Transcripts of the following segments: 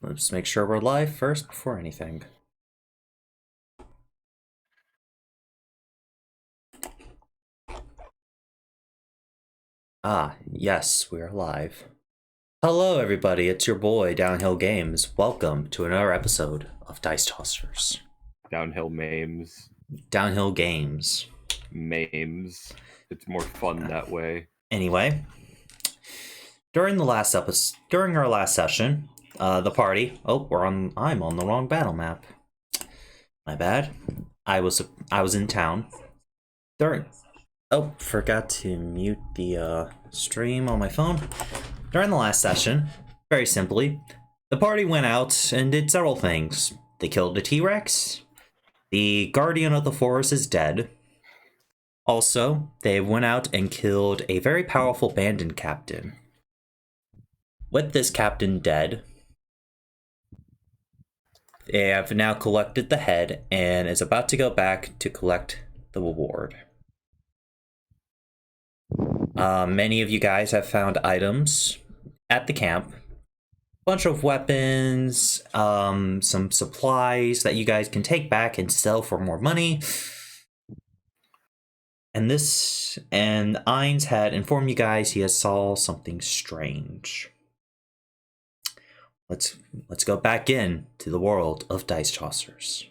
Let's make sure we're live first before anything. Ah, yes, we're live. Hello everybody, it's your boy, Downhill Games. Welcome to another episode of Dice Tossers. Downhill memes. Downhill Games. Memes. It's more fun that way. Anyway, during our last session, the party. Oh, I'm on the wrong battle map. My bad. I was in town. Forgot to mute the stream on my phone. During the last session, very simply, the party went out and did several things. They killed a T-Rex. The Guardian of the Forest is dead. Also, they went out and killed a very powerful bandit captain. With this captain dead, they have now collected the head and is about to go back to collect the reward. Many of you guys have found items at the camp. Bunch of weapons, some supplies that you guys can take back and sell for more money. And Ainz had informed you guys he has saw something strange. Let's go back in to the world of Dice Tossers.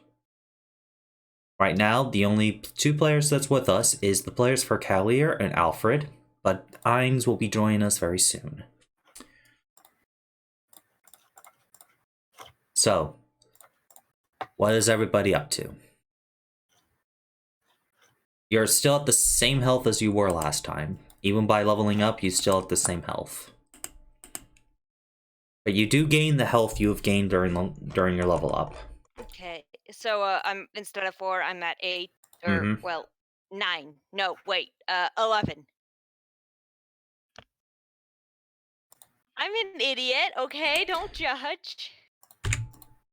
Right now, the only two players that's with us is the players for Calier and Alfred, but Ainz will be joining us very soon. So, what is everybody up to? You're still at the same health as you were last time. Even by leveling up, you still have the same health. But you do gain the health you have gained during your level up. Okay, so I'm instead of 4, I'm at 8, or well, 9. No, wait, 11. I'm an idiot. Okay, don't judge.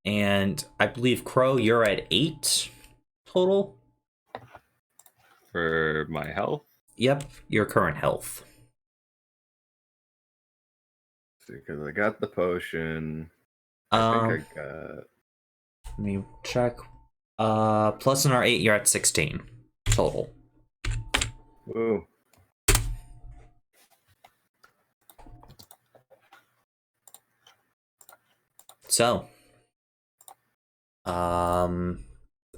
And I believe Crow, you're at 8 total for my health. Yep, your current health. Because I got the potion. I think I got. Let me check. Plus an R8, you're at 16 total. Ooh. So, I'll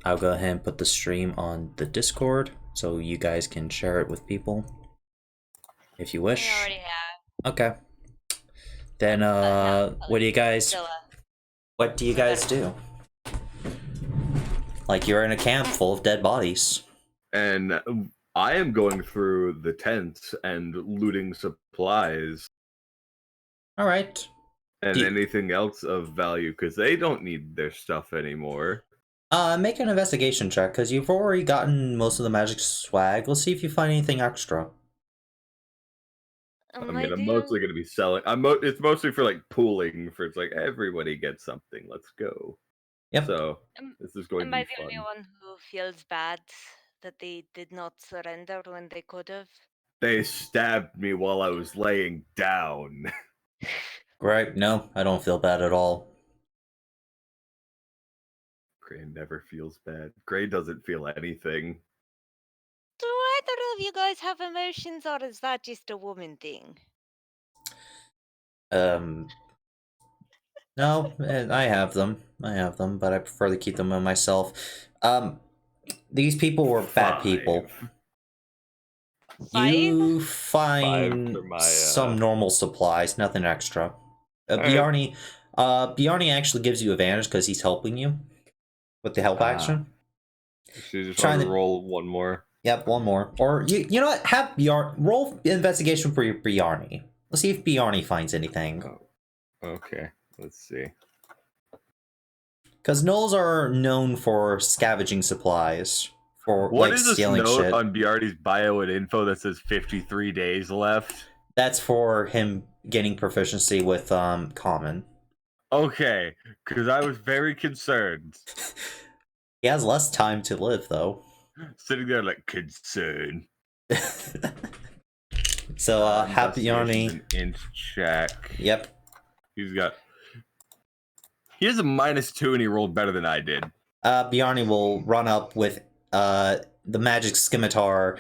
go ahead and put the stream on the Discord so you guys can share it with people if you wish. I already have. Okay. Then, what do you guys do? Like, you're in a camp full of dead bodies. And I am going through the tents and looting supplies. All right. And anything else of value, because they don't need their stuff anymore. Make an investigation check, because you've already gotten most of the magic swag. Let's see if you find anything extra. I'm mostly going to be selling. It's mostly for, like, pooling, for it's like, everybody gets something. Let's go. Yep. So, this is going to be fun. Am I the only one who feels bad that they did not surrender when they could have? They stabbed me while I was laying down. Right, no, I don't feel bad at all. Gray never feels bad. Gray doesn't feel anything. Do either of you guys have emotions, or is that just a woman thing? No, I have them, but I prefer to keep them on myself. These people were bad people. 5? You find some normal supplies, nothing extra. Bjarni actually gives you advantage because he's helping you with the help action. So you just trying to roll one more. Yep, one more. Or you know what? Have roll investigation for Bjarni. Let's see if Bjarni finds anything. Oh, okay, let's see. Because gnolls are known for scavenging supplies. For what like is this stealing note shit. On Bjarni's bio and info that says 53 days left? That's for him getting proficiency with common. Okay, because I was very concerned. He has less time to live, though. Sitting there like, concerned. So, have Bjarni. Int check. Yep. He's got He has a -2 and he rolled better than I did. Bjarni will run up with the magic scimitar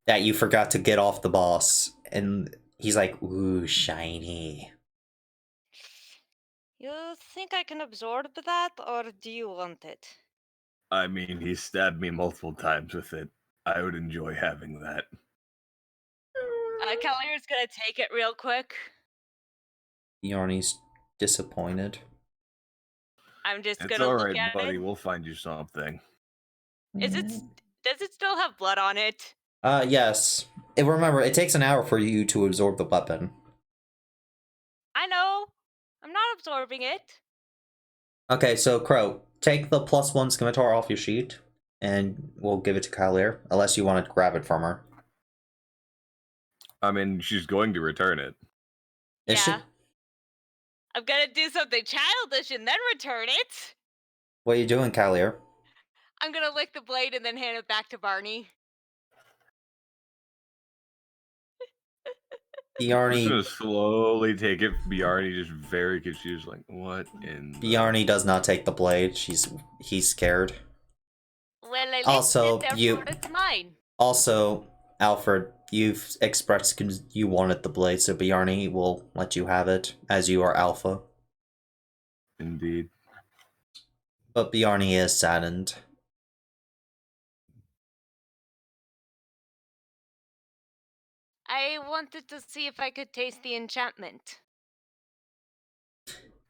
that you forgot to get off the boss, and he's like, "Ooh, shiny." You think I can absorb that, or do you want it? I mean, he stabbed me multiple times with it. I would enjoy having that. Callier's gonna take it real quick. Bjarni's disappointed. I'm just It's gonna all look right, at buddy. it. We'll find you something. Does it still have blood on it? Yes. Remember, it takes an hour for you to absorb the weapon. I know. I'm not absorbing it. Okay, so Crow, take the +1 scimitar off your sheet, and we'll give it to Kylier, unless you want to grab it from her. I mean, she's going to return it. Is she? Yeah. I'm gonna do something childish and then return it. What are you doing, Kylier? I'm gonna lick the blade and then hand it back to Barney. I'm just Bjarni gonna slowly take it. Bjarni just very confused, like, what in the... Bjarni does not take the blade. He's scared. Well, I licked Also, it, therefore it's mine. Also, Alfred, you've expressed you wanted the blade, so Bjarni will let you have it, as you are Alpha. Indeed. But Bjarni is saddened. I wanted to see if I could taste the enchantment.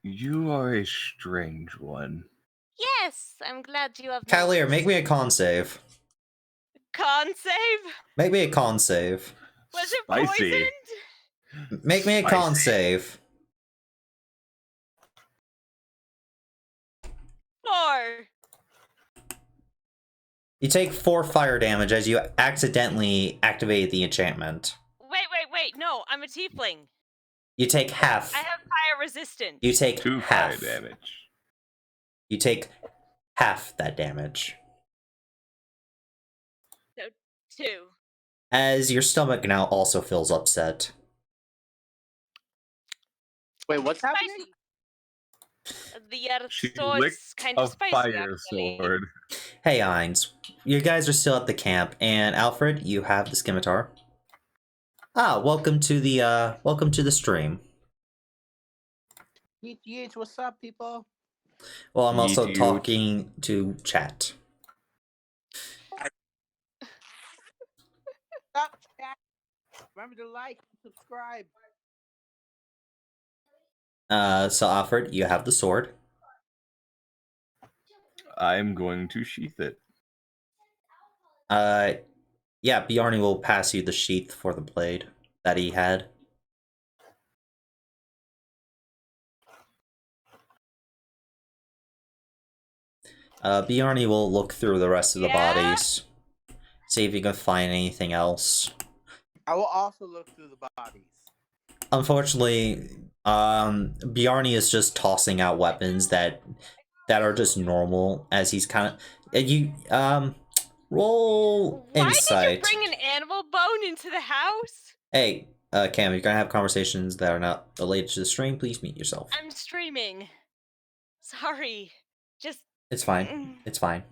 You are a strange one. Yes, I'm glad you have Kylier, noticed. make me a con save. Con save? Make me a con save. Was it Spicy. poisoned? Make me a con Spicy. save. 4. You take 4 fire damage as you accidentally activate the enchantment. Wait, no, I'm a tiefling. You take half. I have fire resistance. You take 2 half. fire damage. You take half that damage. So 2. As your stomach now also feels upset. Wait, what's happening? Spicy. The She sword's licked kind a of spicy, fire actually. sword. Hey, Ainz. You guys are still at the camp, and Alfred, you have the scimitar. Welcome to the stream. Yeet, what's up, people? Well, I'm also Yeet. talking to chat. Stop, chat. Remember to like and subscribe. So Alfred, you have the sword. I'm going to sheath it. Yeah, Bjarni will pass you the sheath for the blade that he had. Bjarni will look through the rest of the bodies. See if he can find anything else. I will also look through the bodies. Unfortunately, Bjarni is just tossing out weapons that are just normal, as he's kind of roll insight. Why did you bring an animal bone into the house? Hey, Cam, you're gonna have conversations that are not related to the stream. Please mute yourself. I'm streaming. Sorry. Just... It's fine. It's fine.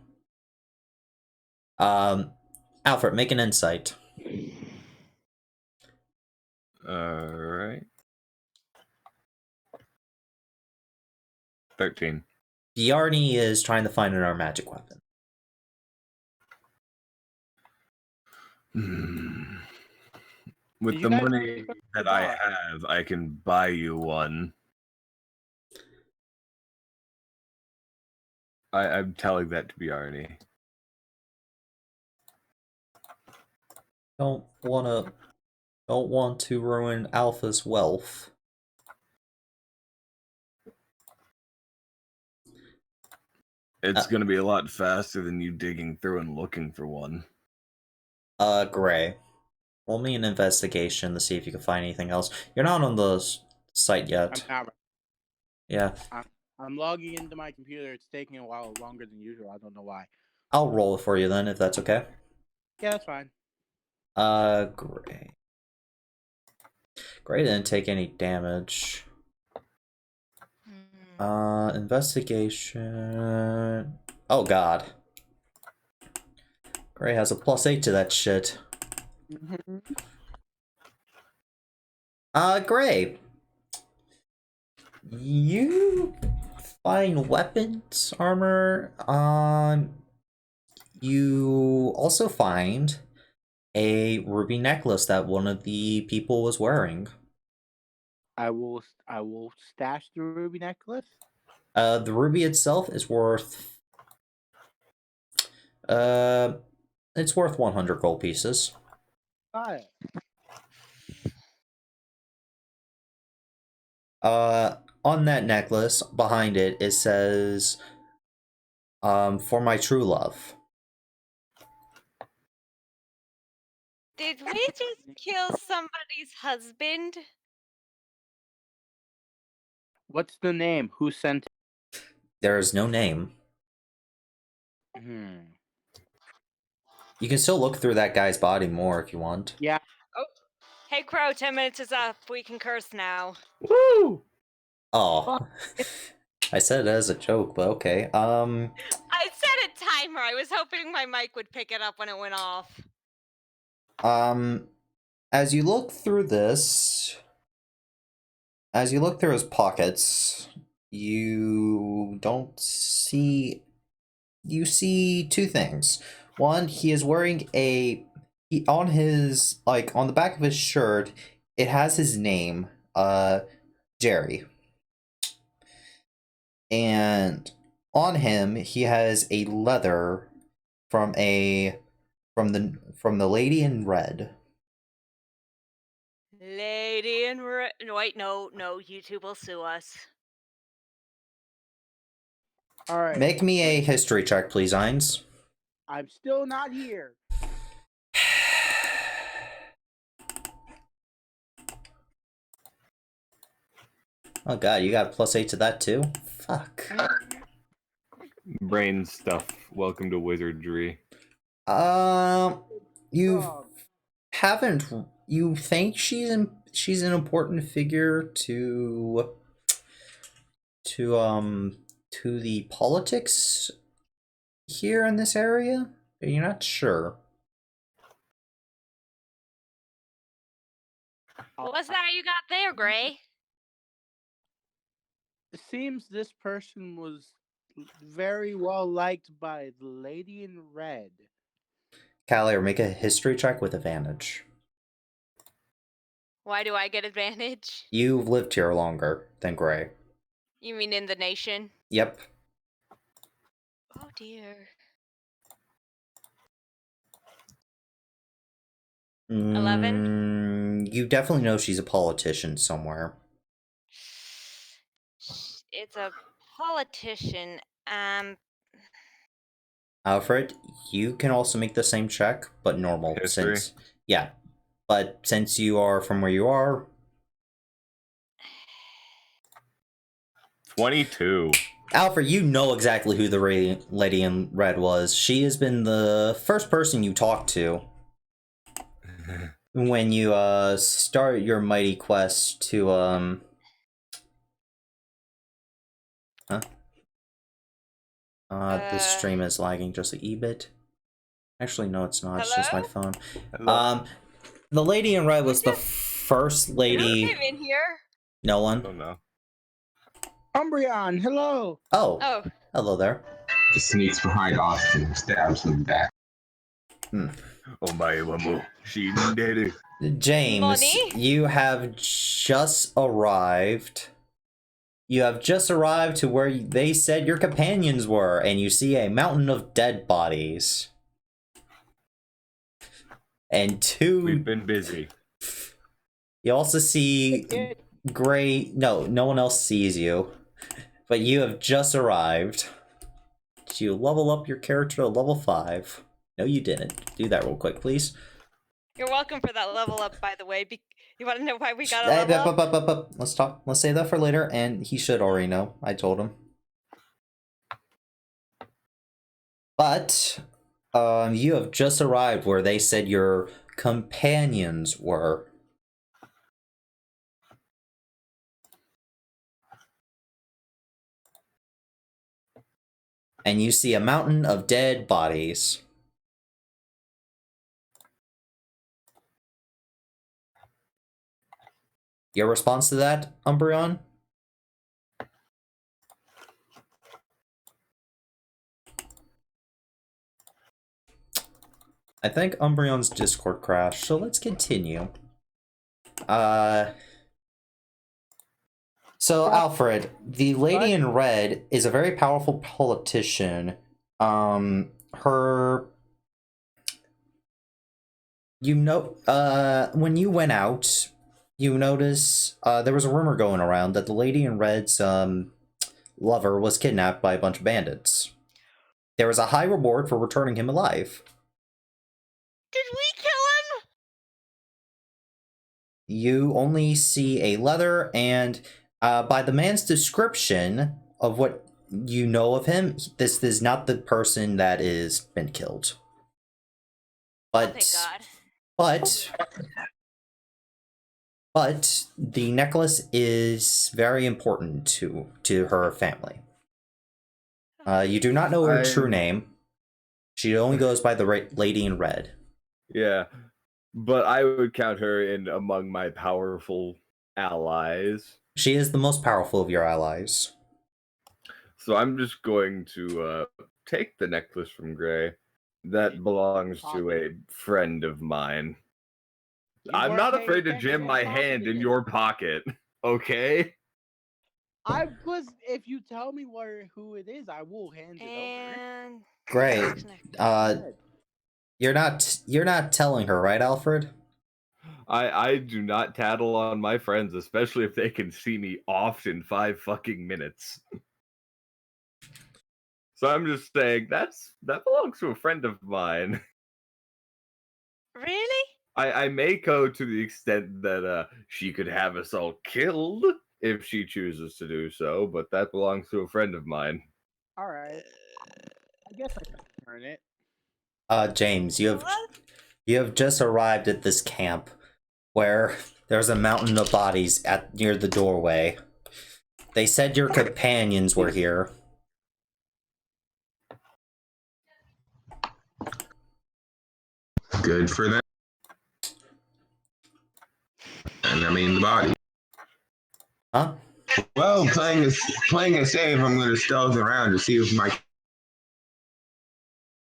Alfred, make an insight. Alright. 13. Bjarni is trying to find another magic weapon. With the money that I have, I can buy you one. I'm telling that to Bjarni. Don't want to ruin Alpha's wealth. It's gonna be a lot faster than you digging through and looking for one. Gray. Roll me an investigation to see if you can find anything else. You're not on the site yet. I'm not. Yeah. I'm logging into my computer. It's taking a while longer than usual. I don't know why. I'll roll it for you then, if that's okay. Yeah, that's fine. Gray. Gray didn't take any damage. Investigation. Oh god. Gray has a +8 to that shit. Mhm. Gray. You find weapons, armor. You also find a ruby necklace that one of the people was wearing. I will stash the ruby necklace. The ruby itself is worth it's worth 100 gold pieces. Got it. On that necklace, behind it, it says, for my true love. Did we just kill somebody's husband? What's the name? Who sent There is no name. it? You can still look through that guy's body more if you want. Yeah. Oh, hey Crow, 10 minutes is up. We can curse now. Woo! Oh, I said it as a joke, but okay. I set a timer. I was hoping my mic would pick it up when it went off. As you look through this, as you look through his pockets, you don't see. You see two things. One, he is wearing on his, like, on the back of his shirt, it has his name, Jerry. And on him, he has a leather from the lady in red. Lady in red. Wait, no, YouTube will sue us. All right. Make me a history check, please, Hines. I'm still not here. Oh god, you got +8 to that too? Fuck. Brain stuff. Welcome to wizardry. You Dog. haven't. You think she's an important figure to the politics here in this area? You're not sure. What's that you got there, Gray? It seems this person was very well liked by the lady in red. Callier, make a history check with advantage. Why do I get advantage? You've lived here longer than Gray. You mean in the nation? Yep. Oh dear. 11? You definitely know she's a politician somewhere. It's a politician. Alfred, you can also make the same check, but normal. History? But since you are from where you are, 22. Alfred, you know exactly who the lady in red was. She has been the first person you talked to when you start your mighty quest to this stream is lagging just a bit. Actually, no, it's not. It's just my phone. Hello? The lady in red was the first lady. Who came in here? No I one. don't know. Umbreon, hello. Oh. Hello there. Just sneaks behind Austin and stabs him back. Omae wa mo shinderu. James, Money? you have just arrived. You have just arrived to where they said your companions were, and you see a mountain of dead bodies. And We've been busy. You also see Gray. No one else sees you. But you have just arrived. Did you level up your character to level 5? No, you didn't. Do that real quick, please. You're welcome for that level up, by the way. You want to know why we got a level up? Let's talk. Let's save that for later, and he should already know. I told him. But, you have just arrived where they said your companions were. and you see a mountain of dead bodies. Your response to that, Umbreon? I think Umbreon's Discord crashed, so let's continue. So Alfred, the lady in red is a very powerful politician. When you went out, you notice there was a rumor going around that the lady in red's lover was kidnapped by a bunch of bandits. There was a high reward for returning him alive. Did we kill him? You only see a leather, and by the man's description of what you know of him, this is not the person that is been killed. But, Thank God. but the necklace is very important to her family. You do not know her true name. She only goes by the lady in red. Yeah, but I would count her in among my powerful allies. She is the most powerful of your allies. So I'm just going to take the necklace from Gray. That belongs to a friend of mine. I'm not afraid to jam my hand in your pocket, okay? If you tell me who it is, I will hand it over. And Great. You're not telling her, right, Alfred? I do not tattle on my friends, especially if they can see me off in 5 fucking minutes. So I'm just saying that belongs to a friend of mine. really? I may go to the extent that she could have us all killed if she chooses to do so, but that belongs to a friend of mine. All right. I guess I can turn it. James, you have just arrived at this camp where there's a mountain of bodies near the doorway. They said your companions were here. Good for them. And I mean the body. Huh? Well, playing it safe, I'm gonna stealth around to see if my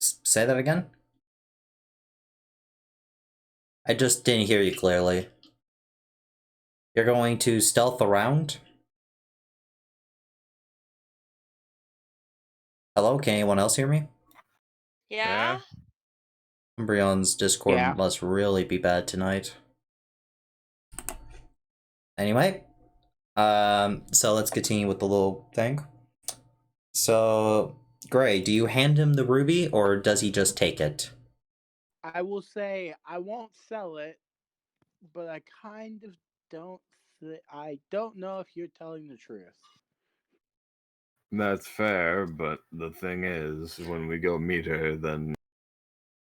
Say that again? I just didn't hear you clearly. You're going to stealth around? Hello, can anyone else hear me? Yeah. Umbreon's Discord must really be bad tonight. Anyway, so let's continue with the little thing. So, Gray, do you hand him the ruby, or does he just take it? I will say I won't sell it, but I kind of don't. I don't know if you're telling the truth. That's fair, but the thing is, when we go meet her, then...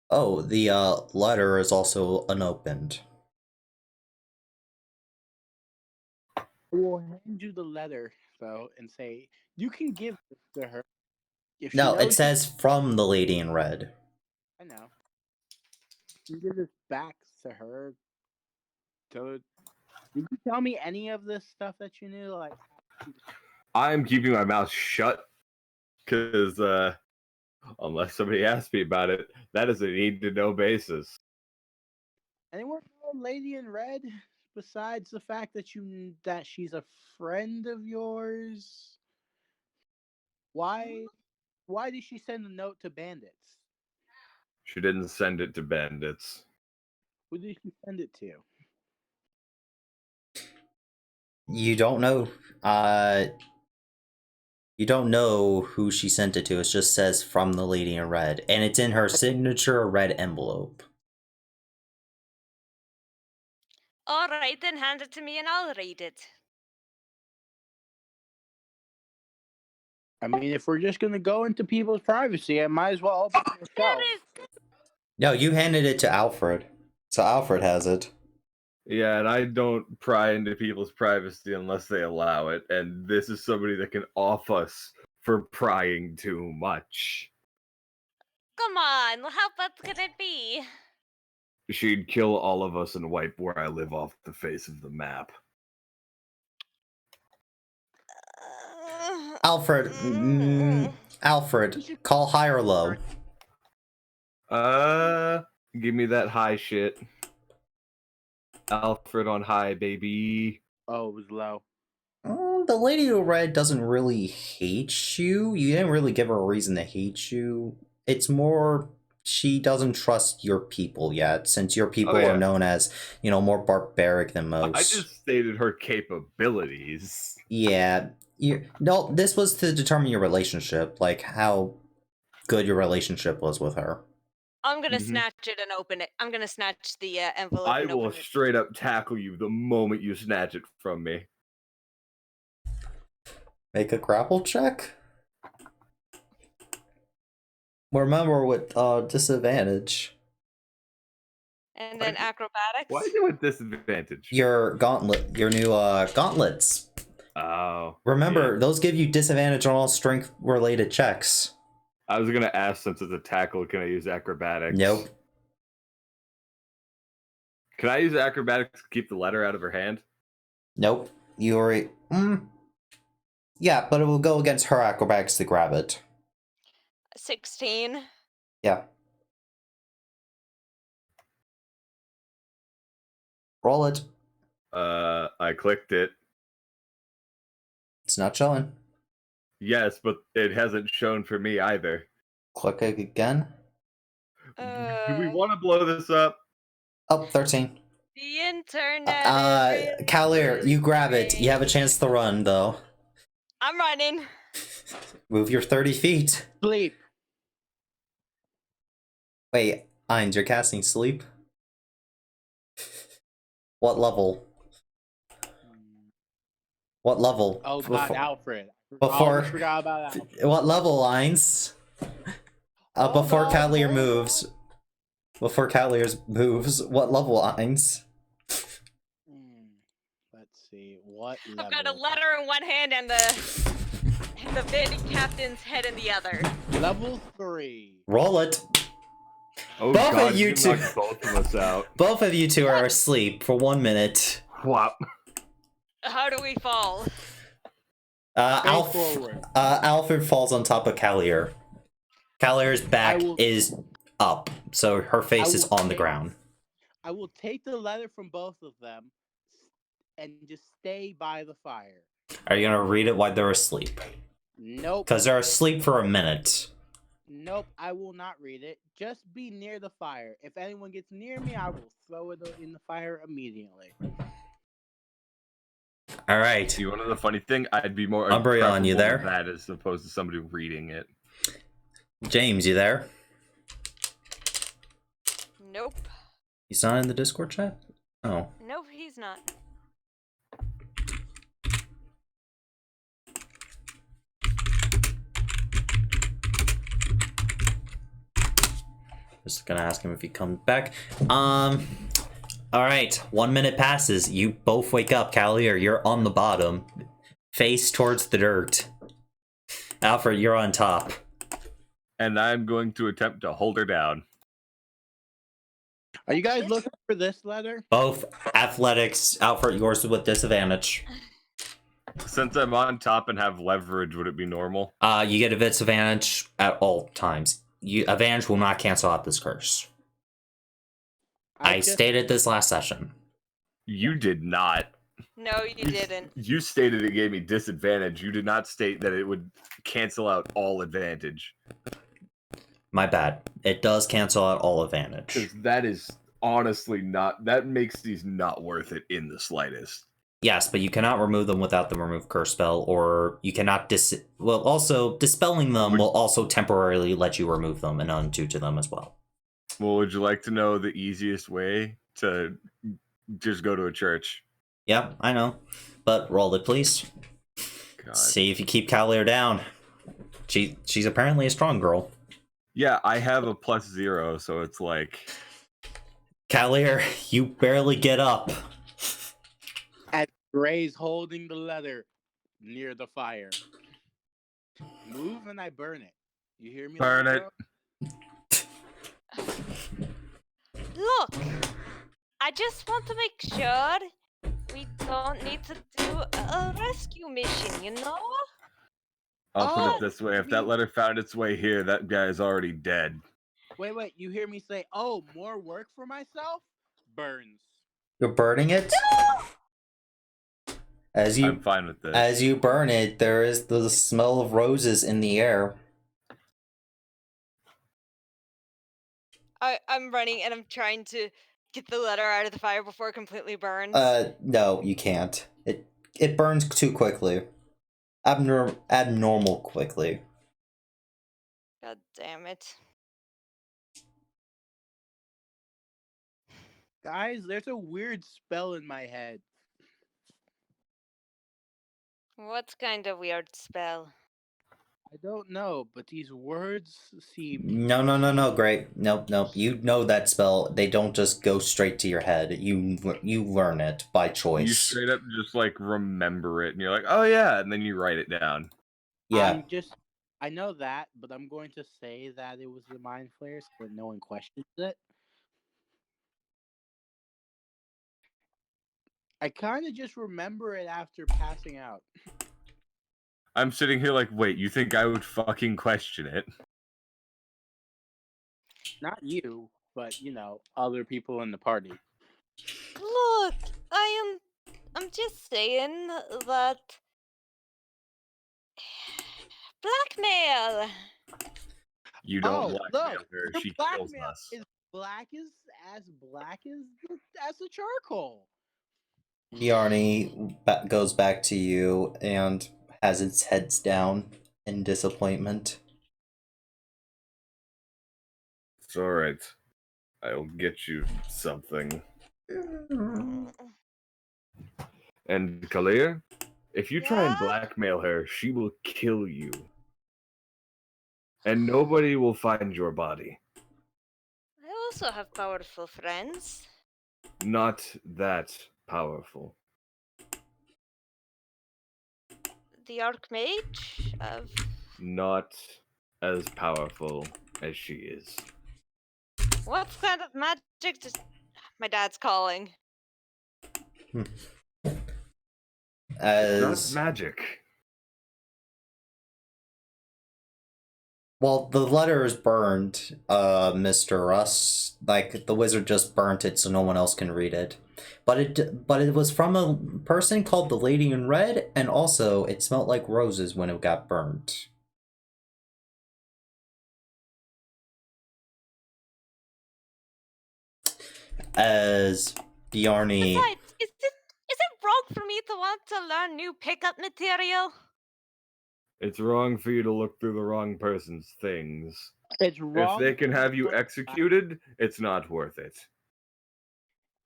Oh, the letter is also unopened. I will hand you the letter, though, and say, you can give this to her. If No, it says from the lady in red. I know. You can give this back to her. Did you tell me any of this stuff that you knew? Like, I'm keeping my mouth shut, because, unless somebody asks me about it, that is a need-to-know basis. anyone know Lady in Red besides the fact that she's a friend of yours? Why did she send a note to bandits? She didn't send it to bandits. Who did she send it to? You don't know, you don't know who she sent it to. It just says from the lady in red, and it's in her signature red envelope. All right, then hand it to me and I'll read it. I mean, if we're just gonna go into people's privacy, I might as well open it yourself. No, you handed it to Alfred, so Alfred has it. Yeah, and I don't pry into people's privacy unless they allow it, and this is somebody that can off us for prying too much. Come on, how bad could it be? She'd kill all of us and wipe where I live off the face of the map. Alfred, Alfred, call high or low. Give me that high shit. Alfred on high, baby. Oh, it was low. The Lady who Red doesn't really hate you. You didn't really give her a reason to hate you. It's more she doesn't trust your people yet, since your people are known as, more barbaric than most. I just stated her capabilities. Yeah. No, this was to determine your relationship, like how good your relationship was with her. I'm gonna snatch it and open it. I'm gonna snatch the envelope. I will straight up tackle you the moment you snatch it from me. Make a grapple check? Remember, with disadvantage. And then acrobatics. Why is it with disadvantage? Your new gauntlets. Oh. Remember, those give you disadvantage on all strength-related checks. I was gonna ask, since it's a tackle, can I use acrobatics? Nope. Can I use acrobatics to keep the letter out of her hand? Nope. You already... Yeah, but it will go against her acrobatics to grab it. 16. Yeah. Roll it. I clicked it. It's not showing. Yes, but it hasn't shown for me either. Click it again. Do we want to blow this up? Oh, 13. The internet. Kalir, you grab it. You have a chance to run, though. I'm running. Move your 30 feet. Sleep. Wait, Ainz, you're casting sleep? What level? What level? Oh, God, Alfred. Before... I forgot about Alfred. What level, Ainz? Before Kalir moves. Before Kalir moves, what level, Ainz? Let's see. What level? I've got a letter in one hand and the bandit captain's head in the other. Level 3. Roll it. Oh, Both God, of you two. knocked both of us out. Both of you two are asleep for 1 minute. Wow. How do we fall? Alfred falls on top of Kalir. Kalir's back is up, so her face is on the ground. I will take the letter from both of them and just stay by the fire. Are you gonna read it while they're asleep? Nope. Because they're asleep for a minute. Nope, I will not read it. Just be near the fire. If anyone gets near me, I will throw it in the fire immediately. All right. See, one of the funny thing, I'd be more Umbreon, you there? that as opposed to somebody reading it. James, you there? Nope. He's not in the Discord chat? Oh. Nope, he's not. Just gonna ask him if he comes back. Alright, 1 minute passes. You both wake up. Kalir, you're on the bottom. Face towards the dirt. Alfred, you're on top. And I'm going to attempt to hold her down. Are you guys looking for this letter? Both athletics. Alfred, yours with disadvantage. Since I'm on top and have leverage, would it be normal? You get a disadvantage at all times. Advantage will not cancel out this curse. I stated this last session. You did not. No, you didn't. You stated it gave me disadvantage. You did not state that it would cancel out all advantage. My bad. It does cancel out all advantage. Because that is honestly not... That makes these not worth it in the slightest. Yes, but you cannot remove them without the remove curse spell, or you cannot also, dispelling them will also temporarily let you remove them and undo to them as well. Well, would you like to know the easiest way to just go to a church? Yep, I know. But roll it, please. God. See if you keep Kalir down. She's apparently a strong girl. Yeah, I have a +0, so it's like... Kalir, you barely get up. At Gray's holding the letter near the fire. and I burn it. You hear me? Burn little it. girl? Look, I just want to make sure we don't need to do a rescue mission, you know? I'll put Oh, it this way: if that letter found its way here, that guy is already dead. Wait. You hear me say, "Oh, more work for myself"? Burns. You're burning it? As I'm you fine with this. as you burn it, there is the smell of roses in the air. I'm running and I'm trying to get the letter out of the fire before it completely burns. No, you can't. It burns too quickly. Abnormal quickly. God damn it. Guys, there's a weird spell in my head. What kind of weird spell? I don't know, but these words seem. No, great. Nope. You know that spell. They don't just go straight to your head. You learn it by You choice. straight up just like remember it, and you're like, "Oh yeah," and then you write it down. Yeah. I know that, but I'm going to say that it was the mind flare so that no one questions it. I kind of just remember it after passing out. I'm sitting here like, wait, you think I would fucking question it? Not you, but other people in the party. Look, I'm just saying that blackmail. You don't Look, blackmail her; your she kills blackmail us. is black as the charcoal. Bjarni goes back to you and has its heads down in disappointment. It's all right. I'll get you something. And Kalia, if you try and Yeah? blackmail her, she will kill you. And nobody will find your body. I also have powerful friends. Not that powerful. The Archmage of. Not as powerful as she is. What kind of magic does. My dad's calling. It's As not magic. well, the letter is burned, Mr. Russ. Like the wizard just burnt it so no one else can read it. But it was from a person called the Lady in Red, and also it smelled like roses when it got burnt. As Bjarni, Besides, is it wrong for me to want to learn new pickup material? It's wrong for you to look through the wrong person's things. It's If wrong. they can to have you learn- executed, it's not worth it.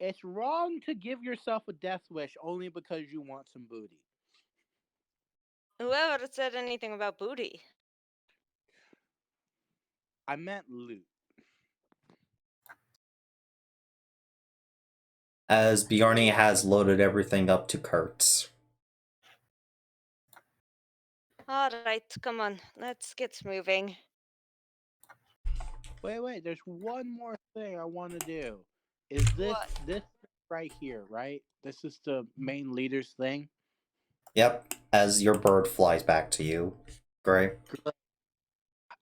It's wrong to give yourself a death wish only because you want some booty. Whoever said anything about booty? I meant loot. as Bjarni has loaded everything up to Kurtz. Alright, come on, let's get moving. Wait. There's one more thing I want to do. Is this right here, right? This is the main leader's thing. Yep, as your bird flies back to you, Gray.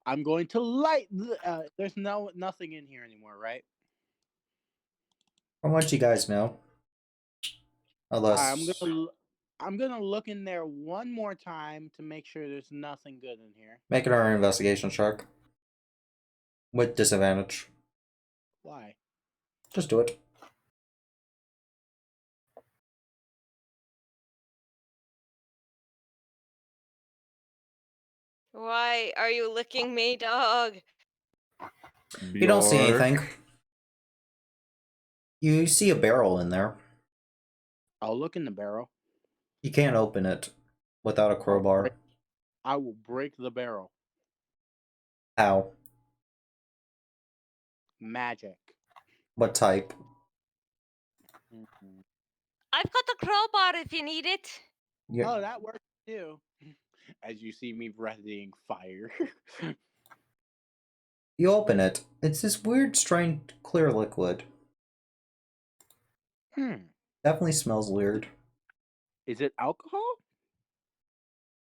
I'm going to light. There's nothing in here anymore, right? From what you guys know. Unless I'm gonna look in there one more time to make sure there's nothing good in here. make an investigation check. With disadvantage. Why? Just do it. Why are you licking me, dog? You don't see Bjork. anything. You see a barrel in there. I'll look in the barrel. You can't open it without a crowbar. I will break the barrel. How? Magic. What type? I've got the crowbar if you need it. You- Oh, that works too. as you see me breathing fire. You open it. It's this weird, strange, clear liquid. Definitely smells weird. Is it alcohol?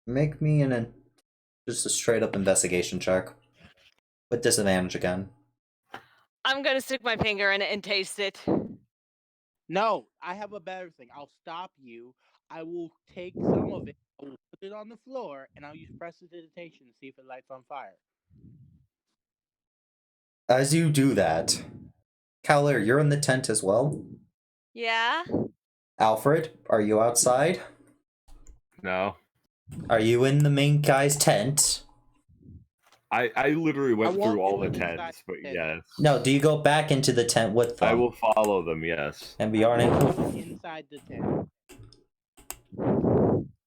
Make me just a straight up investigation check. With disadvantage again. I'm gonna stick my finger in it and taste it. No, I have a better thing. I'll stop you. I will take some of it, I will put it on the floor, and I'll use prestidigitation to see if it lights on fire. As you do that, Cavalier, you're in the tent as well. Yeah? Alfred, are you outside? No. Are you in the main guy's tent? I literally went won't through all the get inside tents, but the tent. yes. No, do you go back into the tent with them? I will follow them, yes. And Bjarne? Inside the tent.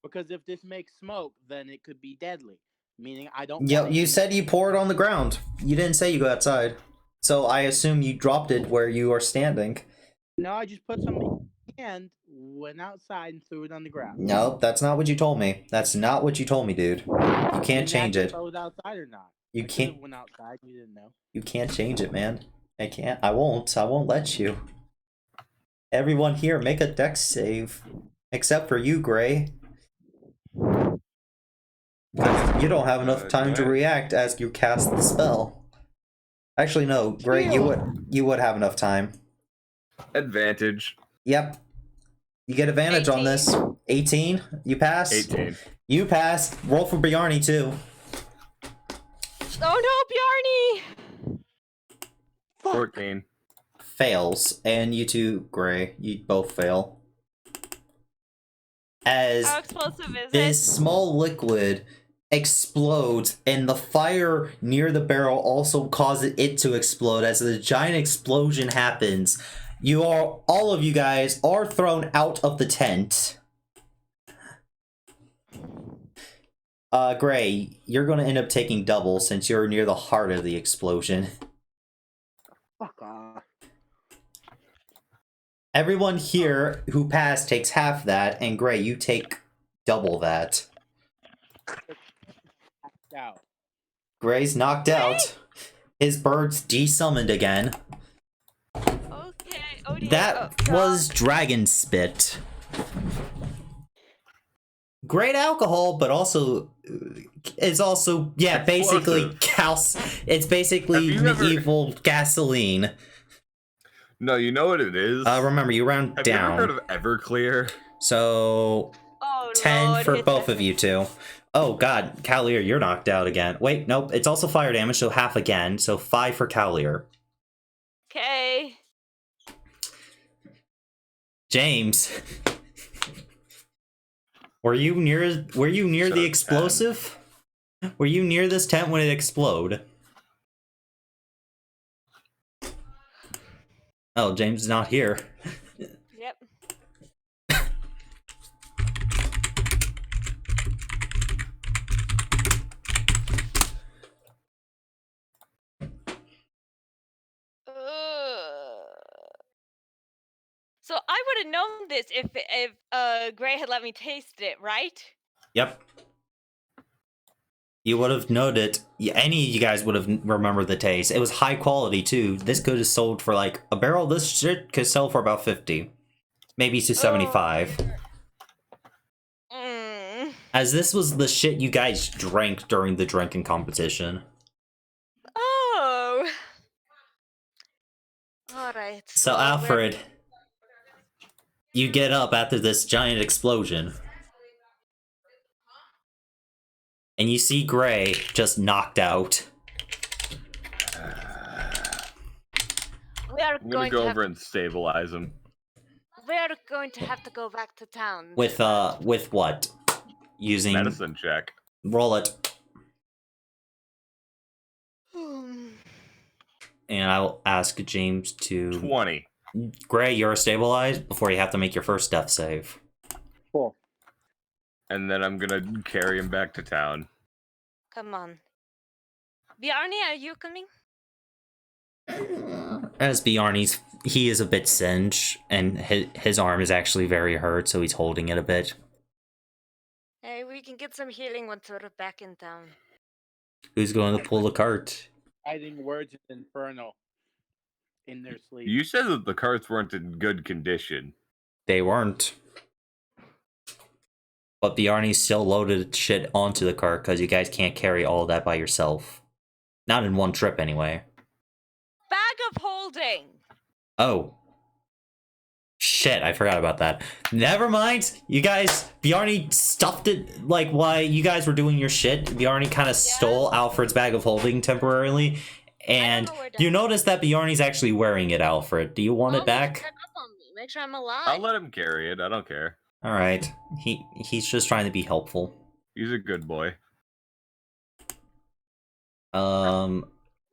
Because if this makes smoke, then it could be deadly. Meaning I don't. Yeah, want it you in- said you pour it on the ground. You didn't say you go outside. So I assume you dropped it where you are standing. No, I just put some in my hand, went outside, and threw it on the ground. No, that's not what you told me. That's not what you told me, dude. You can't change it. If I was outside or not. You I could've can't. went outside. You didn't know. You can't change it, man. I can't. I won't. I won't let you. Everyone here, make a dex save. Except for you, Gray. 'Cause you don't have enough time to react as you cast the spell. Actually, no, Gray, you would have enough time. Advantage. Yep. You get advantage on this. 18? You pass? 18. You pass. Roll for Bjarne, too. Oh no, Bjarne! 14. Fails. And you two, Gray, you both fail. As How explosive is this it? small liquid explodes, and the fire near the barrel also causes it to explode. As the giant explosion happens, all of you guys are thrown out of the tent. Gray, you're gonna end up taking double since you're near the heart of the explosion. Fuck off. Everyone here who passed takes half that, and Gray, you take double that. Out. Gray's knocked out. His bird's desummoned again. Okay, oh dear. That oh, was dragon spit. Great alcohol, but also it's also basically it's basically Have you ever- medieval gasoline. No, you know what it is? Remember, you round Have you down. ever heard of Everclear? So Oh, 10 Lord, for hit both that of you two. Oh god, Cavalier, you're knocked out again. Wait, nope, it's also fire damage, so half again. So 5 for Cavalier. Okay. James, were you near the So explosive? Were you near this tent when it exploded? Oh, James is not here. Yep. So I would have known this if Gray had let me taste it, right? Yep. You would have noted. Any of you guys would have remembered the taste. It was high quality too. This could have sold for like a barrel. This shit could sell for about 50, maybe to 75. As this was the shit you guys drank during the drinking competition. Oh. All right. So we're- Alfred, you get up after this giant explosion. And you see Gray just knocked out. We are I'm gonna going go to over have, and stabilize him. we are going to have to go back to town. With what? Using Medicine check. roll it. And I'll ask James to 20. Gray, you're stabilized before you have to make your first death save. Cool. And then I'm gonna carry him back to town. Come on. Bjarne, are you coming? As Bjarne's, he is a bit singed, and his arm is actually very hurt, so he's holding it a bit. Hey, we we can get some healing once we're back in town. Who's going to pull the cart? Writing words in Infernal in their sleep. You said that the carts weren't in good condition. They weren't. But Bjarni still loaded shit onto the cart because you guys can't carry all that by yourself. Not in one trip, anyway. Bag of holding. Oh. Shit, I forgot about that. Never mind. You guys, Bjarni stuffed it, like, while you guys were doing your shit. Bjarni kind of stole Alfred's bag of holding temporarily. And you notice that Bjarni's actually wearing it, Alfred. Do you want it back? Check up on me. Make sure I'm alive. I'll let him carry it. I don't care. Alright. He's just trying to be helpful. He's a good boy. We're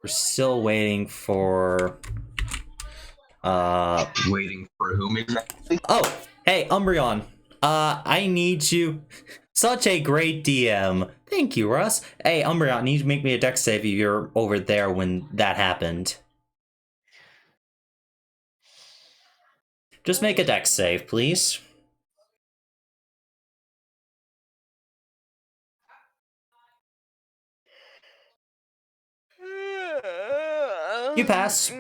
still waiting for... Waiting for whom exactly? Oh, hey, Umbreon. I need you. Such a great DM. Thank you, Russ. Hey, Umbreon, I need you to make me a dex save if you're over there when that happened. Just make a dex save, please. You pass.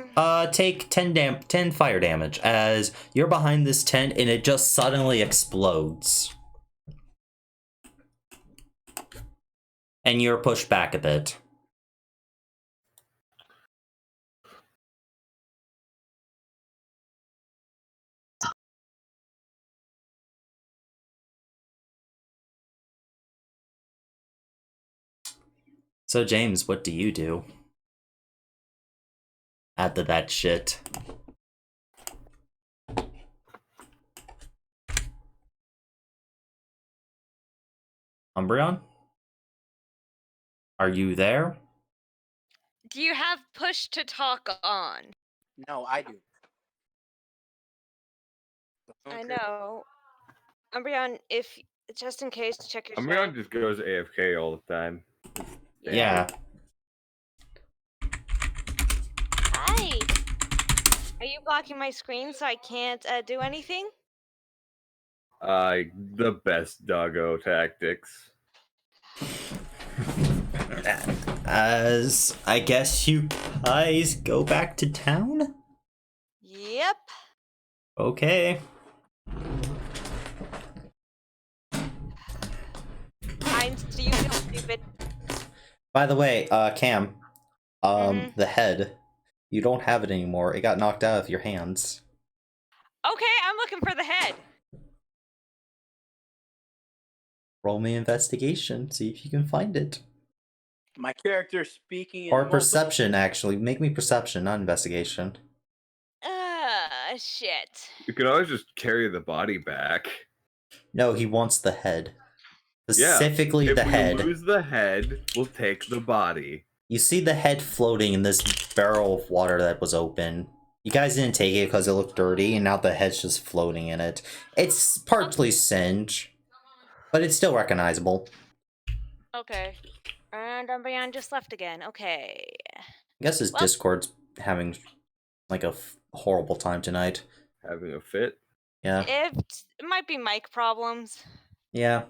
Take 10 fire damage as you're behind this tent and it just suddenly explodes. And you're pushed back a bit. So James, what do you do? After that shit. Umbreon? Are you there? Do you have push to talk on? No, I do. I know. Umbreon, if just in case, check your Umbreon chat. just goes AFK all the time. Yeah. Hi. Are you blocking my screen so I can't do anything? The best doggo tactics. As I guess you guys go back to town? Yep. Okay. Heinz, do you feel stupid? By the way, Cam, Mhm. the head, you don't have it anymore. It got knocked out of your hands. Okay, I'm looking for the head. Roll me investigation, see if you can find it. My character speaking in Or multiple- perception, actually. Make me perception, not investigation. Shit. You could always just carry the body back. No, he wants the head. Yeah, Specifically if the we head. lose the head, we'll take the body. You see the head floating in this barrel of water that was open. You guys didn't take it because it looked dirty, and now the head's just floating in it. It's partly singed, but it's still recognizable. Okay. And Umbreon just left again. Okay. I guess his Well- Discord's having like a horrible time tonight. Having a fit. Yeah. It might be mic problems. Yeah.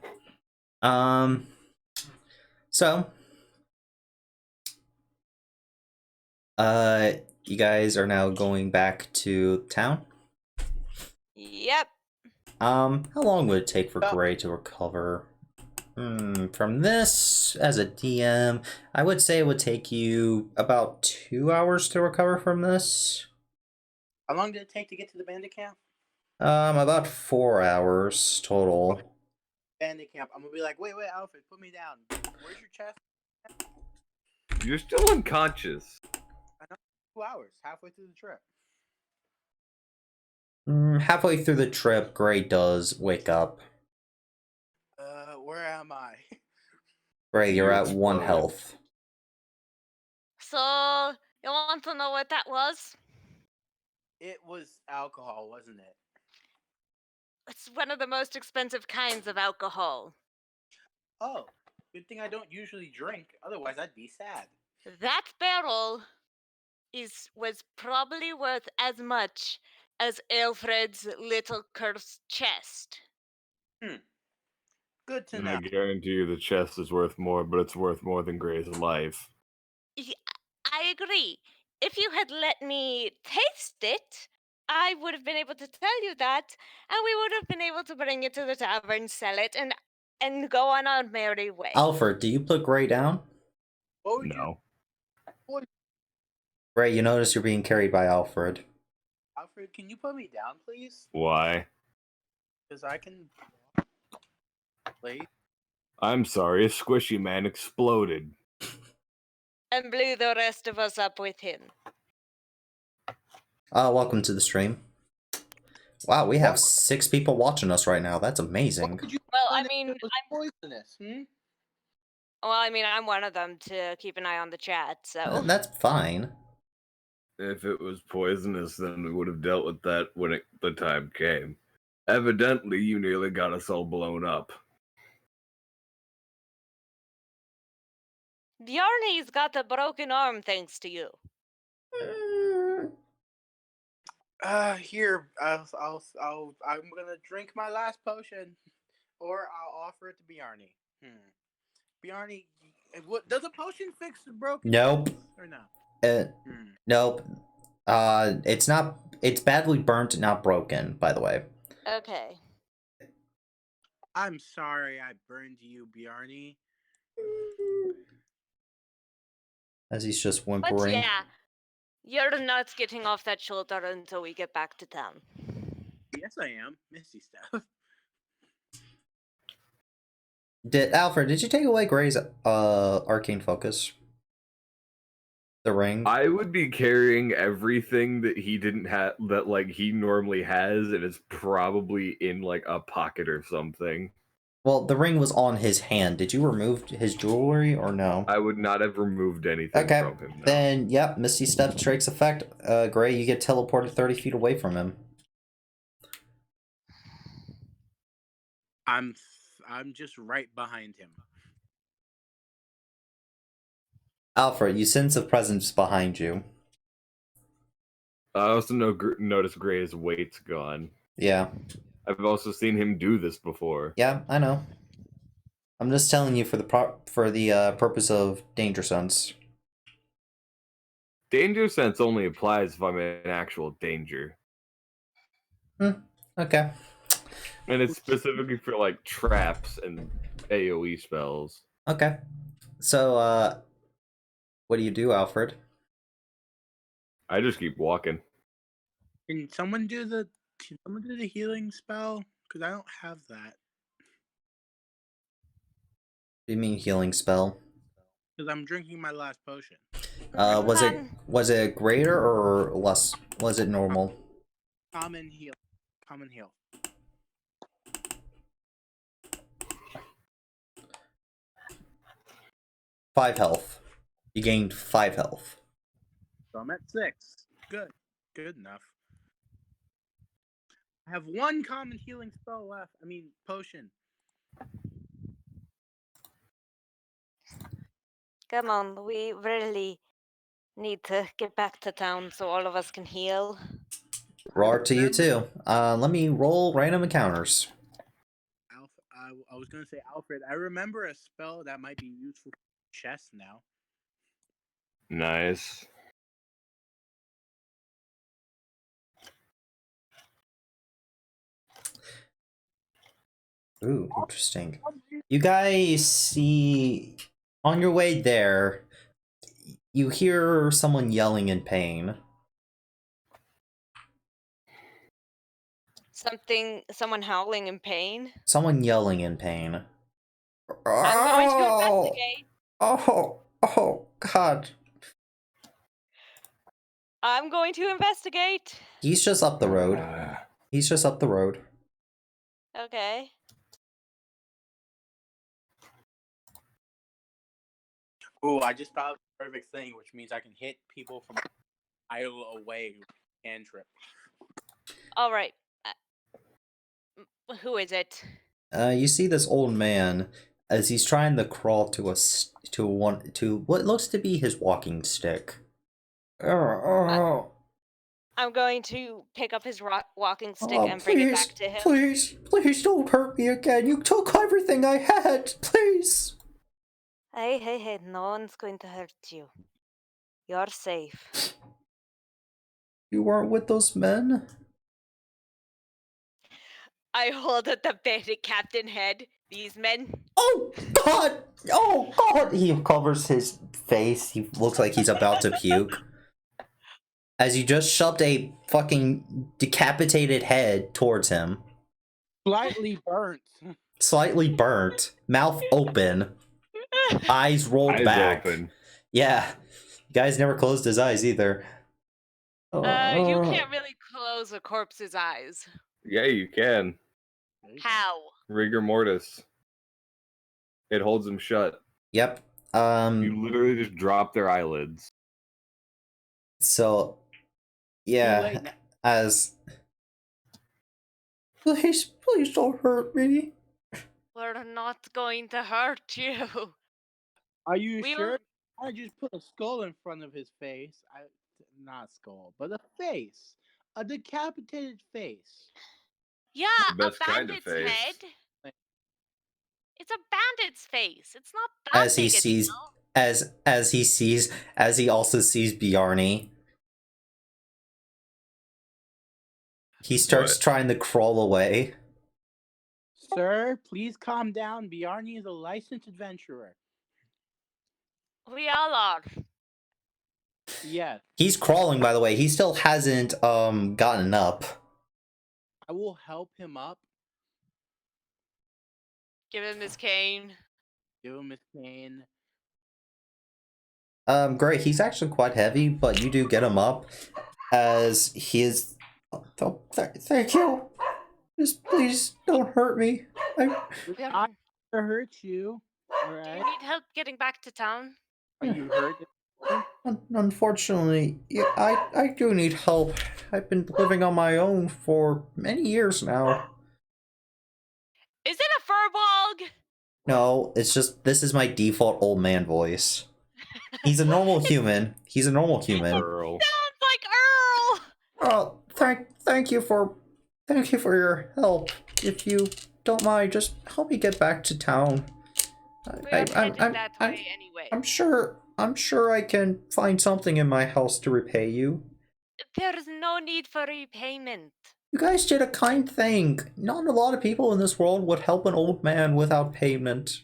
So you guys are now going back to town? Yep. How long would it take for Gray to recover? From this, as a DM, I would say it would take you about 2 hours to recover from this. How long did it take to get to the bandit camp? About 4 hours total. Bandit camp. I'm gonna be like, wait, Alfred, put me down. Where's your chest? You're still unconscious. 2 hours, halfway through the trip. Halfway through the trip, Gray does wake up. Where am I? Gray, you're You at 1 explode. health. So, you want to know what that was? It was alcohol, wasn't it? It's one of the most expensive kinds of alcohol. Oh, good thing I don't usually drink. Otherwise, I'd be sad. That barrel was probably worth as much as Alfred's little cursed chest. Good to And know. I guarantee you the chest is worth more, but it's worth more than Gray's life. I agree. If you had let me taste it, I would have been able to tell you that, and we would have been able to bring it to the tavern, sell it, and go on our merry way. Alfred, do you put Gray down? What would No. Gray, you notice you're being carried by Alfred. Alfred, can you put me down, please? Why? Because I can. Please. I'm sorry, a squishy man exploded. And blew the rest of us up with him. Welcome to the stream. Wow, we have 6 people watching us right now. That's amazing. Well, I mean, it was poisonous. I'm one of them to keep an eye on the chat, so. That's fine. If it was poisonous, then we would have dealt with that when the time came. Evidently, you nearly got us all blown up. Bjarne's got a broken arm thanks to you. Here, I'm gonna drink my last potion, or I'll offer it to Bjarne. Bjarne, what does a potion fix the broken? Nope. Or no? Nope. It's not. It's badly burnt, not broken. By the way. Okay. I'm sorry I burned you, Bjarne. As he's just But whimpering. yeah, you're not getting off that shoulder until we get back to town. Yes, I am. Misty stuff. Alfred, did you take away Gray's arcane focus? The ring? I would be carrying everything that he didn't have, that like he normally has, and it's probably in like a pocket or something. Well, the ring was on his hand. Did you remove his jewelry or no? I would not have removed anything from him. No. Then, yep, Misty Step takes effect. Gray, you get teleported 30 feet away from him. I'm just right behind him. Alfred, you sense a presence behind you. I also notice Gray's weight's gone. Yeah. I've also seen him do this before. Yeah, I know. I'm just telling you for the purpose of danger sense. Danger sense only applies if I'm in actual danger. Okay. And it's specifically for like traps and AoE spells. Okay. So, what do you do, Alfred? I just keep walking. Can someone do the healing spell? Because I don't have that. What do you mean healing spell? Because I'm drinking my last potion. Was it greater or less? Was it normal? Common heal. Common heal. 5 health. You gained 5 health. So I'm at 6. Good. Good enough. I have 1 common healing spell left. I mean, potion. Come on, we really need to get back to town so all of us can heal. Roar to you too. Let me roll random encounters. I was going to say, Alfred, I remember a spell that might be useful for chest now. Nice. Ooh, interesting. You guys see, on your way there, you hear someone yelling in pain. Someone howling in pain. Someone yelling in pain. I'm going to investigate. Oh, God. I'm going to investigate. He's just up the road. He's just up the road. Okay. Ooh, I just thought of the perfect thing, which means I can hit people from a mile away with a cantrip. All right. Who is it? You see this old man as he's trying to crawl to what looks to be his walking stick. I'm I'm going to pick up his walking stick Oh, and bring it please, back to him. please don't hurt me again. You took everything I had. Please. Hey, no one's going to hurt you. You're safe. You weren't with those men? I hold up the bandit captain head. These men. Oh, God! Oh, God! He covers his face. He looks like he's about to puke. As you just shoved a fucking decapitated head towards him. Slightly burnt. Slightly burnt. Mouth open. Eyes rolled Eyes back. open. Yeah. Guys never closed his eyes either. You can't really close a corpse's eyes. Yeah, you can. How? Rigor mortis. It holds them shut. Yep. You literally just drop their eyelids. So, Too yeah, late now. as... Please don't hurt me. We're not going to hurt you. Are you We sure? will- I just put a skull in front of his face. Not skull, but a face. A decapitated face. Yeah, The best a kind of bandit's face. head. It's a bandit's face. It's not that As he big a sees... deal. As he also sees Bjarni. He starts What? trying to crawl away. Sir, please calm down. Bjarni is a licensed adventurer. We all are. Yes, He's crawling, by the way. He still hasn't, gotten up. I will help him up. Give him his cane. Give him his cane. Great. He's actually quite heavy, but you do get him up. As he is... Oh, thank you. Just please don't hurt me. We I are- hurt you. Do Alright. you need help getting back to town? Are you hurt? Unfortunately, yeah, I do need help. I've been living on my own for many years now. Is it a furbolg? No, it's just, this is my default old man voice. He's a normal human. He's a normal human. Earl. Sounds like Earl. Oh, thank you for your help. If you don't mind, just help me get back to town. We're headed that way anyway. I'm sure I can find something in my house to repay you. There's no need for repayment. You guys did a kind thing. Not a lot of people in this world would help an old man without payment.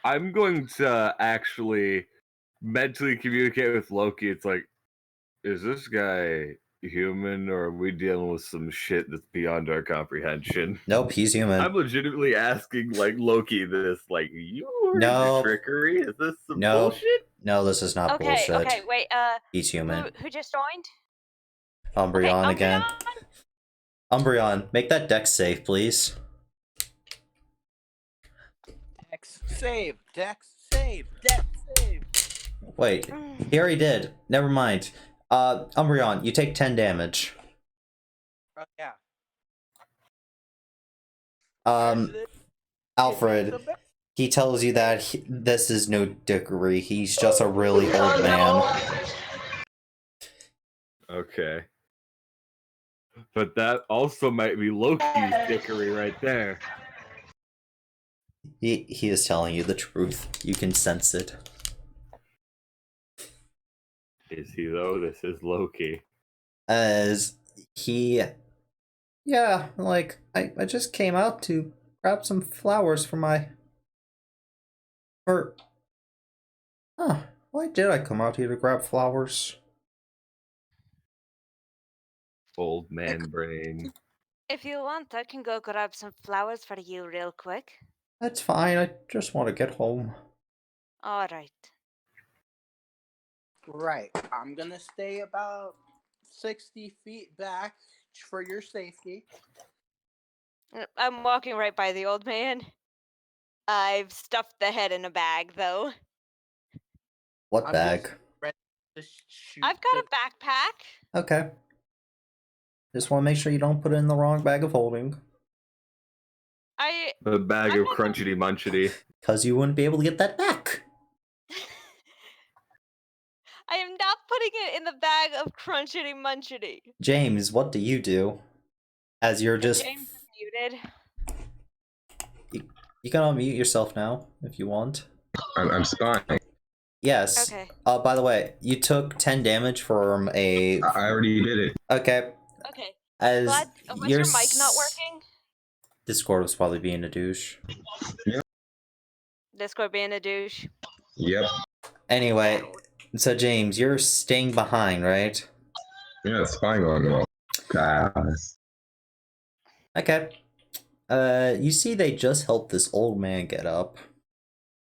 I'm going to actually mentally communicate with Loki. It's like, is this guy human or are we dealing with some shit that's beyond our comprehension? Nope, he's human. I'm legitimately asking like Loki this, like, you heard Nope. trickery? Is this some Nope. bullshit? No, this is not bullshit. Okay, wait, He's human. who just joined? Umbreon Okay, again. Umbreon, make that dex save, please. Dex save. Dex save. Dex save. Wait, he already did. Never mind. Umbreon, you take 10 damage. Oh, yeah. Alfred, he tells you that this is no dickery. He's just a really old man. Okay. But that also might be Loki's dickery right there. He is telling you the truth. You can sense it. Is he though? This is Loki. As he... Yeah, like, I just came out to grab some flowers for my... Huh, why did I come out here to grab flowers? Old man brain. If you want, I can go grab some flowers for you real quick. That's fine, I just want to get home. Alright. Right. I'm gonna stay about 60 feet back for your safety. I'm walking right by the old man. I've stuffed the head in a bag, though. What I'm bag? just ready to shoot I've got the- a backpack. Okay. Just want to make sure you don't put it in the wrong bag of holding. A bag I'm of not- crunchity munchity. Because you wouldn't be able to get that back. I am not putting it in the bag of crunchity munchity. James, what do you do? As you're just... James is muted. You can unmute yourself now, if you want. I'm spying. Yes. Okay. By the way, you took 10 damage from a... I already did it. Okay. Okay. As Glad, was your mic not working? Discord was probably being a douche. Discord being a douche. Yep. Anyway, so James, you're staying behind, right? Yeah, spying on them. Guys. Okay. You see they just helped this old man get up,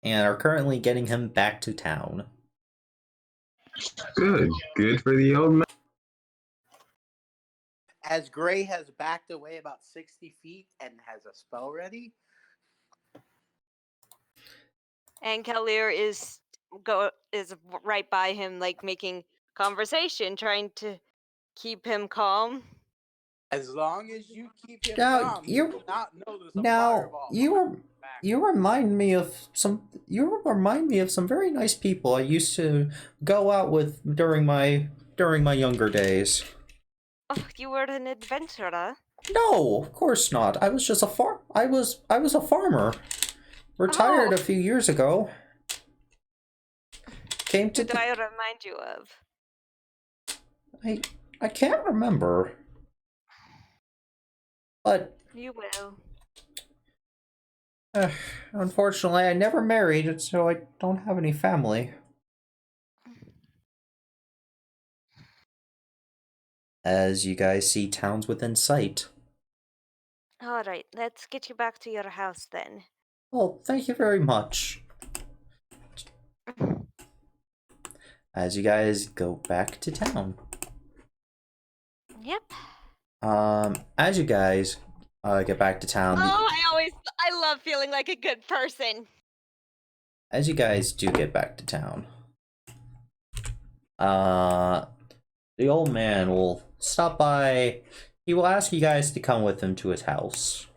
and are currently getting him back to town. Good. Good for the old man. As Gray has backed away about 60 feet and has a spell ready. And Kalir is right by him, like making conversation, trying to keep him calm. As long as you keep him Now, calm, you- you will not know there's a Now, fireball. you remind me of some very nice people I used to go out with during my younger days. Oh, you were an adventurer. No, of course not. I was just I was a farmer. Retired Oh. a few years ago. Came Who to did I remind you of? I can't remember. But You will. unfortunately, I never married, so I don't have any family. As you guys see towns within sight. All right, let's get you back to your house then. Well, thank you very much. As you guys go back to town. Yep. As you guys get back to town. Oh, I love feeling like a good person. As you guys do get back to town, the old man will stop by. He will ask you guys to come with him to his house,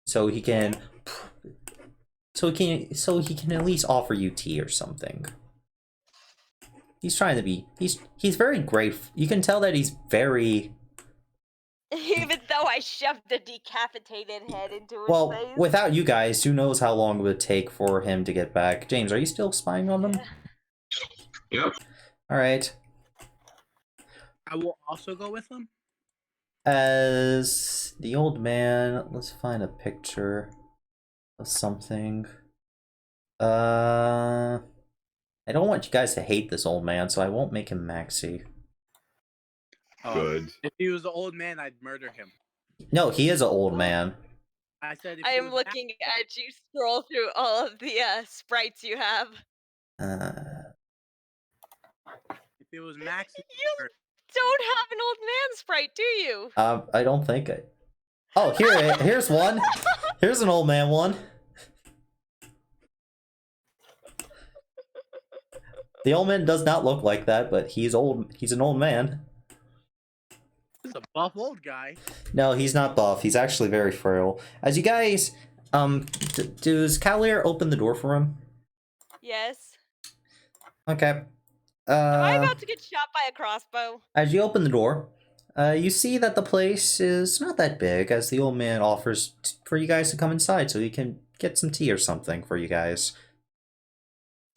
so he can at least offer you tea or something. He's trying to be. He's very grateful. You can tell that he's very. Even though I shoved a decapitated head into his Well, face. without you guys, who knows how long it would take for him to get back. James, are you still spying on them? Yep. Alright. I will also go with him. As the old man, let's find a picture of something. I don't want you guys to hate this old man, so I won't make him Maxi. Good. If he was an old man, I'd murder him. No, he is an old man. I said if I he am was looking at you scroll through all of the sprites you have. If it was Max, You don't have an old man sprite, do you? I don't think I... Oh, here's one. Here's an old man one. The old man does not look like that, but he's old. He's an old man. he's a buff old guy. No, he's not buff. He's actually very frail. As you guys, does Kalir open the door for him? Yes. Okay. Am I about to get shot by a crossbow? As you open the door, you see that the place is not that big, as the old man offers for you guys to come inside so he can get some tea or something for you guys.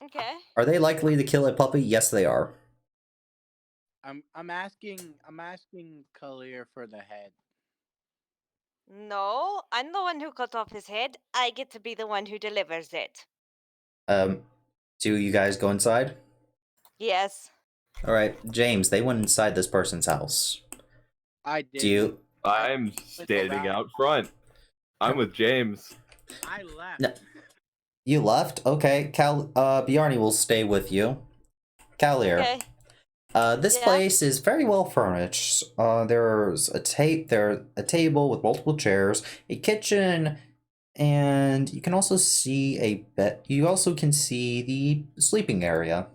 Okay. Are they likely to kill a puppy? Yes, they are. I'm asking Kalir for the head. No, I'm the one who cut off his head. I get to be the one who delivers it. Do you guys go inside? Yes. Alright, James, they went inside this person's house. I did. Do you... I'm standing out front. I'm with James. I left. No. You left? Okay, Bjarni will stay with you. Kalir. Okay. This Yeah. place is very well furnished. There's a table with multiple chairs, a kitchen, and you can also see a bed. You also can see the sleeping area.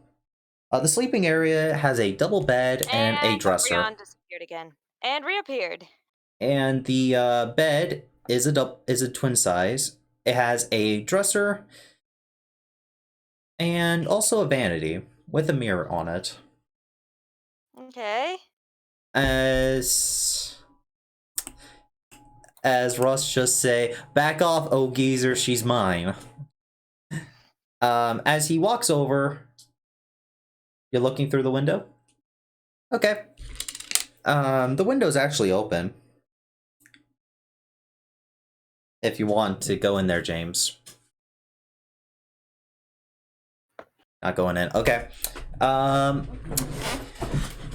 The sleeping area has a double bed and a dresser. Brian disappeared again. And reappeared. And the bed is a twin size. It has a dresser and also a vanity. with a mirror on it. Okay. As Russ just say, "Back off, oh geezer, she's mine." As he walks over, you're looking through the window? Okay. The window's actually open. If you want to go in there, James. Not going in. Okay.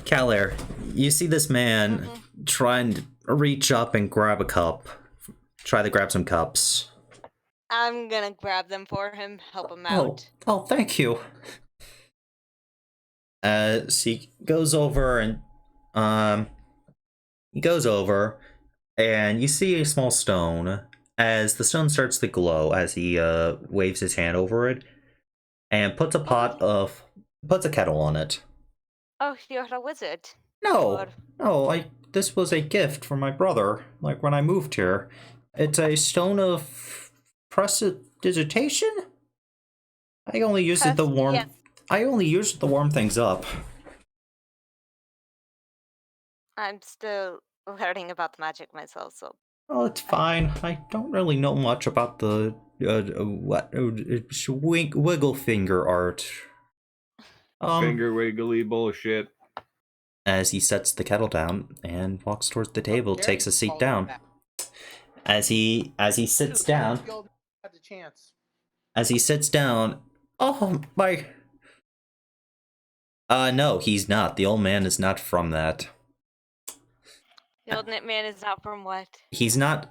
Calair, you see this man trying to reach up and grab a cup. Try to grab some cups. I'm gonna grab them for him, help him out. Oh, thank you. He goes over and you see a small stone. As the stone starts to glow, as he waves his hand over it, and puts a kettle on it. Oh, you're a wizard. No, this was a gift from my brother. Like when I moved here, it's a stone of prestidigitation. I only use it to warm. Yes. I only use it to warm things up. I'm still learning about magic myself, so. Oh, it's fine. I don't really know much about the wiggle finger art. Finger wiggly bullshit. As he sets the kettle down and walks towards the table, takes a seat down. As he sits down. As he sits down, oh my. No, he's not. The old man is not from that. The old man is not from what? He's not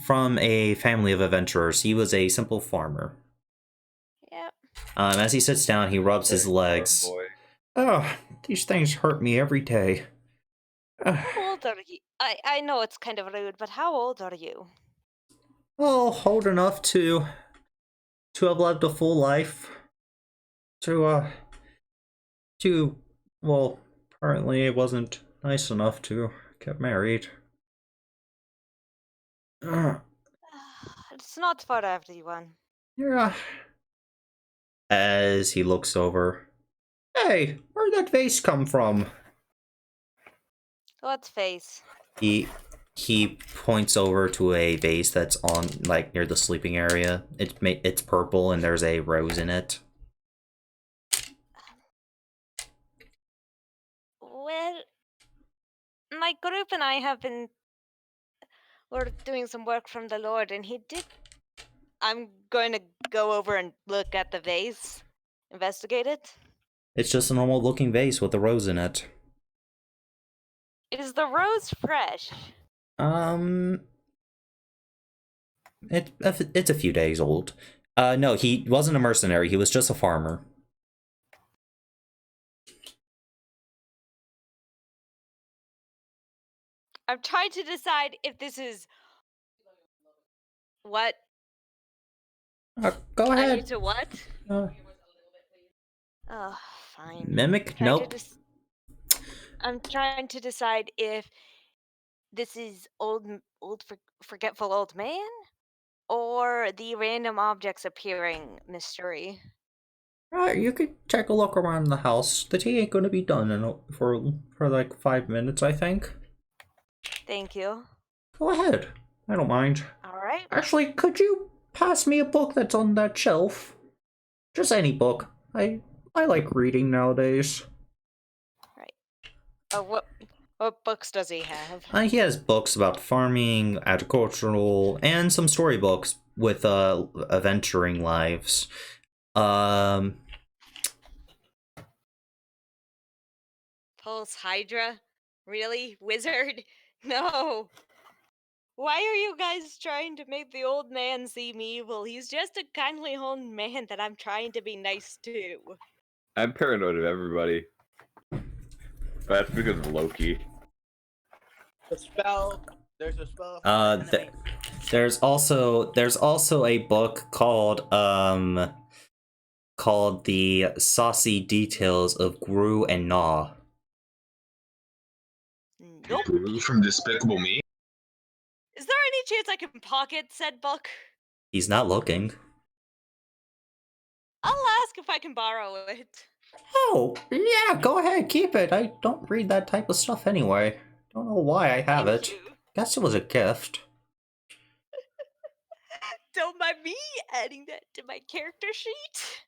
from a family of adventurers. He was a simple farmer. Yep. As he sits down, he rubs his legs. Oh, these things hurt me every day. How old are you? I know it's kind of rude, but how old are you? Oh, old enough to have lived a full life. Well, apparently it wasn't nice enough to get married. It's not for everyone. Yeah. As he looks over. Hey, where'd that vase come from? What face? He points over to a vase that's on, like, near the sleeping area. It's purple and there's a rose in it. Well, my group and I we're doing some work from the Lord, and I'm going to go over and look at the vase, investigate it. It's just a normal looking vase with a rose in it. Is the rose fresh? It's a few days old. No, he wasn't a mercenary. He was just a farmer. I'm trying to decide if this is what. Go ahead. I need to what? Oh, fine. Mimic? Nope. I'm trying to decide if this is forgetful old man, or the random objects appearing mystery. You could take a look around the house. The tea ain't gonna be done for like 5 minutes, I think. Thank you. Go ahead. I don't mind. Alright. Actually, could you pass me a book that's on that shelf? Just any book. I like reading nowadays. Right. What books does he have? He has books about farming, agricultural, and some storybooks with adventuring lives. Pulse Hydra? Really? Wizard? No. Why are you guys trying to make the old man seem evil? He's just a kindly old man that I'm trying to be nice to. I'm paranoid of everybody. That's because of Loki. There's a spell. There's also a book called The Saucy Details of Gru and Gnaw. Nope. Gru from Despicable Me? Is there any chance I can pocket said book? He's not looking. I'll ask if I can borrow it. Oh, yeah, go ahead, keep it. I don't read that type of stuff anyway. Don't know why I have Thank it. you. Guess it was a gift. Don't mind me adding that to my character sheet.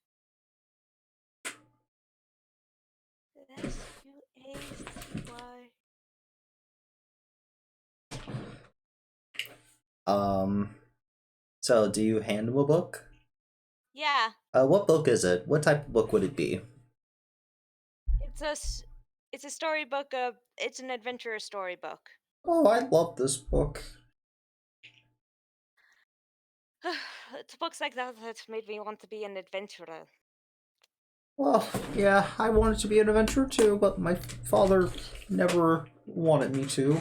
SUACY. So do you hand him a book? Yeah, What book is it? What type of book would it be? it's a storybook. It's an adventure storybook. Oh, I love this book. It's books like that that made me want to be an adventurer. Well, yeah, I wanted to be an adventurer too, but my father never wanted me to.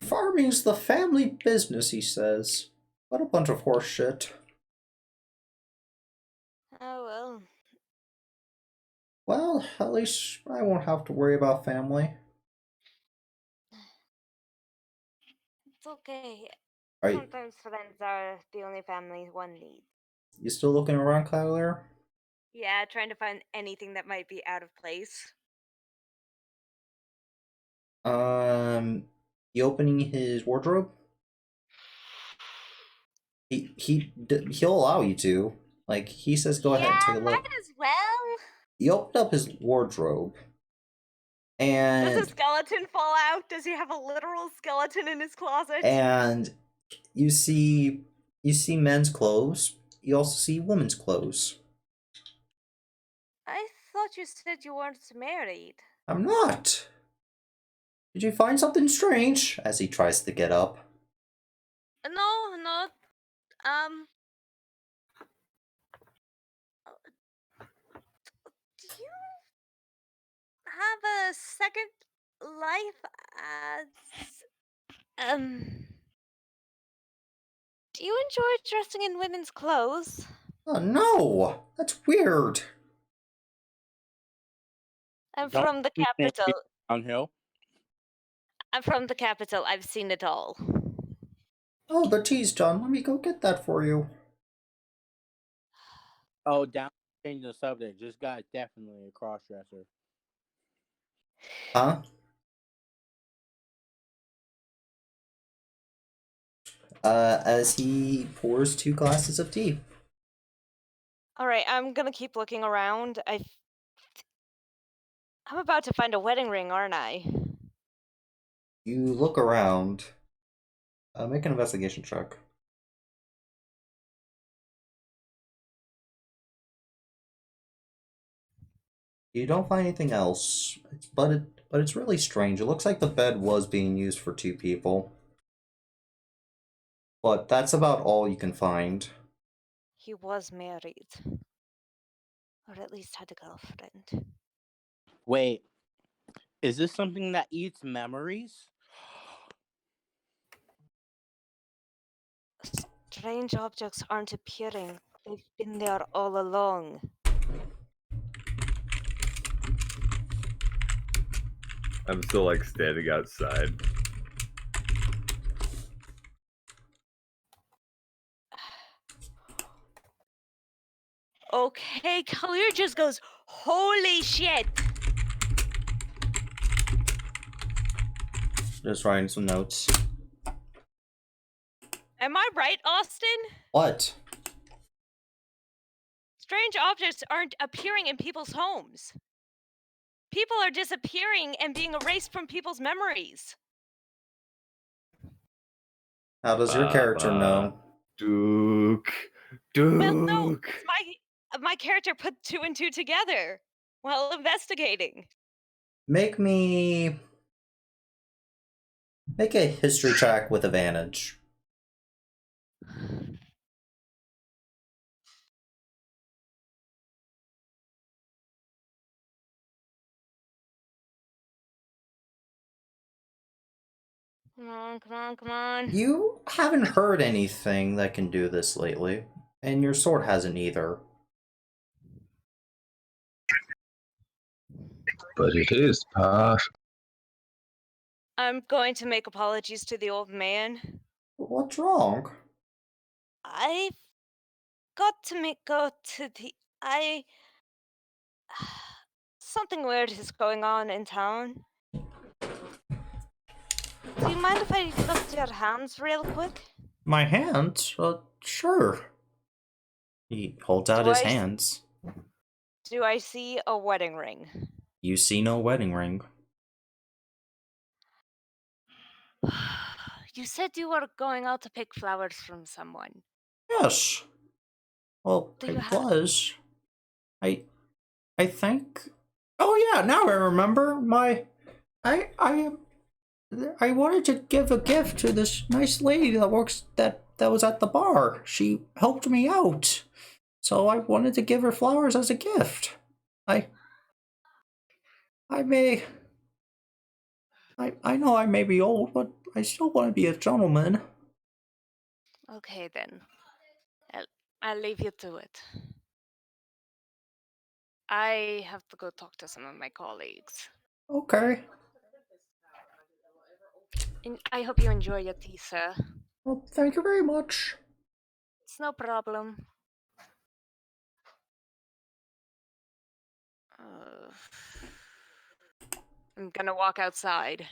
Farming's the family business, he says. What a bunch of horse shit. Oh well. Well, at least I won't have to worry about family. It's okay. Are Sometimes friends are the only family one needs. you still looking around, Kyler? Yeah, trying to find anything that might be out of place. You opening his wardrobe? He'll allow you to. Like, he says go ahead and take a Might look. as well. You opened up his wardrobe, Does and a skeleton fall out? Does he have a literal skeleton in his closet? you see men's clothes. You also see women's clothes. I thought you said you weren't married. I'm not. Did you find something strange? As he tries to get up. No, not. Do you have a second life as. Do you enjoy dressing in women's clothes? Oh no! That's weird. I'm Don't from the you think capital. it's downhill. I'm from the capital. I've seen it all. Oh, the tea's done. Let me go get that for you. Oh, down. Change the subject. This guy's definitely a crossdresser. Huh? As he pours 2 glasses of tea. All right, I'm gonna keep looking around. I'm about to find a wedding ring, aren't I? You look around. Make an investigation check. You don't find anything else, but it's really strange. It looks like the bed was being used for 2 people, but that's about all you can find. He was married, or at least had a girlfriend. Wait, is this something that eats memories? Strange objects aren't appearing. They've been there all along. I'm still like standing outside. Okay, Kalir just goes, holy shit! Just writing some notes. Am I right, Austin? What? Strange objects aren't appearing in people's homes. People are disappearing and being erased from people's memories. How does your character know? Duke. Well, no, Duke. my character put 2 and 2 together while investigating. Make a history check with advantage. Come on, come on, come on. You haven't heard anything that can do this lately, and your sword hasn't either. But it is possible. I'm going to make apologies to the old man. What's wrong? I've got to go to the. something weird is going on in town. Do you mind if I look at your hands real quick? My hands? Sure. He holds out Do his I s- hands. Do I see a wedding ring? You see no wedding ring. You said you were going out to pick flowers from someone. Yes. Well, Do I you have- was. I think. Oh yeah, now I remember. I wanted to give a gift to this nice lady that was at the bar. She helped me out. So I wanted to give her flowers as a gift. I know I may be old, but I still want to be a gentleman. Okay then. I'll leave you to it. I have to go talk to some of my colleagues. Okay. And I hope you enjoy your tea, sir. Well, thank you very much. It's no problem. I'm gonna walk outside.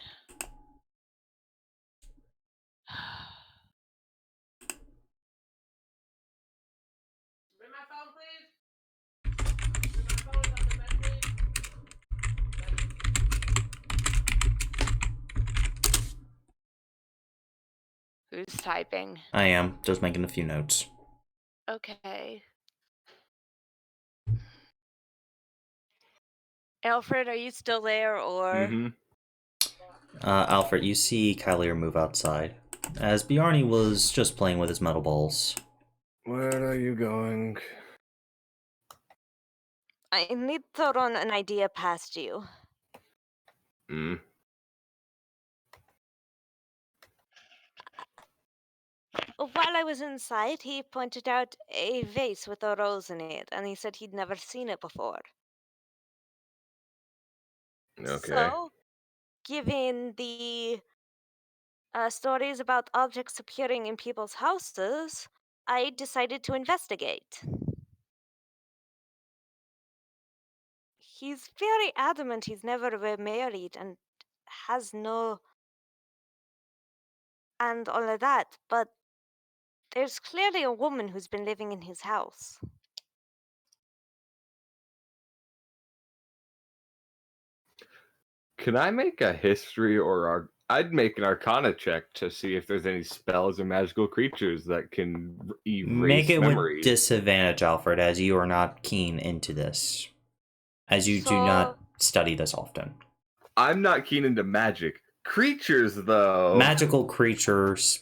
Who's typing? I am just making a few notes. Okay. Alfred, are you still there or? Mm-hmm. Alfred, you see Kylier move outside, as Bjarni was just playing with his metal balls. Where are you going? I need to run an idea past you. Hmm. While I was inside, he pointed out a vase with a rose in it, and he said he'd never seen it before. Okay. So, given the stories about objects appearing in people's houses, I decided to investigate. He's very adamant he's never been married and has no. And all of that, but there's clearly a woman who's been living in his house. Can I make a history I'd make an arcana check to see if there's any spells or magical creatures that can erase Make it memories. with disadvantage, Alfred, as you are not keen into this. As you do So- not study this often. I'm not keen into magic. Creatures, though, Magical creatures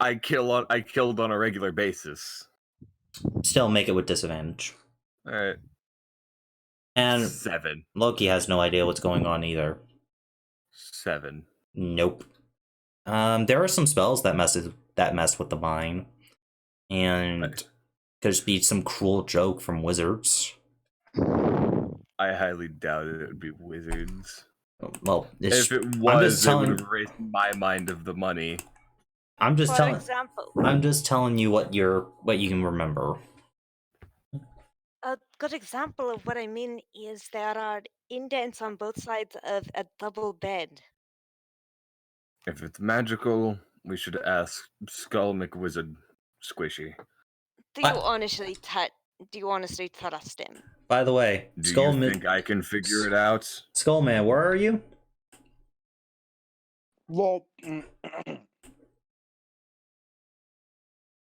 I killed on a regular basis. still make it with disadvantage. All right. And 7. Loki has no idea what's going on either. 7. Nope. There are some spells that mess with the mind, and there's be some cruel joke from wizards. I highly doubt it would be wizards. Well, If it I'm was, just it telling. would have erased my mind of the money. I'm just For telling. example, I'm just telling you what you can remember. a good example of what I mean is there are indents on both sides of a double bed. If it's magical, we should ask Skull McWizard Squishy. Do you What? honestly trust him? By the way, Do you think I can figure it out? Skullman, where are you? Well,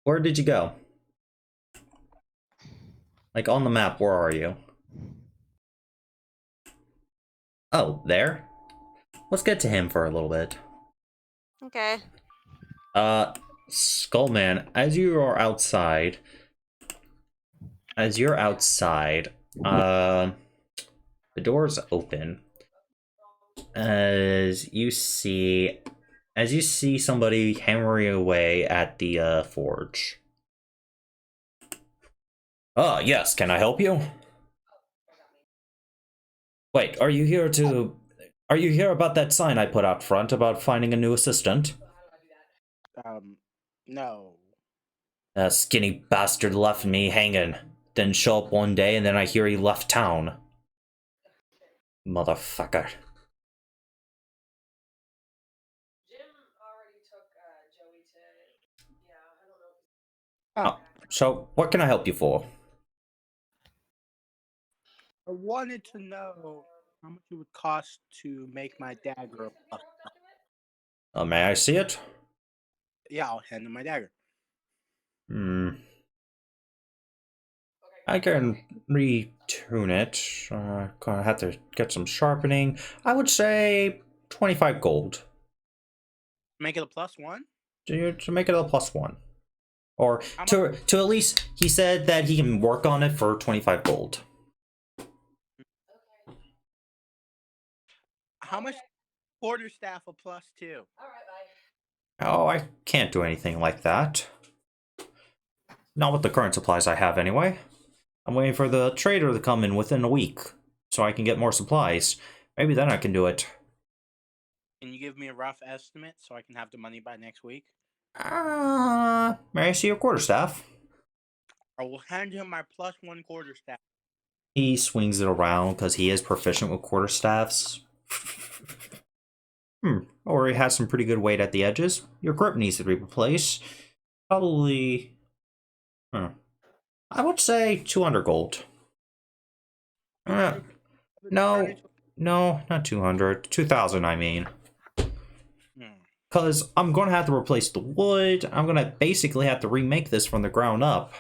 Where did you go? Like on the map, where are you? Oh, there? Let's get to him for a little bit. Okay. Skullman, as you're outside, the door's open. As you see somebody hammering away at the forge. Yes, can I help you? Wait, are you here about that sign I put out front about finding a new assistant? no. That skinny bastard left me hanging. Didn't show up one day and then I hear he left town. Motherfucker. Oh, so, what can I help you for? I wanted to know how much it would cost to make my dagger. May I see it? Yeah, I'll hand him my dagger. I can retune it. Gonna have to get some sharpening. I would say 25 gold. Make it a +1? To make it a +1. Or How to at least, he said that he can work on it for 25 gold. How much quarterstaff a +2? Oh, I can't do anything like that. Not with the current supplies I have, anyway. I'm waiting for the trader to come in within a week, so I can get more supplies. Maybe then I can do it. Can you give me a rough estimate so I can have the money by next week? May I see your quarterstaff? I will hand him my +1 quarterstaff. He swings it around because he is proficient with quarterstaffs. Or it has some pretty good weight at the edges. Your grip needs to be replaced. Probably... I would say 200 gold. No, not 200. 2,000, I mean. Because I'm going to have to replace the wood. I'm going to basically have to remake this from the ground up.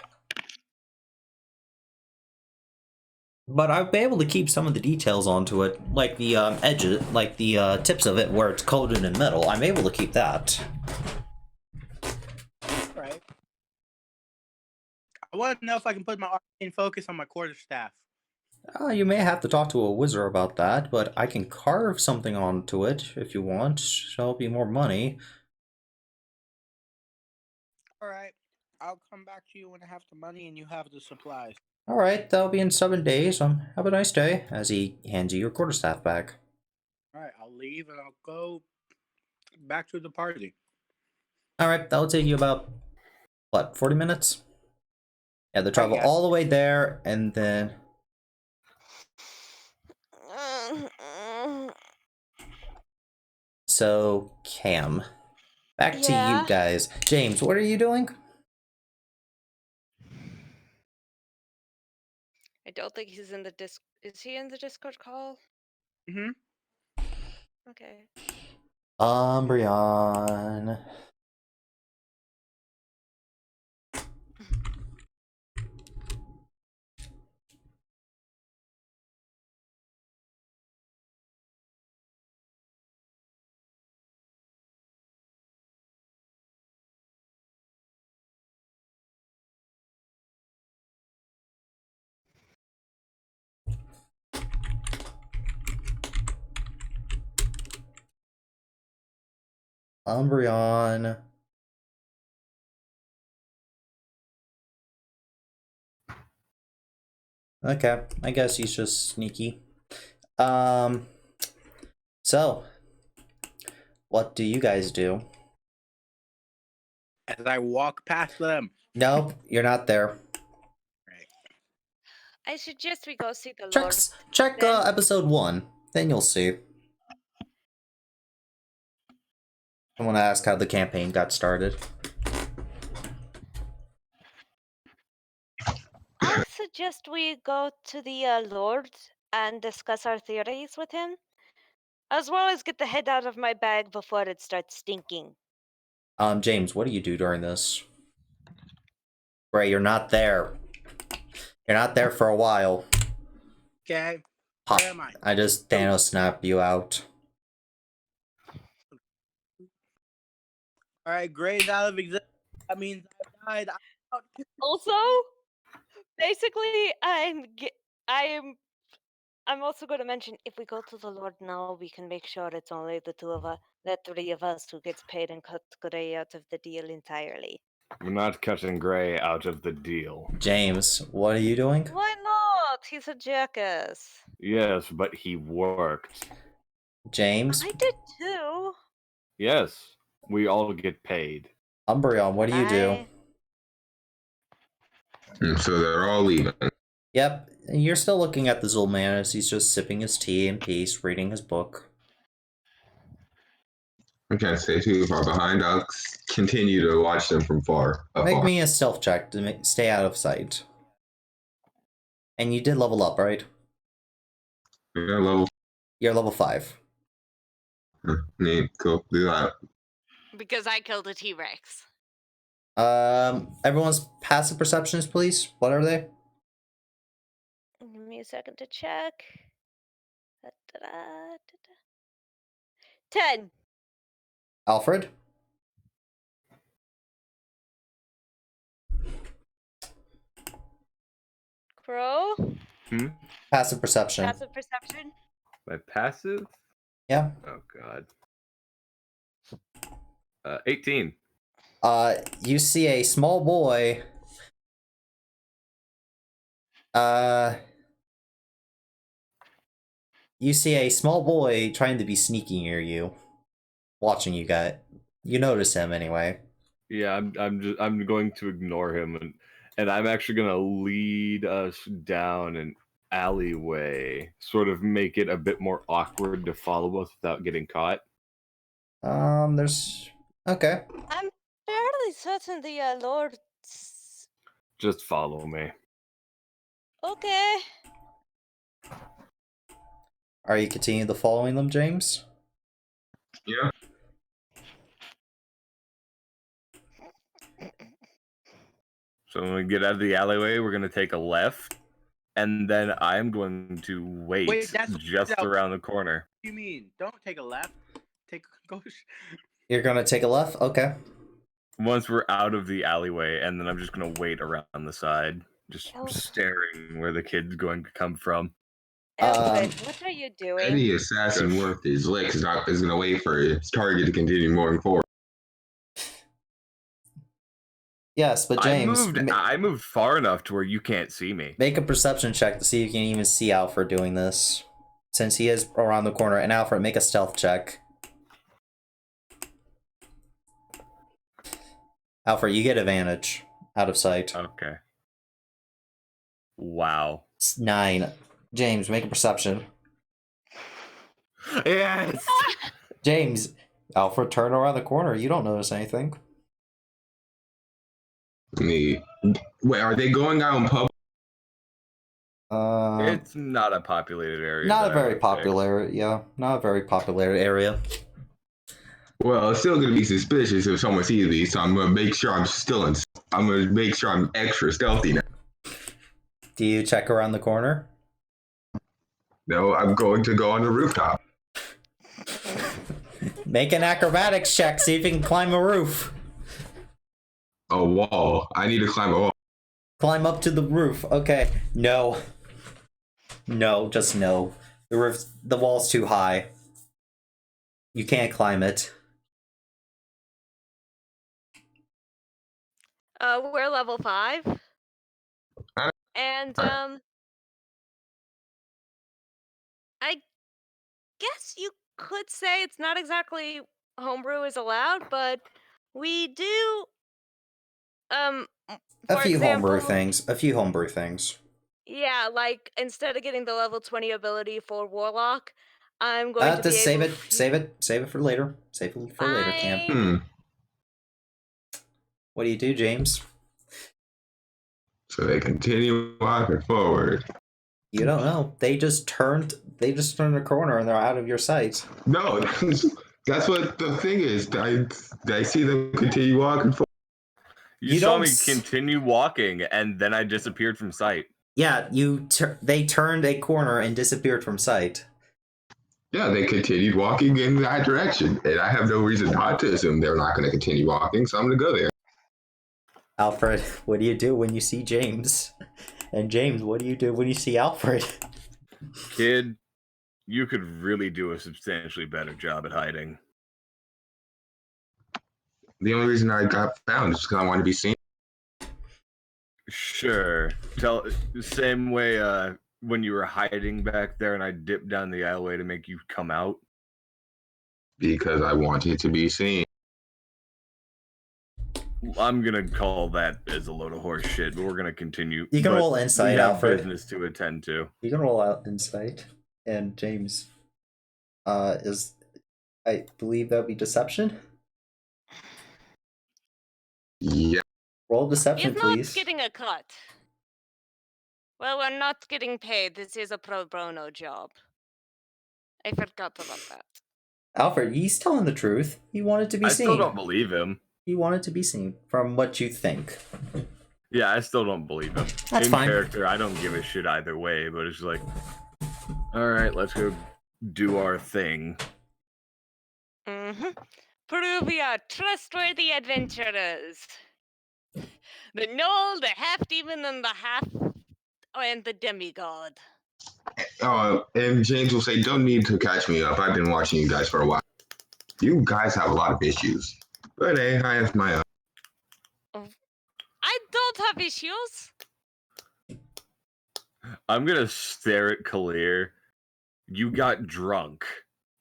But I'll be able to keep some of the details onto it, like the edges, like the tips of it where it's coated in metal. I'm able to keep that. Right. I want to know if I can put my arcane focus on my quarterstaff. You may have to talk to a wizard about that, but I can carve something onto it if you want. It'll be more money. Alright. I'll come back to you when I have the money and you have the supplies. Alright, that'll be in 7 days. Have a nice day, as he hands you your quarterstaff back. Alright, I'll leave and I'll go back to the party. Alright, that'll take you about, what, 40 minutes? Yeah, they travel all the way there, and then... So, Cam, back to you guys. James, what are you doing? I don't think he's in the Is he in the Discord call? Mm-hmm. Okay. Umbreon. Umbreon. Okay, I guess he's just sneaky. So, what do you guys do? As I walk past them. Nope, you're not there. Right. I suggest we go see the Check, Lord. check then. episode 1, then you'll see. I want to ask how the campaign got started. I suggest we go to the Lord and discuss our theories with him, as well as get the head out of my bag before it starts stinking. James, what do you do during this? Ray, you're not there. You're not there for a while. Okay. Pop. Where am I? I just Thanos snapped you out. Alright, Gray's out of existence. That means I died. I'm out. Also, basically, I'm also going to mention if we go to the Lord now, we can make sure it's only the three of us who gets paid and cut Gray out of the deal entirely. We're not cutting Gray out of the deal. James, what are you doing? Why not? He's a jackass. Yes, but he worked. James? I did too. Yes, we all get paid. Umbreon, what do you do? And so they're all leaving. Yep, You're still looking at this old man as he's just sipping his tea in peace, reading his book. I can't stay too far behind. I'll continue to watch them from far. Make Afar. me a stealth check to stay out of sight. And you did level up, right? Yeah, level. You're level 5. Neat. Cool. Do that. Because I killed a T-Rex. Everyone's passive perceptions, please. What are they? Give me a second to check. Da-da-da, da-da. 10. Alfred? Crow. Passive perception. Passive perception. My passive? Yeah. Oh god. 18. You see a small boy. You see a small boy trying to be sneaky near you, watching you guys. You notice him anyway. Yeah, I'm going to ignore him, and I'm actually gonna lead us down an alleyway, sort of make it a bit more awkward to follow us without getting caught. There's okay. I'm fairly certain the Lord. Just follow me. Okay. Are you continuing to following them, James? Yeah. So when we get out of the alleyway, we're gonna take a left, and then I'm going to wait that's just around the corner. What do you mean? Don't take a left. Go. You're gonna take a left? Okay. Once we're out of the alleyway, and then I'm just gonna wait around the side, just Oh. staring where the kid's going to come from. Alfred, what are you doing? Any assassin worth his licks is gonna wait for his target to continue moving forward. Yes, but James, I moved far enough to where you can't see me. make a perception check to see if you can even see Alfred doing this, since he is around the corner. And Alfred, make a stealth check. Alfred, you get advantage out of sight. Okay. Wow. It's 9. James, make a perception. Yes. James, Alfred, turn around the corner. You don't notice anything. Wait, are they going out in public? It's not a populated area. Not a that I very would popular, yeah. Not a very popular area. Well, it's still gonna be suspicious if someone sees these, so I'm gonna make sure I'm gonna make sure I'm extra stealthy now. Do you check around the corner? No, I'm going to go on the rooftop. Make an acrobatics check, see if you can climb a roof. A wall. I need to climb a wall. Climb up to the roof. Okay. No. No, just no. The wall's too high. You can't climb it. We're level 5. And I guess you could say it's not exactly homebrew is allowed, but we do A for few homebrew example, things. A few homebrew things. Yeah, like instead of getting the level 20 ability for Warlock, I'm going to be Save able it. Save it for later. Save it for later, Cam. Fine. What do you do, James? So they continue walking forward. You don't know. They just turned the corner and they're out of your sight. No, that's what the thing is. I see them continue walking forward. You saw me continue walking, and then I disappeared from sight. Yeah, they turned a corner and disappeared from sight. Yeah, they continued walking in that direction, and I have no reason not to assume they're not going to continue walking, so I'm going to go there. Alfred, what do you do when you see James? And James, what do you do when you see Alfred? Kid, you could really do a substantially better job at hiding. The only reason I got found is because I wanted to be seen. Sure. Same way when you were hiding back there and I dipped down the alleyway to make you come out. Because I wanted to be seen. I'm gonna call that as a load of horse shit, but we're gonna continue. You can But roll insight, we have Alfred. business to attend to. You can roll out insight, and James is, I believe that would be deception. Yeah. Roll deception, He's not please. getting a cut. Well, we're not getting paid. This is a pro bono job. I forgot about that. Alfred, he's telling the truth. He wanted to be I seen. still don't believe him. He wanted to be seen from what you think. Yeah, I still don't believe him. That's In fine. character, I don't give a shit either way, but it's like, all right, let's go do our thing. Mm-hmm. Prove we are trustworthy adventurers. The gnoll, the half demon, and the demigod. And James will say, "Don't need to catch me up. I've been watching you guys for a while. You guys have a lot of issues, but hey, I have my own." I don't have issues. I'm gonna stare at Kalir. You got drunk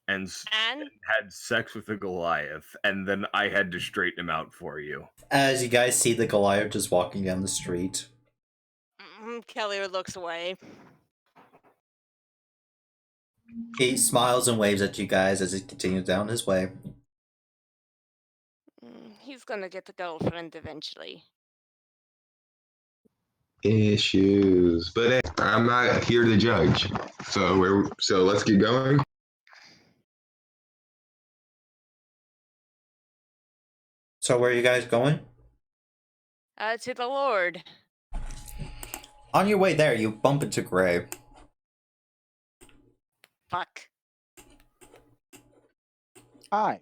and And had sex with a Goliath, and then I had to straighten him out for you. As you guys see the Goliath just walking down the street. Kelly looks away. He smiles and waves at you guys as he continues down his way. He's gonna get a girlfriend eventually. Issues, but hey, I'm not here to judge. So let's get going. So where are you guys going? To the Lord. On your way there, you bump into Gray. Fuck. Hi.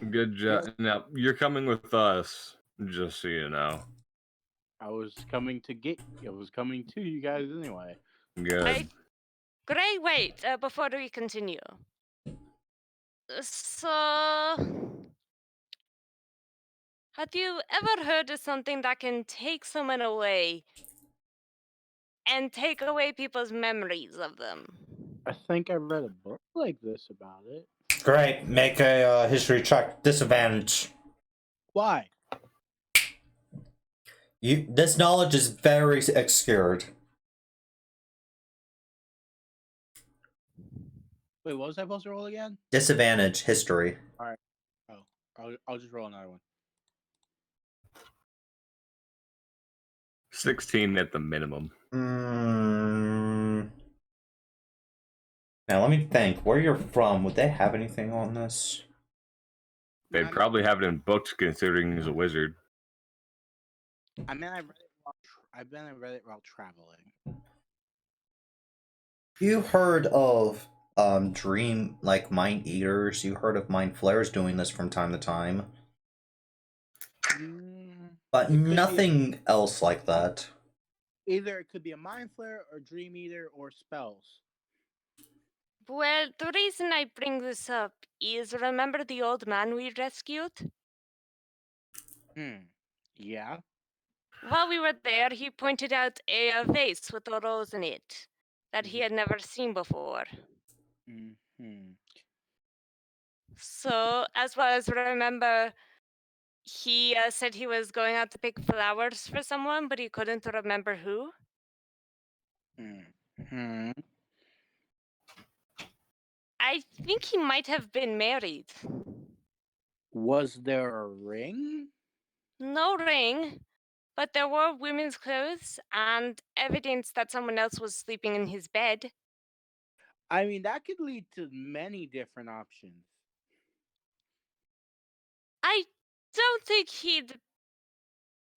Good job. Now, you're coming with us, just so you know. I was coming to you guys anyway. Good. Gray, wait, before we continue. So, have you ever heard of something that can take someone away and take away people's memories of them? I think I read a book like this about it. Great, make a history check. Disadvantage. Why? This knowledge is very obscured. Wait, what was I supposed to roll again? Disadvantage, history. I'll just roll another one. 16 at the minimum. Now let me think. Where you're from? Would they have anything on this? They'd probably have it in books, considering he's a wizard. I mean, I read it while traveling. You heard of dream mind eaters? You heard of mind flayers doing this from time to time? But nothing else like that. Either it could be a mind flare or dream eater or spells. Well, the reason I bring this up is, remember the old man we rescued? Yeah. While we were there, he pointed out a vase with a rose in it that he had never seen before. So, as well as remember, he said he was going out to pick flowers for someone, but he couldn't remember who. I think he might have been married. Was there a ring? No ring, but there were women's clothes and evidence that someone else was sleeping in his bed. I mean, that could lead to many different options. I don't think he'd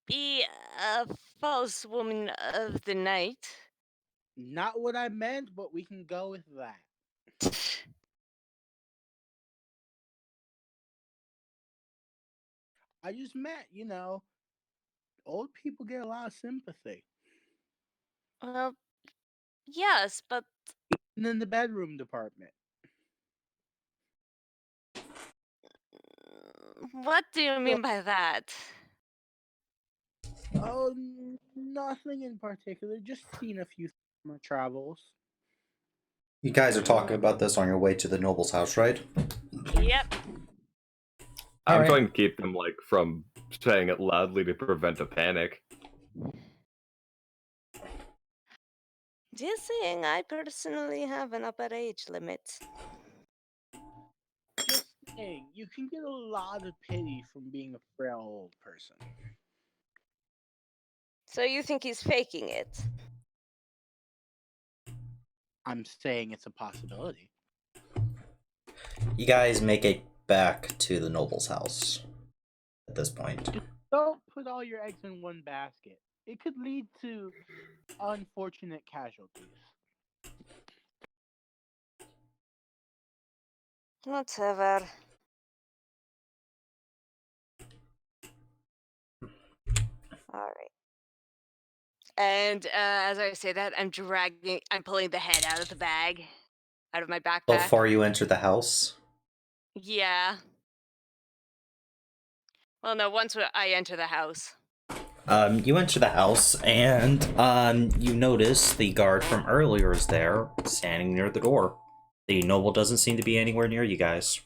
be a false woman of the night. Not what I meant, but we can go with that. I just meant, old people get a lot of sympathy. Well, yes, but... And in the bedroom department. What do you mean by that? Oh, nothing in particular. Just seen a few from my travels. You guys are talking about this on your way to the noble's house, right? Yep. I'm Alright. trying to keep them like from saying it loudly to prevent a panic. Just saying, I personally have an upper age limit. Just saying, you can get a lot of pity from being a frail old person. So you think he's faking it? I'm saying it's a possibility. You guys make it back to the noble's house at this point. Don't put all your eggs in one basket. It could lead to unfortunate casualties. Whatever. Alright. And as I say that, I'm pulling the head out of the bag, out of my backpack. Before you enter the house, Yeah. Well, no, once I enter the house. you enter the house and you notice the guard from earlier is there, standing near the door. The noble doesn't seem to be anywhere near you guys.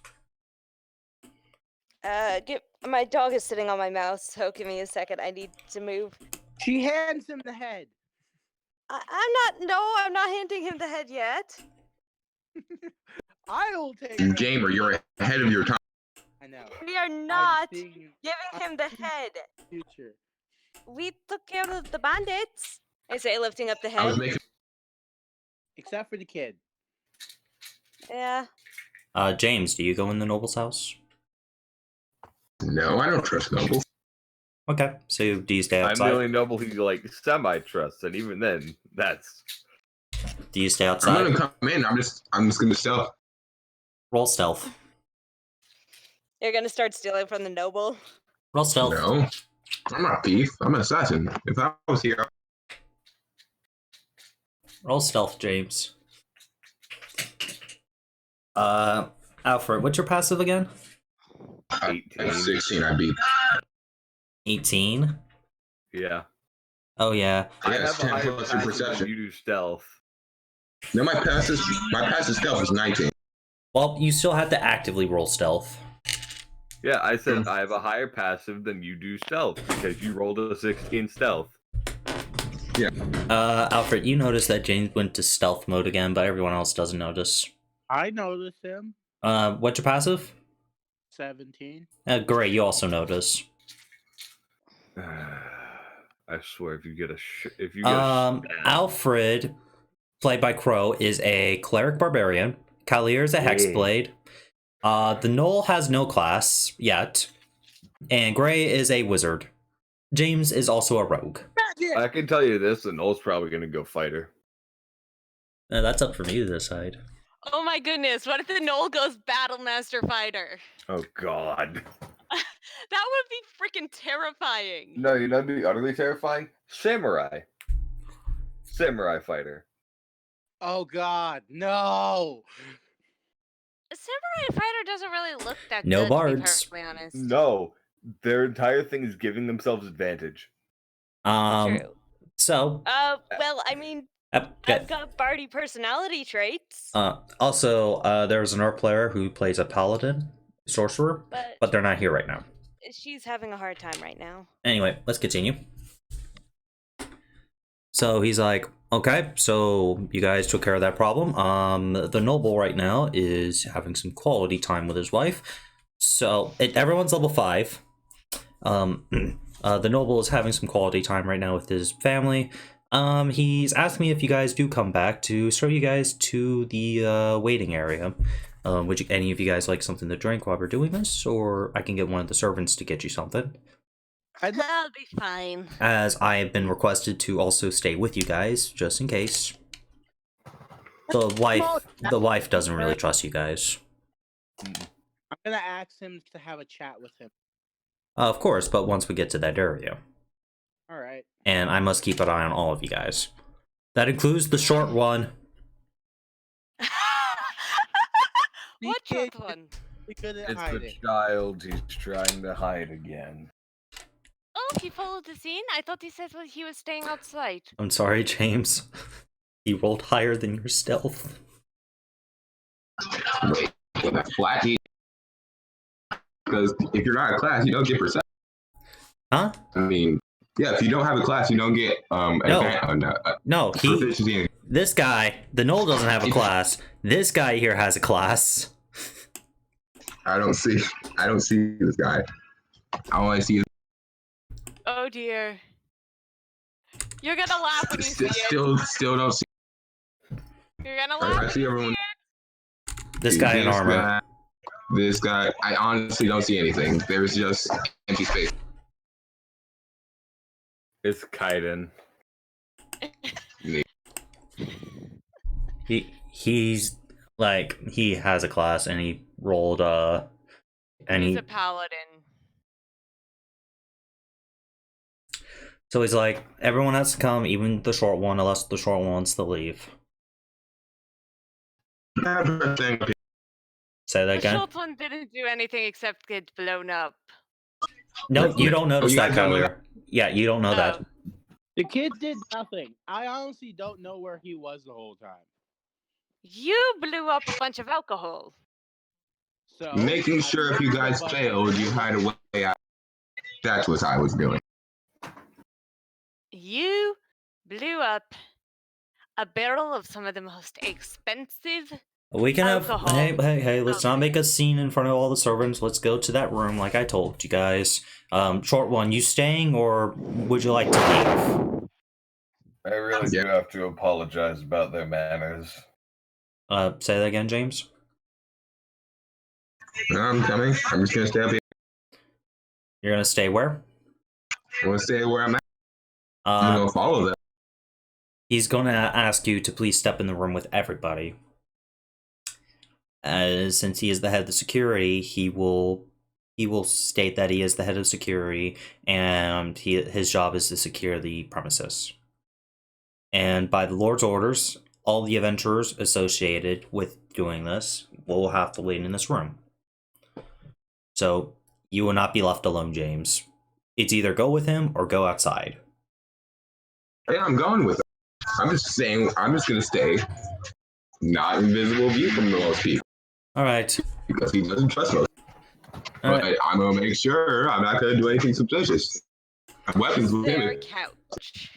My dog is sitting on my mouth, so give me a second. I need to move. She hands him the head. I'm not handing him the head yet. I'll take You that. gamer, you're ahead of your time. I know. We are not seeing giving him the head. future. We took care of the bandits. I say, lifting up the I was head. making. Except for the kid. Yeah. James, do you go in the noble's house? No, I don't trust nobles. Okay, so do you stay I'm outside? the only noble who like semi-trusts, and even then, that's Do you stay I'm outside? gonna come in. I'm just gonna stealth. Roll stealth. You're gonna start stealing from the noble. Roll stealth. No, I'm not a thief. I'm an assassin. If I was here, Roll stealth, James. Alfred, what's your passive again? at 18. 16, I beat. 18. Yeah. Oh yeah. I Yes, have a 10 higher plus your passive than perception. you do stealth. No, my passive stealth is 19. Well, you still have to actively roll stealth. Yeah, I said I have a higher passive than you do stealth because you rolled a 16 stealth. Alfred, you notice that James went to stealth mode again, but everyone else doesn't notice. I noticed him. What's your passive? 17. Great, you also notice. I swear, if you get a Alfred, played by Crow, is a cleric barbarian. Kalir is a hexblade. The Knoll has no class yet, and Gray is a wizard. James is also a rogue. I can tell you this, the Knoll's probably gonna go fighter. That's up for me to decide. Oh my goodness, what if the Knoll goes Battlemaster Fighter? Oh god. That would be freaking terrifying. No, you know what'd be utterly terrifying? Samurai. Samurai fighter. Oh God, no! A Samurai Fighter doesn't really look that No good, bards. to be perfectly honest. No. Their entire thing is giving themselves advantage. True. So. Well, I mean, I've got bardy personality traits. Also, there's an orc player who plays a paladin, sorcerer, but they're not here right now. She's having a hard time right now. Anyway, let's continue. So he's like, okay, so you guys took care of that problem. The noble right now is having some quality time with his wife. So everyone's level 5. The noble is having some quality time right now with his family. He's asked me if you guys do come back to show you guys to the waiting area. Would any of you guys like something to drink while we're doing this? Or I can get one of the servants to get you something. That'll be fine. As I have been requested to also stay with you guys, just in case. The wife doesn't really trust you guys. I'm gonna ask him to have a chat with him. Of course, but once we get to that area. Alright. And I must keep an eye on all of you guys. That includes the short one. What short one? We couldn't It's hide the it. child he's trying to hide again. Oh, he followed the scene? I thought he said he was staying outside. I'm sorry, James. He rolled higher than your stealth. Wait, that's flat. because if you're not in class, you don't get perception. Huh? I mean, yeah, if you don't have a class, you don't get No, proficiency in. this guy, the Knoll doesn't have a class. This guy here has a class. I don't see this guy. All I see is Oh dear. You're gonna laugh when you see it. still don't see. You're gonna laugh. I see everyone. This guy in armor. This guy, I honestly don't see anything. There's just empty space. It's Kaiden. He's like, he has a class and he rolled and He's a paladin. So he's like, everyone has to come, even the short one, unless the short one wants to leave. Say that The again. short one didn't do anything except get blown up. No, you don't notice you that, guys don't know Kyler. Yeah, you don't know that. The kid did nothing. I honestly don't know where he was the whole time. You blew up a bunch of alcohol. So Making sure if you guys failed, you hide away out. That's what I was doing. You blew up a barrel of some of the most expensive. We can have. Alcohol. Hey, let's not make a scene in front of all the servants. Let's go to that room, like I told you guys. Short one, you staying or would you like to leave? I really do have to apologize about their manners. Say that again, James. No, I'm coming. I'm just gonna stay up here. You're gonna stay where? I'm gonna stay where I'm at. I'm gonna follow them. He's gonna ask you to please step in the room with everybody. Since he is the head of the security, he will state that he is the head of security, and his job is to secure the premises. And by the Lord's orders, all the adventurers associated with doing this will have to wait in this room. So you will not be left alone, James. It's either go with him or go outside. Yeah, I'm going with him. I'm just gonna stay not in visible view from the most people. All right. Because he doesn't trust me. But I'm gonna make sure I'm not gonna do anything suspicious. Weapons with Their him. couch.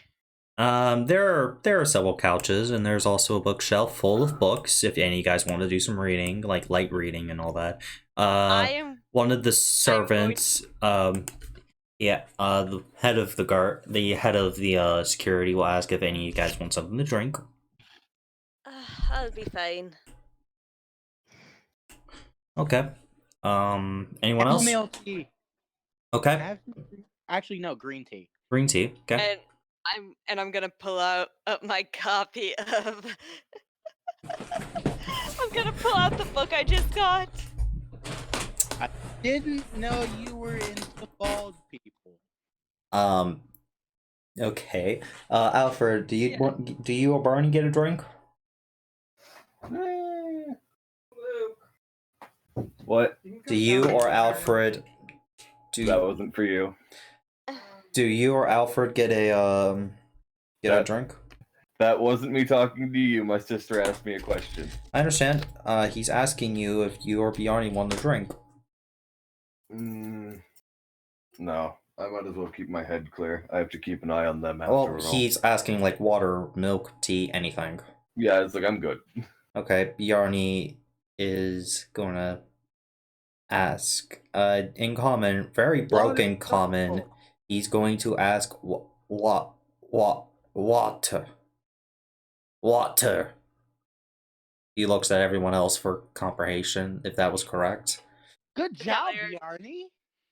There are several couches, and there's also a bookshelf full of books. If any of you guys want to do some reading, like light reading and all that. One of the servants, the head of the security will ask if any of you guys want something to drink. I'll be fine. Okay. Anyone else? Milk tea. Okay. Actually, no, green tea. Green tea. Okay. And I'm gonna pull out my copy of. I'm gonna pull out the book I just got. I didn't know you were into bald people. Okay. Alfred, do you or Barney get a drink? What? Do you or Alfred? That wasn't for you. Do you or Alfred get a drink? That wasn't me talking to you. My sister asked me a question. I understand. He's asking you if you or Bjarni want a drink. No, I might as well keep my head clear. I have to keep an eye on them after Well, all. he's asking like water, milk, tea, anything. Yeah, it's like I'm good. Okay, Bjarni is gonna ask. In common, very broken common. He's going to ask water. He looks at everyone else for comprehension, if that was correct. Good job, Kalir- Bjarni.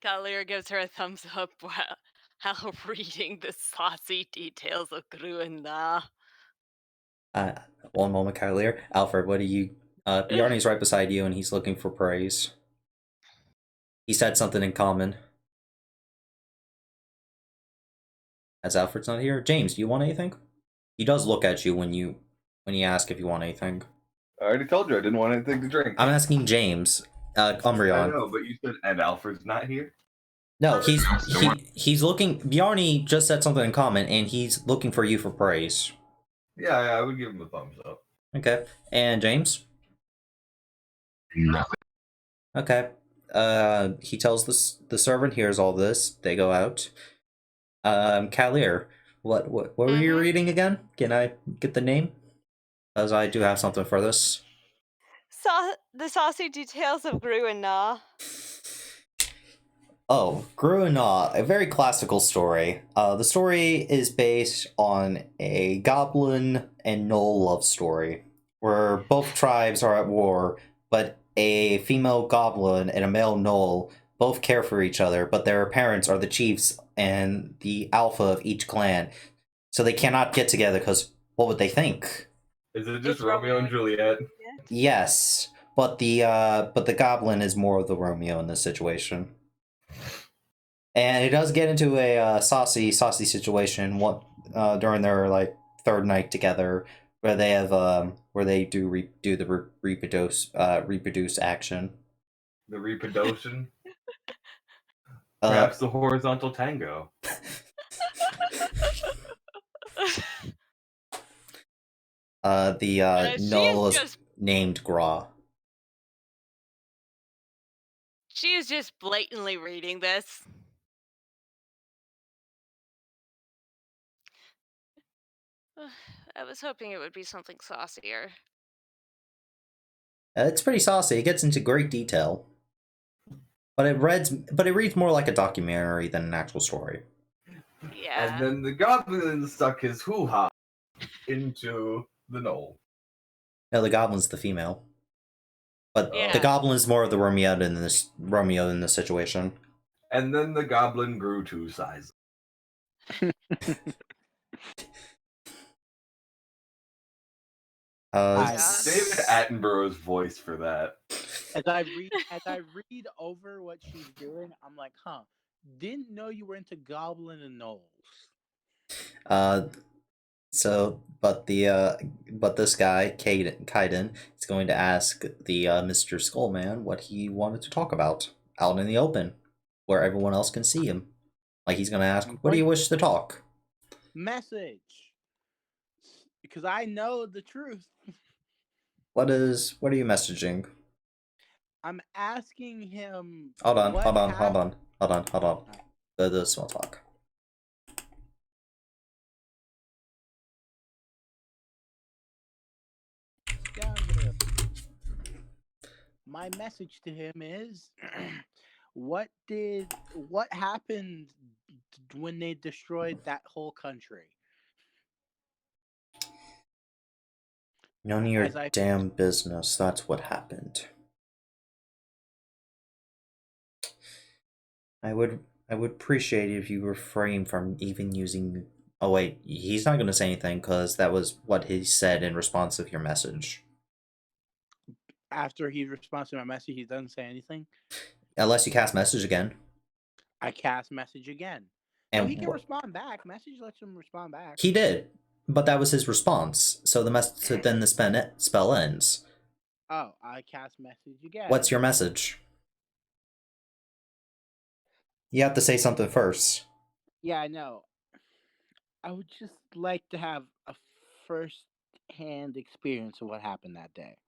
Kalir gives her a thumbs up while reading the saucy details of Gruenda. One moment, Kylier. Alfred, what do you... Bjarni's right beside you, and he's looking for praise. He said something in common. As Alfred's not here. James, do you want anything? He does look at you when you ask if you want anything. I already told you I didn't want anything to drink. I'm asking James. Umbreon. I know, but you said, and Alfred's not here? No, he's looking... Bjarni just said something in common, and he's looking for you for praise. Yeah, I would give him a thumbs up. Okay. And James? Nothing. Okay. he tells the servant hears all this. They go out. Kalir, what were you Mhm. reading again? Can I get the name? As I do have something for this. The saucy details of Gru and Na. Oh, Gruanaw, a very classical story. The story is based on a goblin and gnoll love story, where both tribes are at war, but a female goblin and a male gnoll both care for each other, but their parents are the chiefs and the alpha of each clan, so they cannot get together because what would they think? Is it just It's Romeo and Juliet? Yes, but the goblin is more of the Romeo in this situation. And it does get into a saucy situation during their like third night together, where they have where they do the reproduce action. The reproduction? Uh, Perhaps the horizontal tango. the She Null is is just named Gra. she is just blatantly reading this. I was hoping it would be something saucier. It's pretty saucy. It gets into great detail, but it reads more like a documentary than an actual story. Yeah. And then the goblin stuck his hoo-ha into the knoll. No, the goblin's the female, but Yeah. the goblin is more of the Romeo in this situation. And then the goblin grew 2 sizes. David Attenborough's voice for that. As I read over what she's doing, I'm like, huh. Didn't know you were into goblin and gnolls. But this guy, Kaiden, is going to ask the Mr. Skullman what he wanted to talk about out in the open, where everyone else can see him. Like he's going to ask, "What do you wish to talk?" Message, because I know the truth. What are you messaging? I'm asking him. Hold on. The small talk. Down here. My message to him is, what happened when they destroyed that whole country? None of your damn business. That's what happened. I would appreciate it if you refrain from even using. Oh wait, he's not going to say anything because that was what he said in response to your message. After he responds to my message, he doesn't say anything. Unless you cast message again. I cast message again. And no, he can respond back. Message lets him respond back. He did, but that was his response. So then the spell ends. Oh, I cast message again. What's your message? You have to say something first. Yeah, I know. I would just like to have a first-hand experience of what happened that day.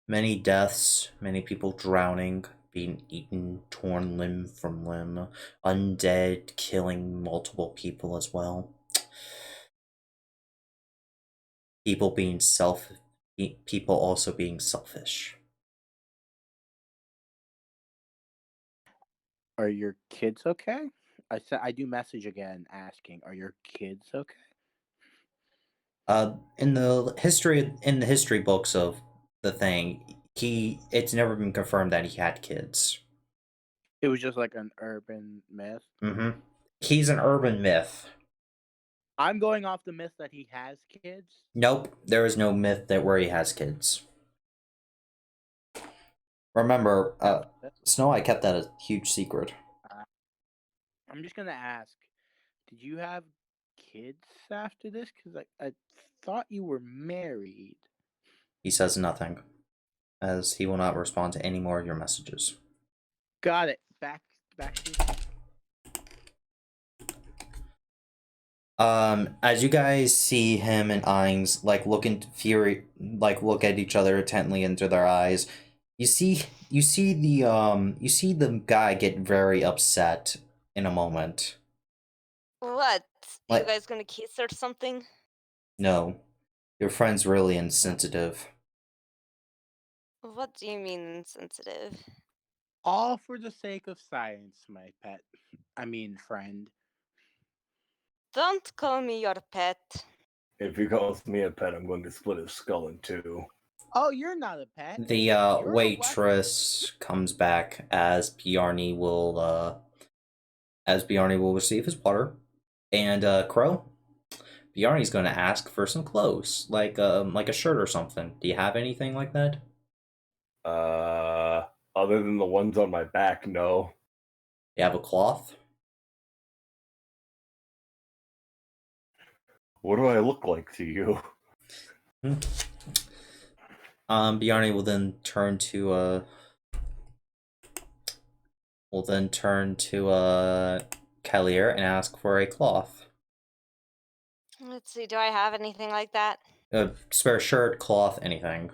Many deaths, many people drowning, being eaten, torn limb from limb, undead killing multiple people as well. People also being selfish. Are your kids okay? I do message again asking, are your kids okay? In the history books of the thing, it's never been confirmed that he had kids. It was just like an urban myth. Mm-hmm. He's an urban myth. I'm going off the myth that he has kids. Nope, there is no myth where he has kids. Remember, Snow White kept that a huge secret. I'm just gonna ask, did you have kids after this? Because I thought you were married. He says nothing, as he will not respond to any more of your messages. Got it. Back to As you guys see him and Ings look at each other intently into their eyes, You see the guy get very upset in a moment. What? You Like- guys gonna kiss or something? No, your friend's really insensitive. What do you mean insensitive? All for the sake of science, my pet. I mean, friend. Don't call me your pet. If he calls me a pet, I'm going to split his skull in two. Oh, you're not a pet. The You're a waitress comes back as Bjarni will receive his water, and Crow, Bjarni's going to ask for some clothes, like a shirt or something. Do you have anything like that? Other than the ones on my back, no. You have a cloth? What do I look like to you? Bjarni will then turn to Kellier and ask for a cloth. Let's see, do I have anything like that? A spare shirt, cloth, anything.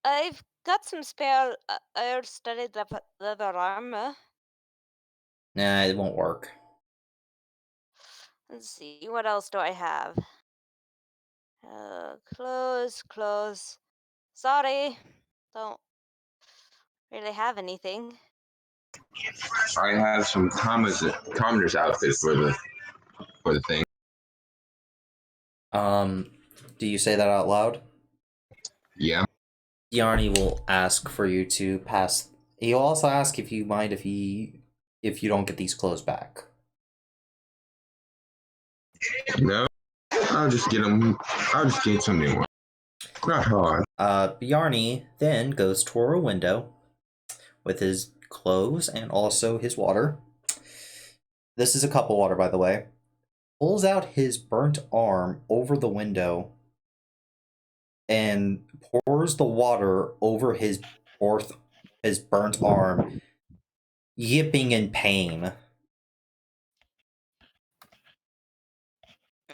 I've got some spare studded leather armor. Nah, it won't work. Let's see, what else do I have? Clothes. Sorry, don't really have anything. I have some commoner's outfit for the thing. Do you say that out loud? Yeah. Bjarni will ask for you to pass. He'll also ask if you mind if you don't get these clothes back. No. I'll just get them. I'll just get some new ones. Not hard. Bjarni then goes toward a window with his clothes and also his water. This is a cup of water, by the way. Pulls out his burnt arm over the window and pours the water over his burnt arm, yipping in pain.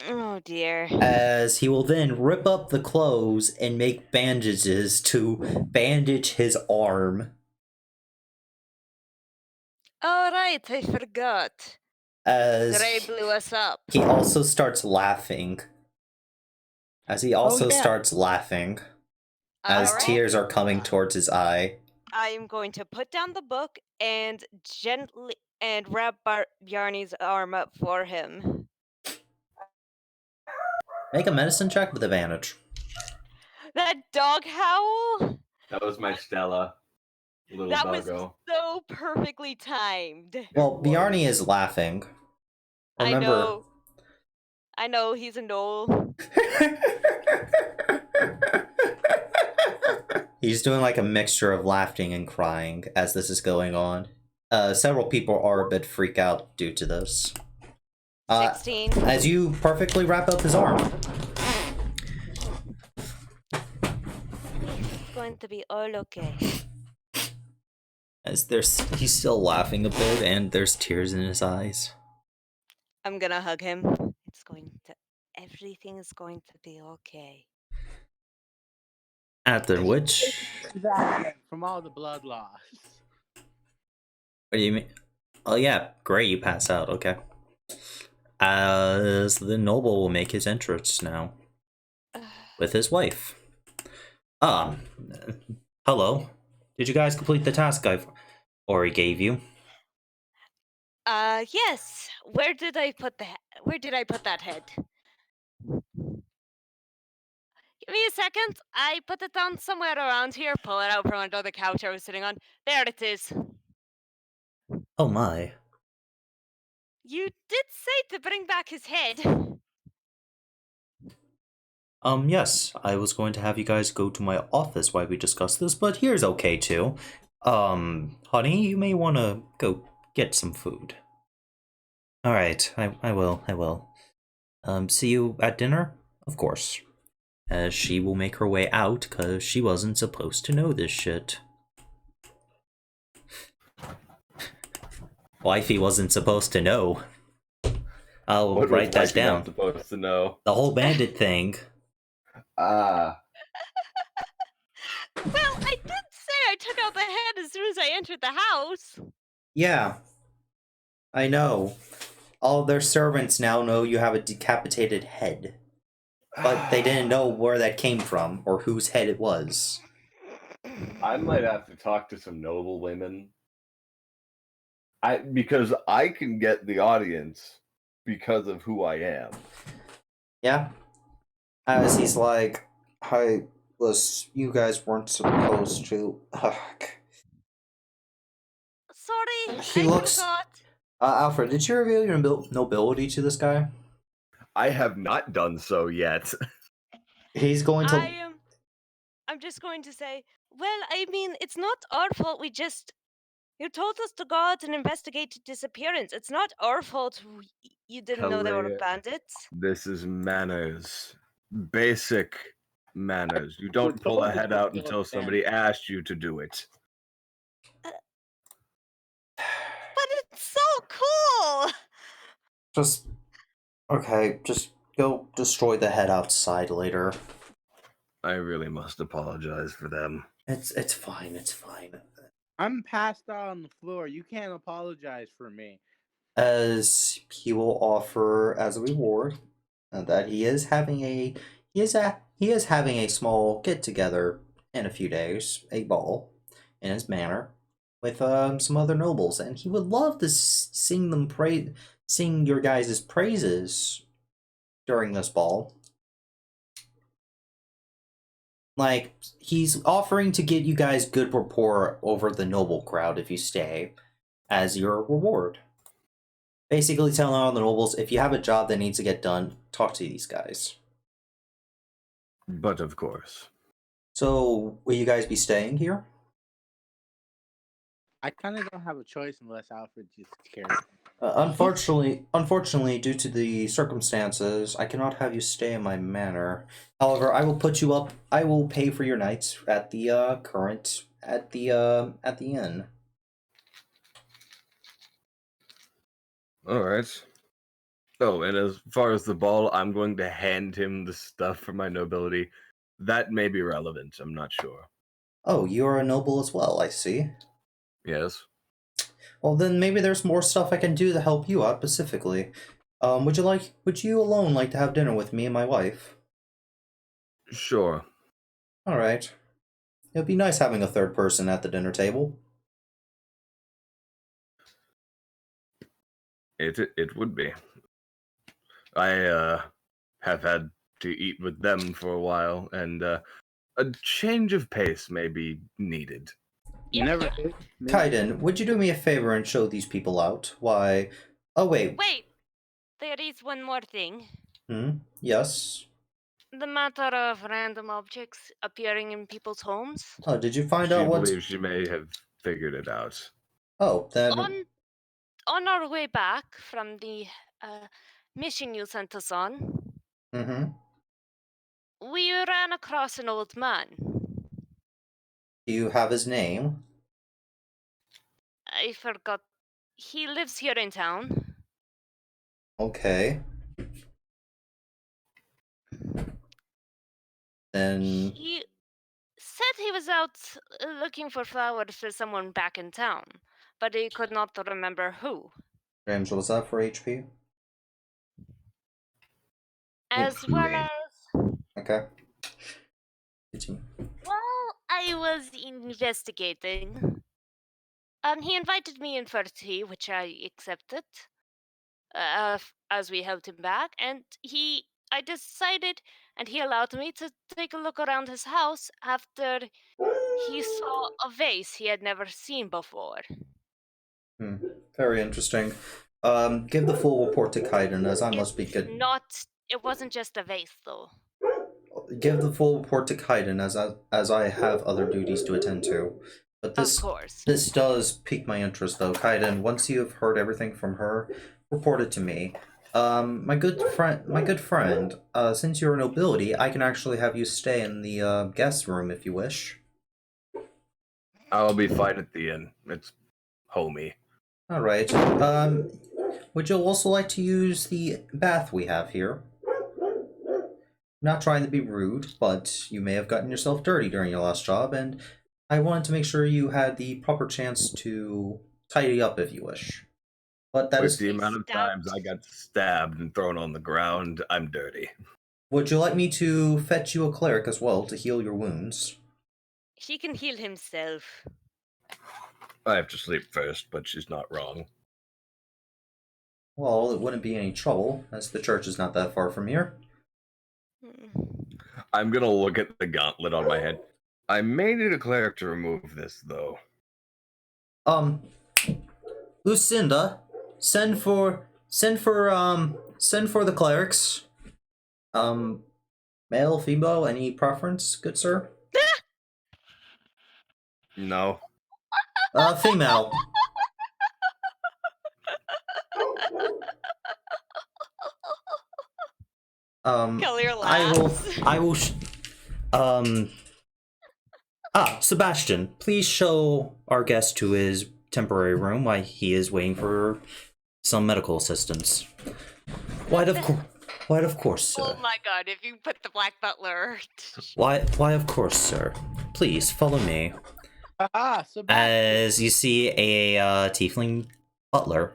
Oh dear. As he will then rip up the clothes and make bandages to bandage his arm. All right, I forgot. As Gray blew us up. he also starts laughing. As Alright, tears are coming towards his eye. I am going to put down the book and gently wrap Bjarni's arm up for him. Make a medicine check with advantage. That dog howl? That was my Stella. Little That was doggo. so perfectly timed. Well, Bjarni is laughing. Remember, I know, he's a knoll. he's doing like a mixture of laughing and crying as this is going on. Several people are a bit freaked out due to this. 16. As you perfectly wrap up his arm. It's going to be all okay. As he's still laughing a bit and there's tears in his eyes. I'm gonna hug him. Everything is going to be okay. After which... From all the blood loss. What do you mean? Oh yeah, great, you pass out, okay. As the noble will make his entrance now. With his wife. Hello. Did you guys complete the task Ori gave you? Yes. Where did I put that head? Give me a second. I put it down somewhere around here. Pull it out from under the couch I was sitting on. There it is. Oh my. You did say to bring back his head. Yes, I was going to have you guys go to my office while we discuss this, but here's okay too. Honey, you may want to go get some food. Alright, I will. See you at dinner? Of course. As she will make her way out, cause she wasn't supposed to know this shit. Wifey wasn't supposed to know. I'll write that down. Supposed to know. The whole bandit thing. Ah. Well, I did say took out the head as soon as I entered the house. Yeah, I know. All their servants now know you have a decapitated head. But they didn't know where that came from or whose head it was. I might have to talk to some noble women. Because I can get the audience because of who I am. Yeah. As he's like, you guys weren't supposed to. Sorry, He I looks- forgot. Alfred, did you reveal your nobility to this guy? I have not done so yet. He's going to. I'm just going to say, well, I mean, it's not our fault. You told us to go out and investigate the disappearance. It's not our fault you didn't know they were Kalia, bandits. This is manners. Basic manners. You don't pull told a to head go out kill until a somebody asked you to do it. But it's so cool! Just. Okay, just go destroy the head outside later. I really must apologize for them. It's fine, it's fine. I'm passed out on the floor. You can't apologize for me. As he will offer as a reward that he is having a small get together in a few days, a ball in his manor with some other nobles, and he would love to sing your guys' praises during this ball. Like, he's offering to get you guys good rapport over the noble crowd if you stay as your reward. Basically telling all the nobles, if you have a job that needs to get done, talk to these guys. But of course. So, will you guys be staying here? I kind of don't have a choice unless Alfred just cares. Unfortunately, due to the circumstances, I cannot have you stay in my manor. However, I will put you up. I will pay for your nights at the at the inn. All right. Oh, and as far as the ball, I'm going to hand him the stuff for my nobility. That may be relevant. I'm not sure. Oh, you are a noble as well, I see. Yes. Well, then maybe there's more stuff I can do to help you out specifically. Would you alone like to have dinner with me and my wife? Sure. Alright. It'd be nice having a third person at the dinner table. It would be. I have had to eat with them for a while, and a change of pace may be needed. You never ate? Kaiden, would you do me a favor and show these people out? Why? Oh, wait. Wait, there is one more thing. Yes? The matter of random objects appearing in people's homes. Oh, did you find She out what... believes she may have figured it out. Oh, then... On our way back from the mission you sent us on, we ran across an old man. Do you have his name? I forgot. He lives here in town. Okay. Then... He said he was out looking for flowers for someone back in town, but he could not remember who. James, what was that for HP? As well as... Okay. Continue. While I was investigating, he invited me in for tea, which I accepted, as we helped him back, and I decided, and he allowed me to take a look around his house after he saw a vase he had never seen before. Very interesting. Give the full report to Kaiden, as I must be good. It wasn't just a vase, though. Give the full report to Kaiden, as I have other duties to attend to. But Of course. This does pique my interest, though. Kaiden, once you have heard everything from her, report it to me. My good friend, since you're a nobility, I can actually have you stay in the guest room if you wish. I'll be fine at the inn. It's homey. Alright. Would you also like to use the bath we have here? Not trying to be rude, but you may have gotten yourself dirty during your last job, and I wanted to make sure you had the proper chance to tidy up if you wish. But that With is. the amount of times I Stabbed. got stabbed and thrown on the ground, I'm dirty. Would you like me to fetch you a cleric as well to heal your wounds? He can heal himself. I have to sleep first, but she's not wrong. Well, it wouldn't be any trouble, as the church is not that far from here. I'm gonna look at the gauntlet on my head. I may need a cleric to remove this, though. Lucinda, send for the clerics. Male, female, any preference, good sir? No. Female. Kellier I will, Sebastian, please show our guest to his temporary room while he is waiting for some medical assistance. Why, of course, sir. Oh my god, if you put the Black Butler. Why, of course, sir. Please, follow me. Sebastian. As you see a tiefling butler.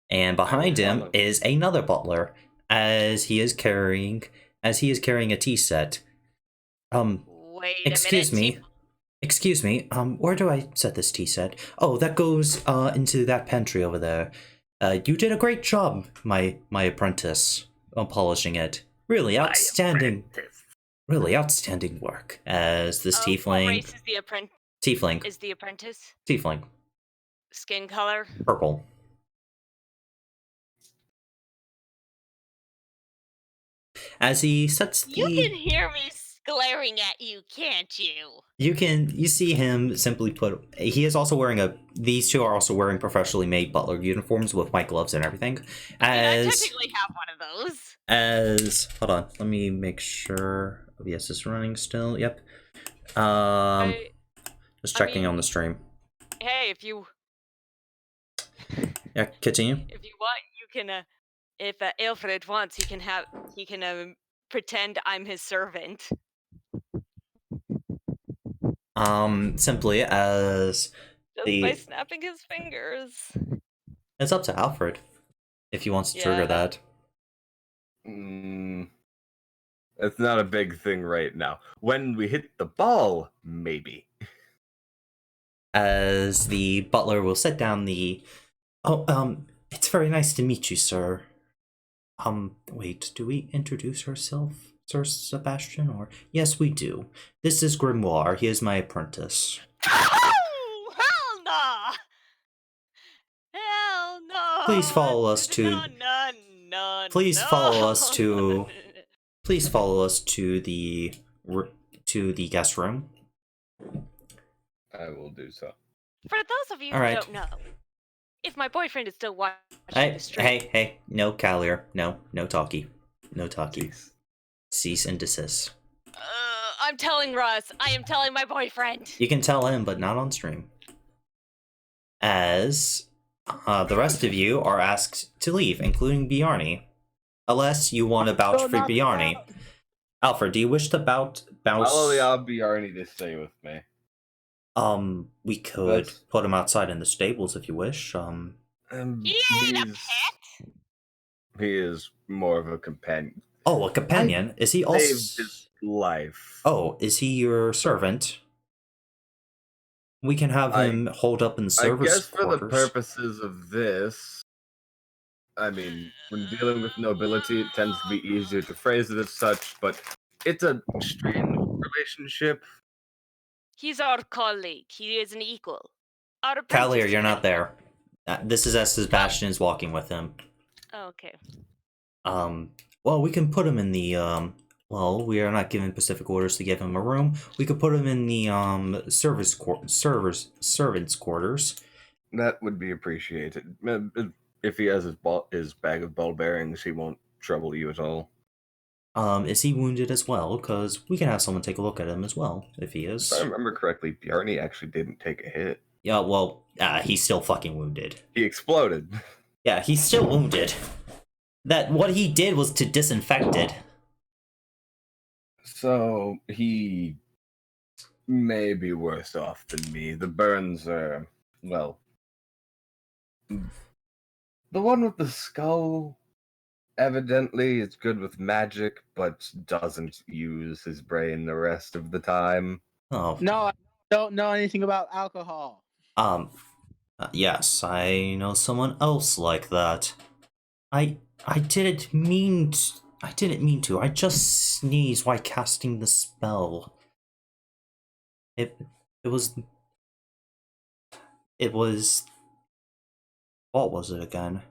And behind him follow. is another butler, as he is carrying a tea set. Wait a Excuse minute. me, where do I set this tea set? Oh, that goes, into that pantry over there. You did a great job, my apprentice, on polishing it. Really outstanding work, as this What tiefling... race is the apprentice? Tiefling. Is the apprentice? Tiefling. Skin color? Purple. As he sets the... You can hear me glaring at you, can't you? You see him simply put... He is also wearing These two are also wearing professionally made butler uniforms with white gloves and everything. I technically have one of those. Hold on, let me make sure OBS is running still. Yep. Just checking on the stream. Hey, if you Yeah, continue. if you want, you can. If Alfred wants, he can pretend I'm his servant. Simply as Just by snapping his fingers. it's up to Alfred if he wants to trigger Yeah. that. It's not a big thing right now. When we hit the ball, maybe. As the butler will set down the... it's very nice to meet you, sir. Wait, do we introduce ourselves, Sir Sebastian, or... Yes, we do. This is Grimoire. He is my apprentice. Oh, hell no! Hell no! Please follow us to... No. Please follow us to... Please follow us to the guest room. I will do so. For those of you All who right. don't know, if my boyfriend is still watching Hey, the stream, hey, no Callier. No talkie. No talkie. Cease and desist. I'm telling Russ. I am telling my boyfriend. You can tell him, but not on stream. As the rest of you are asked to leave, including Bjarni. Unless you want to vouch for Bjarni. Alfred, do you wish to bounce? I'll allow Bjarni to stay with me. We could put him outside in the stables if you wish. He ain't a pet. He is more of a companion. Oh, a companion? Is he also... Saved his life. Oh, is he your servant? We can have him hold up in service I guess for quarters. the purposes of this, I mean, when dealing with nobility, it tends to be easier to phrase it as such, but it's a strained relationship. He's our colleague. He is an equal. Our Callier, apprentice. you're not there. This is as Sebastian is walking with him. Oh, okay. Well, we can put him in the, well, we are not given specific orders to give him a room. We could put him in the, servants' quarters. That would be appreciated. If he has his bag of ball bearings, he won't trouble you at all. Is he wounded as well? Because we can have someone take a look at him as well, if he is. If I remember correctly, Bjarni actually didn't take a hit. Yeah, well, he's still fucking wounded. He exploded. Yeah, he's still wounded. What he did was to disinfect it. So he may be worse off than me. The burns are, well, the one with the skull evidently is good with magic, but doesn't use his brain the rest of the time. Oh, No, I don't know anything about alcohol. um, yes, I know someone else like that. I didn't mean I didn't mean to. I just sneezed while casting the spell. It it was it was what was it again?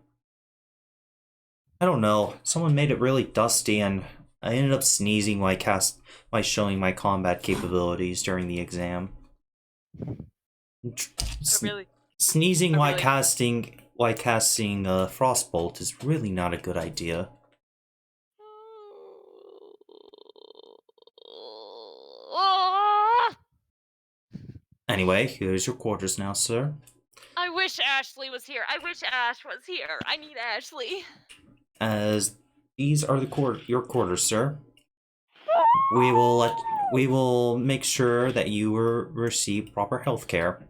I don't know. Someone made it really dusty and I ended up sneezing while showing my combat capabilities during the exam. Really? Sneezing I while really- casting Frostbolt is really not a good idea. Anyway, here's your quarters now, sir. I wish Ashley was here. I wish Ash was here. I need Ashley. As these are your quarters, sir. We will make sure that you will receive proper health care.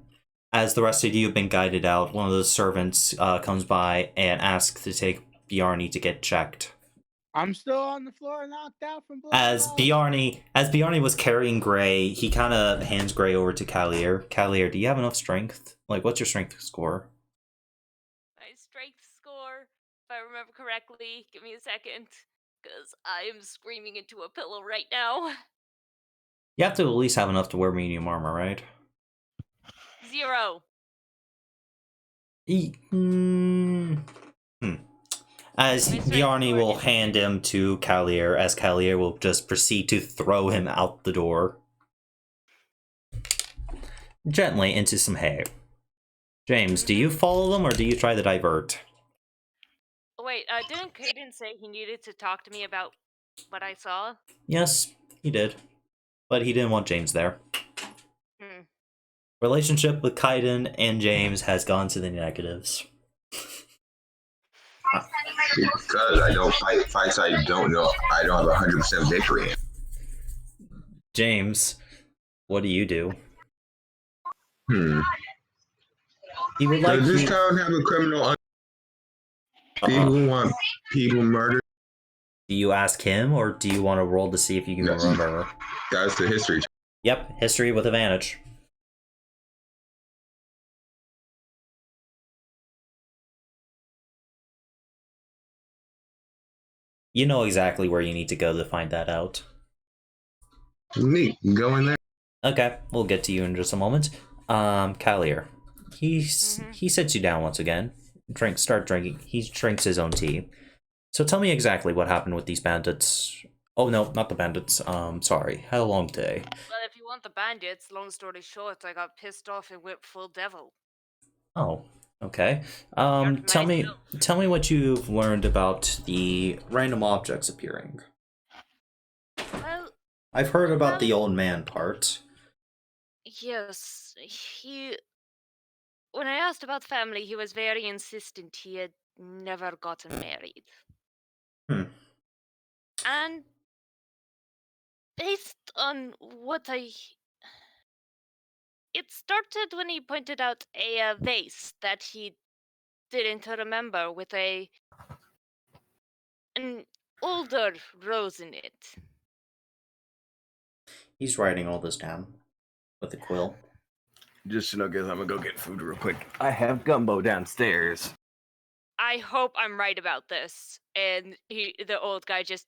As the rest of you have been guided out, one of the servants comes by and asks to take Bjarni to get checked. I'm still on the floor, knocked out from blood. As Bjarni was carrying Gray, he kind of hands Gray over to Calier. Calier, do you have enough strength? Like, what's your strength score? My strength score, if I remember correctly, give me a second, because I am screaming into a pillow right now. You have to at least have enough to wear medium armor, right? 0. As My strength Bjarni score will is- hand him to Calier, as Calier will just proceed to throw him out the door. Gently into some hay. James, do you follow them or do you try to divert? Wait, didn't Caden say he needed to talk to me about what I saw? Yes, he did. But he didn't want James there. Hmm. Relationship with Kaiden and James has gone to the negatives. Because I don't fight fights I don't know. I don't have 100% victory in. James, what do you do? He would like Does this you. town have a criminal people who want people murdered? Do you ask him or do you want to roll to see if you can Yes. remember? That's the history. Yep, history with advantage. You know exactly where you need to go to find that out. Neat. Go in there. Okay, we'll get to you in just a moment. Calier. He sits you down once again. Start drinking. He drinks his own tea. So tell me exactly what happened with these bandits. Oh no, not the bandits. Sorry. Had a long day. Well, if you want the bandits, long story short, I got pissed off and went full devil. Oh, okay. Aren't Tell me myself. what you've learned about the random objects appearing. Well, I've heard about the old man part. yes, when I asked about family, he was very insistent he had never gotten married. Hmm. And based on what it started when he pointed out a vase that he didn't remember with an older rose in it. He's writing all this down with a quill. Just so guys, I'm gonna go get food real quick. I have gumbo downstairs. I hope I'm right about this. And the old guy just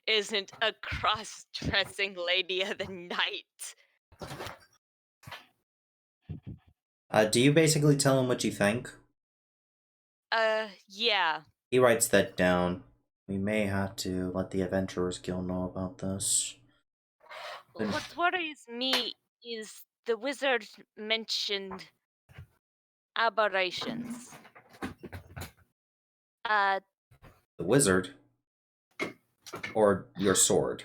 isn't a cross-dressing lady of the night. Do you basically tell him what you think? Yeah. He writes that down. We may have to let the Adventurers Guild know about this. What worries me is the wizard mentioned aberrations. The wizard? Or your sword?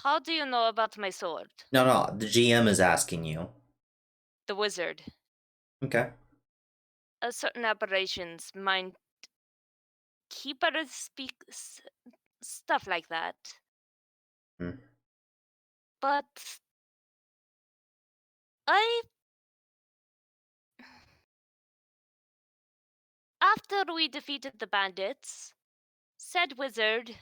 How do you know about my sword? No, the GM is asking you. The wizard. Okay. Certain aberrations, mind keepers speak, stuff like that. Hmm. But I after we defeated the bandits, said wizard,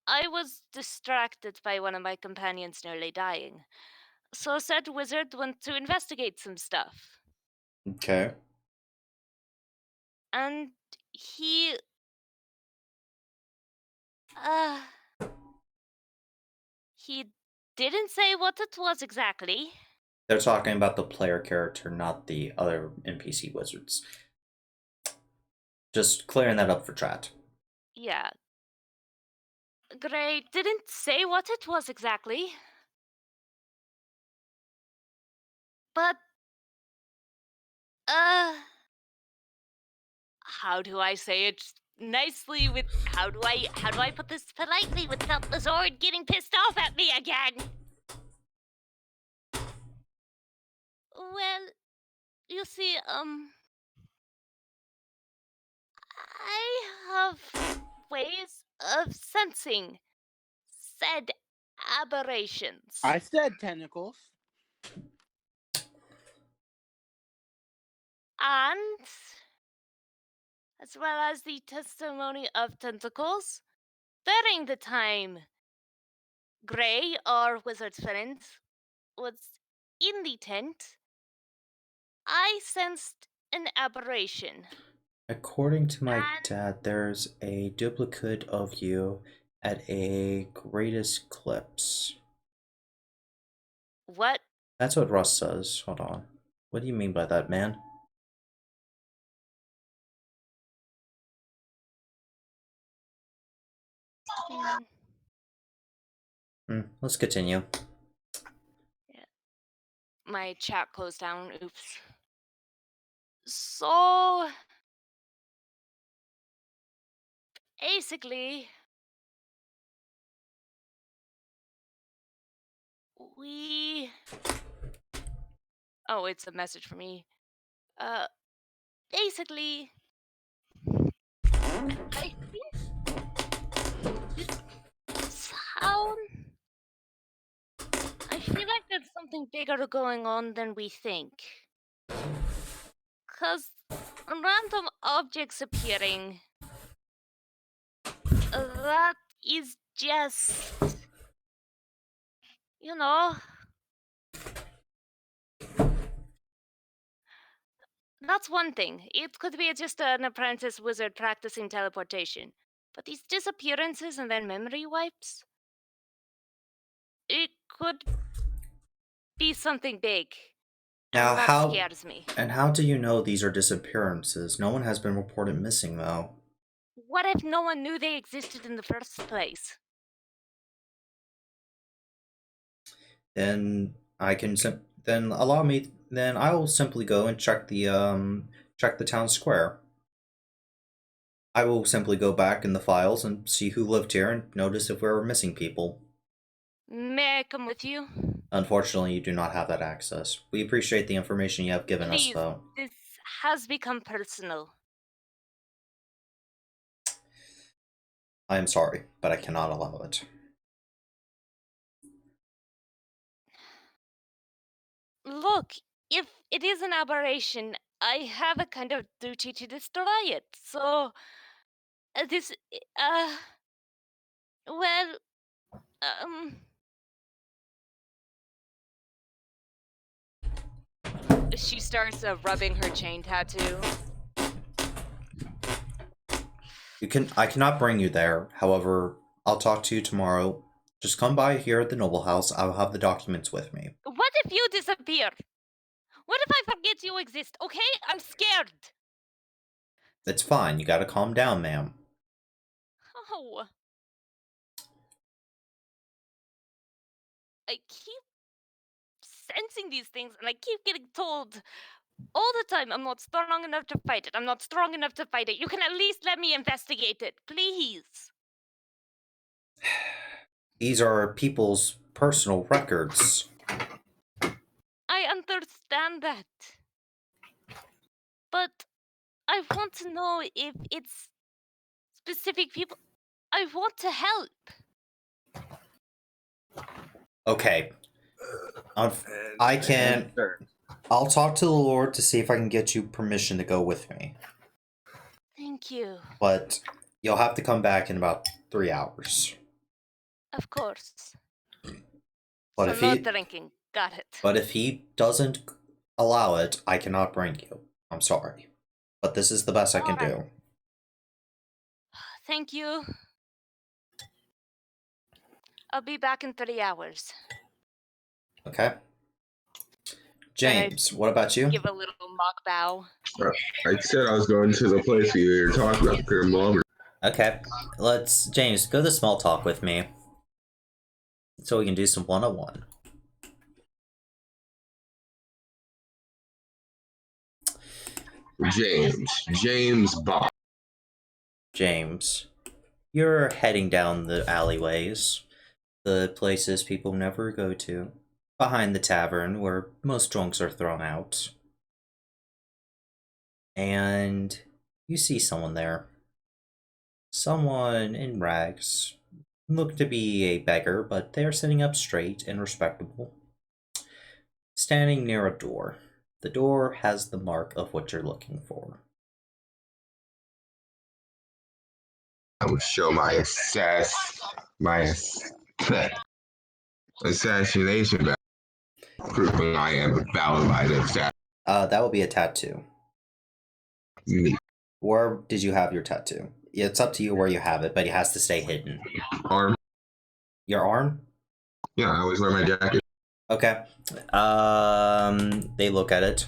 I was distracted by one of my companions nearly dying. So said wizard went to investigate some stuff. Okay. And he uh he didn't say what it was exactly. They're talking about the player character, not the other NPC wizards. Just clearing that up for chat. Yeah. Gray didn't say what it was exactly. But how do I say it nicely with how do I put this politely without the sword getting pissed off at me again? Well, you see, I have ways of sensing said aberrations. I said tentacles. And as well as the testimony of tentacles, during the time Gray, our wizard's friend, was in the tent, I sensed an aberration. According to my And dad, there's a duplicate of you at a greatest eclipse. what? That's what Russ says. Hold on. What do you mean by that, man? Let's continue. Yeah. My chat closed down. Oops. So basically, we. Oh, it's a message for me. Basically, I think this sound. I feel like there's something bigger going on than we think. Cause random objects appearing. That is just. You know. That's one thing. It could be just an apprentice wizard practicing teleportation. But these disappearances and then memory wipes? It could be something big. Now, And that how scares me. and how do you know these are disappearances? No one has been reported missing, though. What if no one knew they existed in the first place? Then I can then allow me. Then I will simply go and check the town square. I will simply go back in the files and see who lived here and notice if we were missing people. May I come with you? Unfortunately, you do not have that access. We appreciate the information you have given us, Please, though. this has become personal. I am sorry, but I cannot allow it. Look, if it is an aberration, I have a kind of duty to destroy it. So, this, well, she starts rubbing her chain tattoo. I cannot bring you there. However, I'll talk to you tomorrow. Just come by here at the Noble House. I'll have the documents with me. What if you disappear? What if I forget you exist? Okay, I'm scared. It's fine. You gotta calm down, ma'am. Oh. I keep sensing these things and I keep getting told all the time I'm not strong enough to fight it. I'm not strong enough to fight it. You can at least let me investigate it, please. These are people's personal records. I understand that. But I want to know if it's specific people. I want to help. Okay. And I'll talk to the Lord to see if I can get you permission to go with me. Thank you. But you'll have to come back in about 3 hours. Of course. But So if no he drinking. Got it. But if he doesn't allow it, I cannot bring you. I'm sorry. But this is the best I can do. Thank you. I'll be back in 3 hours. Okay. James, what about you? Give a little mock bow. I said I was going to the place we were talking about the pyramid. Okay. James, go to small talk with me. So we can do some one-on-one. James Bond. James, you're heading down the alleyways, the places people never go to, behind the tavern where most drunks are thrown out. And you see someone there. Someone in rags. Look to be a beggar, but they're sitting up straight and respectable. Standing near a door. The door has the mark of what you're looking for. I would show my assassination badge, proving I am bound by the assassin. That will be a tattoo. Me. Where did you have your tattoo? It's up to you where you have it, but it has to stay hidden. Arm. Your arm? Yeah, I always wear my jacket. Okay. They look at it.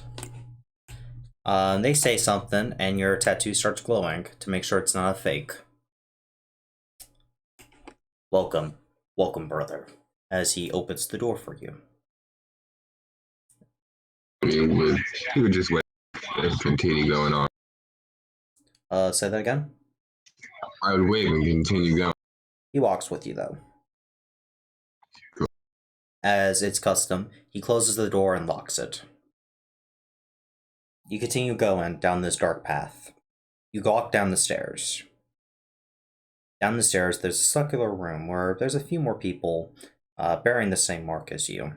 They say something, and your tattoo starts glowing to make sure it's not a fake. Welcome, brother, as he opens the door for you. He would just wait and continue going on. Say that again? I would wait and continue going. He walks with you, though. Cool. As it's custom, he closes the door and locks it. You continue going down this dark path. You walk down the stairs. Down the stairs, there's a circular room where there's a few more people bearing the same mark as you.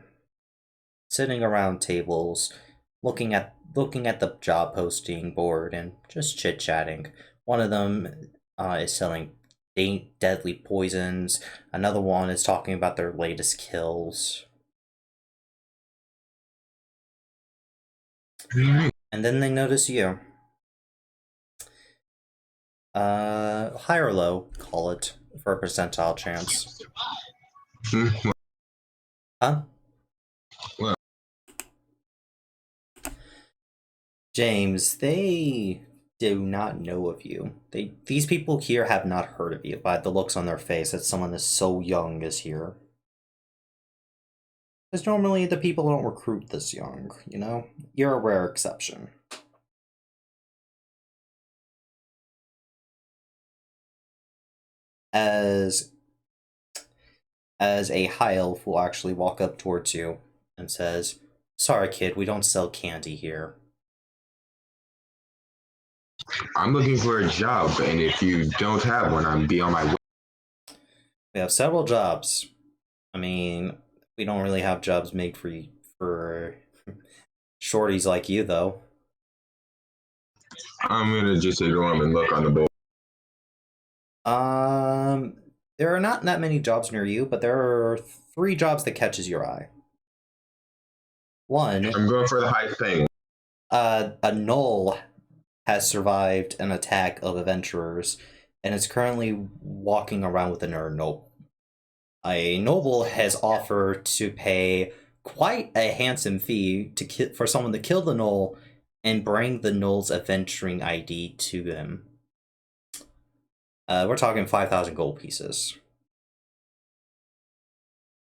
Sitting around tables, looking at the job posting board and just chit-chatting. One of them is selling deadly poisons. Another one is talking about their latest kills. And then they notice you. High or low, call it, for a percentile chance. Huh? Well. James, they do not know of you. These people here have not heard of you by the looks on their face that someone is so young is here. Because normally the people don't recruit this young, you know? You're a rare exception. As a high elf will actually walk up towards you and says, "Sorry, kid, we don't sell candy here." I'm looking for a job, and if you don't have one, I'm be on my way. We have several jobs. I mean, we don't really have jobs made for shorties like you, though. I'm gonna just ignore them and look on the board. There are not that many jobs near you, but there are 3 jobs that catches your eye. One, I'm going for the highest paying. a gnoll has survived an attack of adventurers and is currently walking around with another noble. A noble has offered to pay quite a handsome fee for someone to kill the gnoll and bring the gnoll's adventuring ID to them. We're talking 5,000 gold pieces.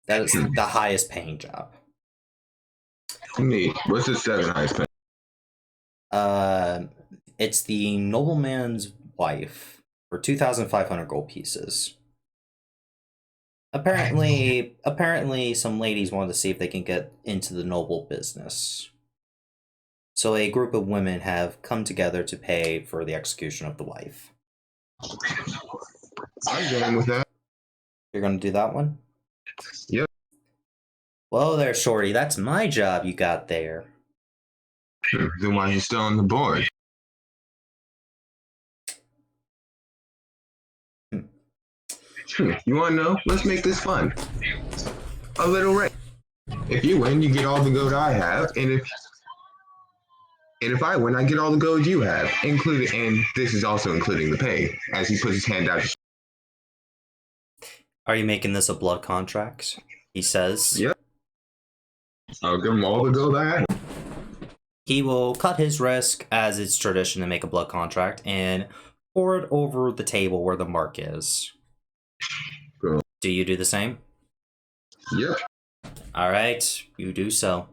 That is the highest paying job. Neat. What's the 7 highest paying? It's the nobleman's wife for 2,500 gold pieces. Apparently some ladies want to see if they can get into the noble business. So a group of women have come together to pay for the execution of the wife. I'm going with that. You're going to do that one? Yep. Whoa there, Shorty. That's my job you got there. Then why are you still on the board? You want to know? Let's make this fun. A little race. If you win, you get all the gold I have, and if I win, I get all the gold you have, including, and this is also including the pay. As he puts his hand out. Are you making this a blood contract? He says. Yep. I'll give him all the gold I have. He will cut his risk, as it's tradition to make a blood contract, and pour it over the table where the mark is. Cool. Do you do the same? Yep. Alright, you do so.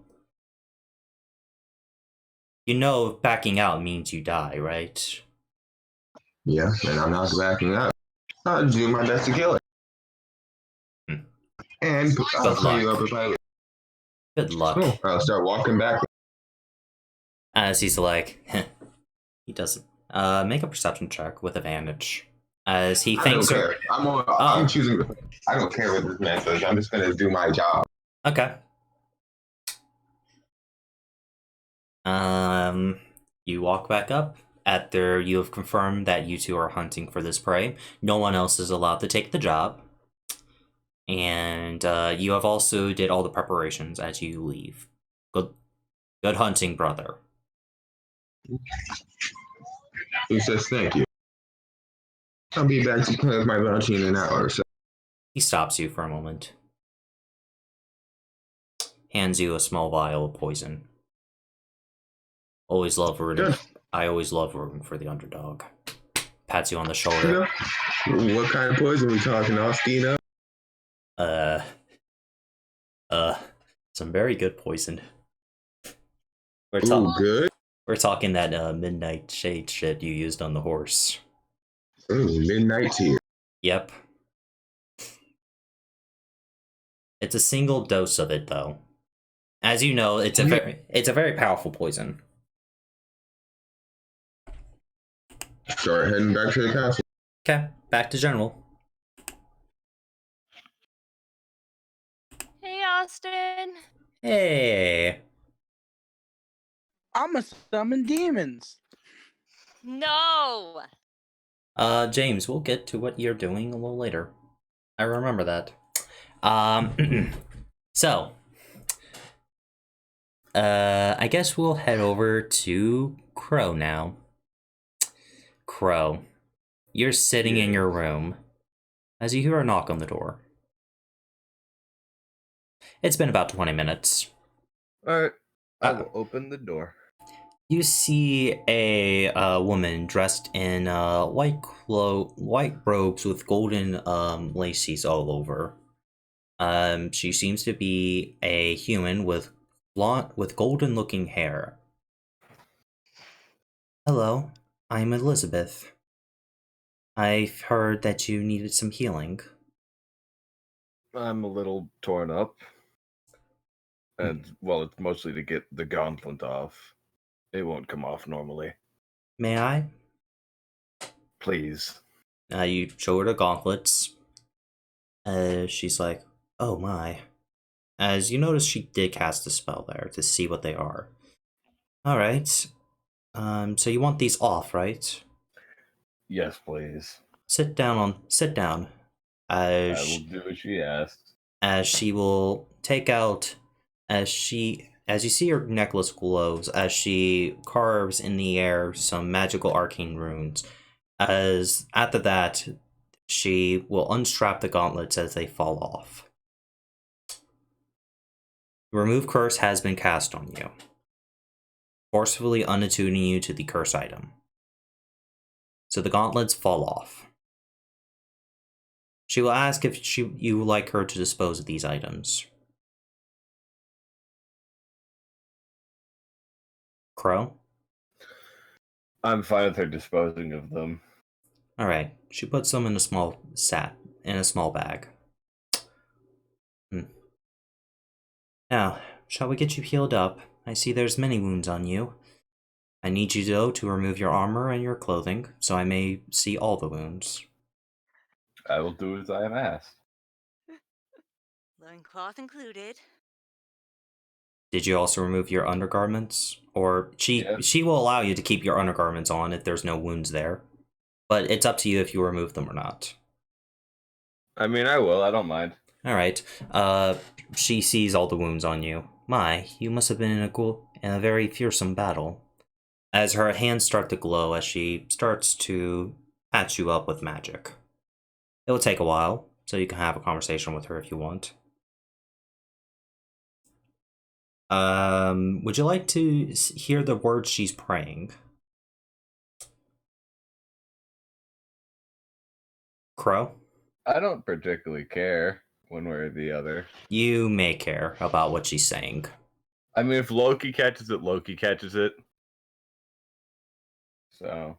You know backing out means you die, right? Yeah, and I'm not backing up. I'll do my best to kill it. And I'll clean you up if I. Good luck. Cool. I'll start walking back. As he's like, he doesn't. Make a perception check with advantage. As he thinks. I don't care. I'm choosing. I don't care what this man says. I'm just gonna do my job. Okay. You walk back up. After you have confirmed that you two are hunting for this prey, no one else is allowed to take the job. And you have also did all the preparations as you leave. Good hunting, brother. He says thank you. I'll be back to play with my bounty in an hour or so. He stops you for a moment. Hands you a small vial of poison. I always love rooting for the underdog. Pats you on the shoulder. What kind of poison we talking? Oskino? Some very good poison. Good. We're talking that midnight shade shit you used on the horse. Ooh, midnight tear. Yep. It's a single dose of it, though. As you know, it's a very powerful poison. Start heading back to the castle. Okay, back to General. Hey, Austin. Hey. I'ma summon demons. No. James, we'll get to what you're doing a little later. I remember that. So, I guess we'll head over to Crow now. Crow, you're sitting in your room as you hear a knock on the door. It's been about 20 minutes. Alright, I will open the door. You see a woman dressed in white robes with golden laces all over. She seems to be a human with golden-looking hair. Hello, I'm Elizabeth. I've heard that you needed some healing. I'm a little torn up. And, well, it's mostly to get the gauntlet off. It won't come off normally. May I? Please. You show her the gauntlets. She's like, oh my. As you notice, she did cast a spell there to see what they are. Alright. So you want these off, right? Yes, please. Sit down. I will do as she asks. As she will take out, as you see her necklace glows, as she carves in the air some magical arcane runes. As after that, she will unstrap the gauntlets as they fall off. Remove curse has been cast on you, forcefully unattuning you to the curse item. So the gauntlets fall off. She will ask if you would like her to dispose of these items. Crow? I'm fine with her disposing of them. Alright, she puts them in a small bag. Now, shall we get you healed up? I see there's many wounds on you. I need you, though, to remove your armor and your clothing, so I may see all the wounds. I will do as I am asked. Loincloth included. Did you also remove your undergarments? Or Yeah. she will allow you to keep your undergarments on if there's no wounds there. But it's up to you if you remove them or not. I mean, I will. I don't mind. Alright. She sees all the wounds on you. My, you must have been in a very fearsome battle. As her hands start to glow as she starts to patch you up with magic. It will take a while, so you can have a conversation with her if you want. Would you like to hear the words she's praying? Crow? I don't particularly care one way or the other. You may care about what she's saying. I mean, if Loki catches it, Loki catches it. So.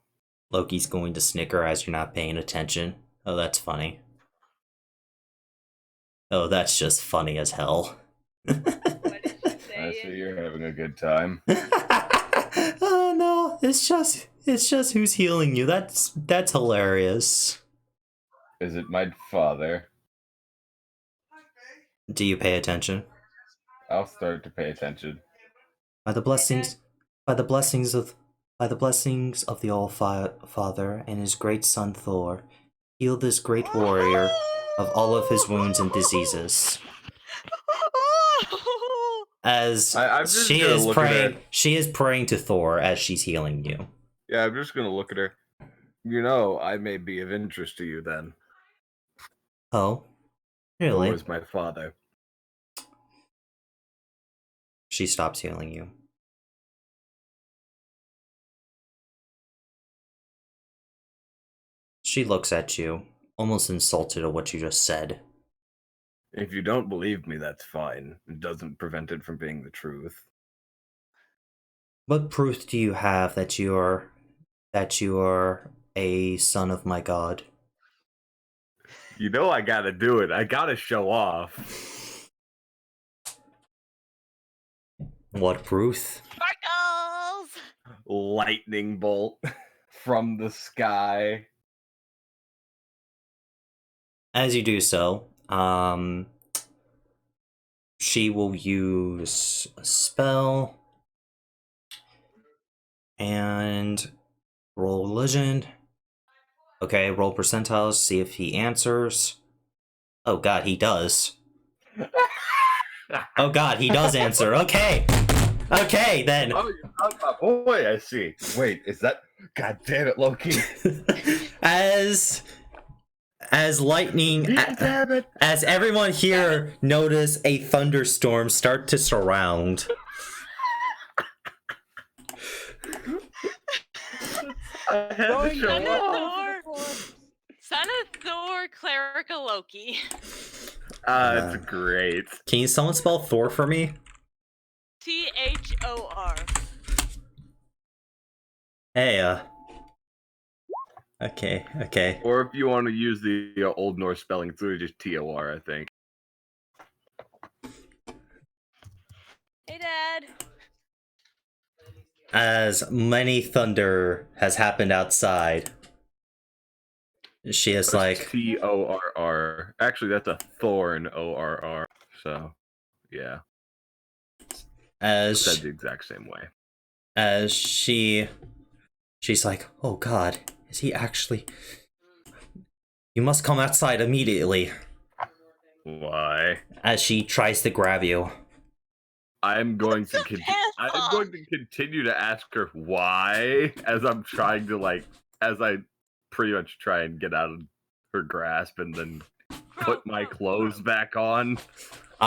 Loki's going to snicker as you're not paying attention. Oh, that's funny. Oh, that's just funny as hell. What did you say? I see you're having a good time. Oh no, it's just who's healing you. That's hilarious. Is it my father? Do you pay attention? I'll start to pay attention. By the blessings of the All-Father and his great son Thor, heal this great warrior of all of his wounds and diseases. As she is praying to Thor as she's healing you. Yeah, I'm just gonna look at her. You know, I may be of interest to you then. Oh, really? Thor is my father. She stops healing you. She looks at you, almost insulted at what you just said. If you don't believe me, that's fine. It doesn't prevent it from being the truth. What proof do you have that you are a son of my god? You know I gotta do it. I gotta show off. What proof? Sparkles! Lightning bolt from the sky. As you do so, she will use a spell and roll legend. Okay, roll percentiles, see if he answers. Oh god, he does. Oh god, he does answer. Okay. Okay, then. Oh, you're not my boy, I see. Wait, is that... God damn it, Loki. As lightning, as everyone here notice a thunderstorm start to surround. I had to show Son off. of Thor, son of Thor, clerical Loki. It's great. Can you someone spell Thor for me? Thor. Hey, Okay. Or if you want to use the Old Norse spelling, it's really just Tor, I think. Hey, Dad. As many thunder has happened outside, she is like... Torr. Actually, that's a thorn, ORR. So, yeah. Said the exact same way. As she's like, oh god, is he actually... You must come outside immediately. Why? As she tries to grab you. I'm going to continue to ask her why, as I'm trying to as I pretty much try and get out of her grasp and then put my clothes back on.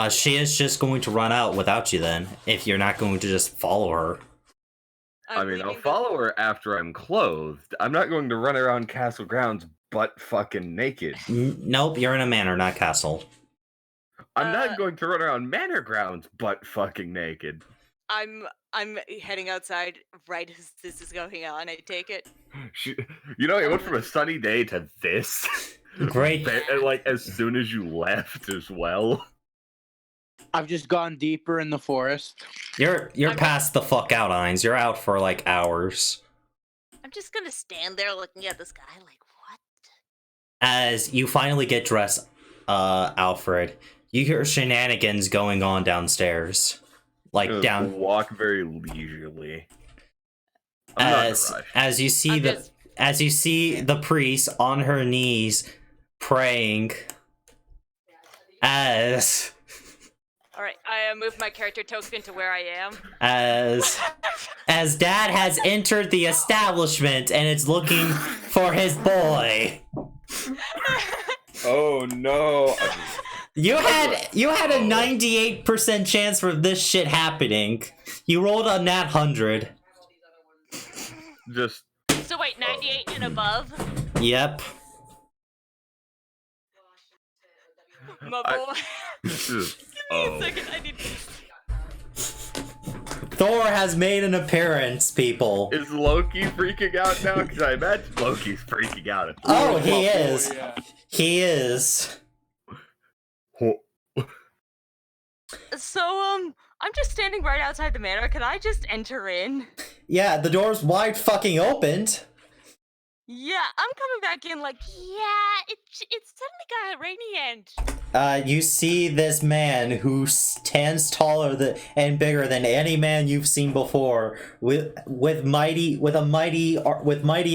She is just going to run out without you then, if you're not going to just follow her. I mean, I'll follow her after I'm clothed. I'm not going to run around castle grounds butt fucking naked. Nope, you're in a manor, not castle. I'm not going to run around manor grounds butt fucking naked. I'm heading outside right as this is going on. I take it. It went from a sunny day to this. Great. As soon as you left as well. I've just gone deeper in the forest. You're past the fuck out, Hines. You're out for hours. I'm just gonna stand there looking at this guy like, what? As you finally get dressed, Alfred, you hear shenanigans going on downstairs. like down walk very leisurely. I'm not in a rush. as you see the priest on her knees praying as Alright, I moved my character token to where I am. as Dad has entered the establishment and is looking for his boy. Oh no. You had a 98% chance for this shit happening. You rolled a nat 100. Just So wait, 98 and above? Yep. My boy. just, Give me a second, I need Thor has made an appearance, people. Is Loki freaking out now? Because I imagine Loki's freaking out. At Oh, he is. Yeah. He is. So, I'm just standing right outside the manor. Can I just enter in? Yeah, the door's wide fucking opened. Yeah, I'm coming back in like, yeah, it suddenly got a rainy end. You see this man who stands taller and bigger than any man you've seen before, with mighty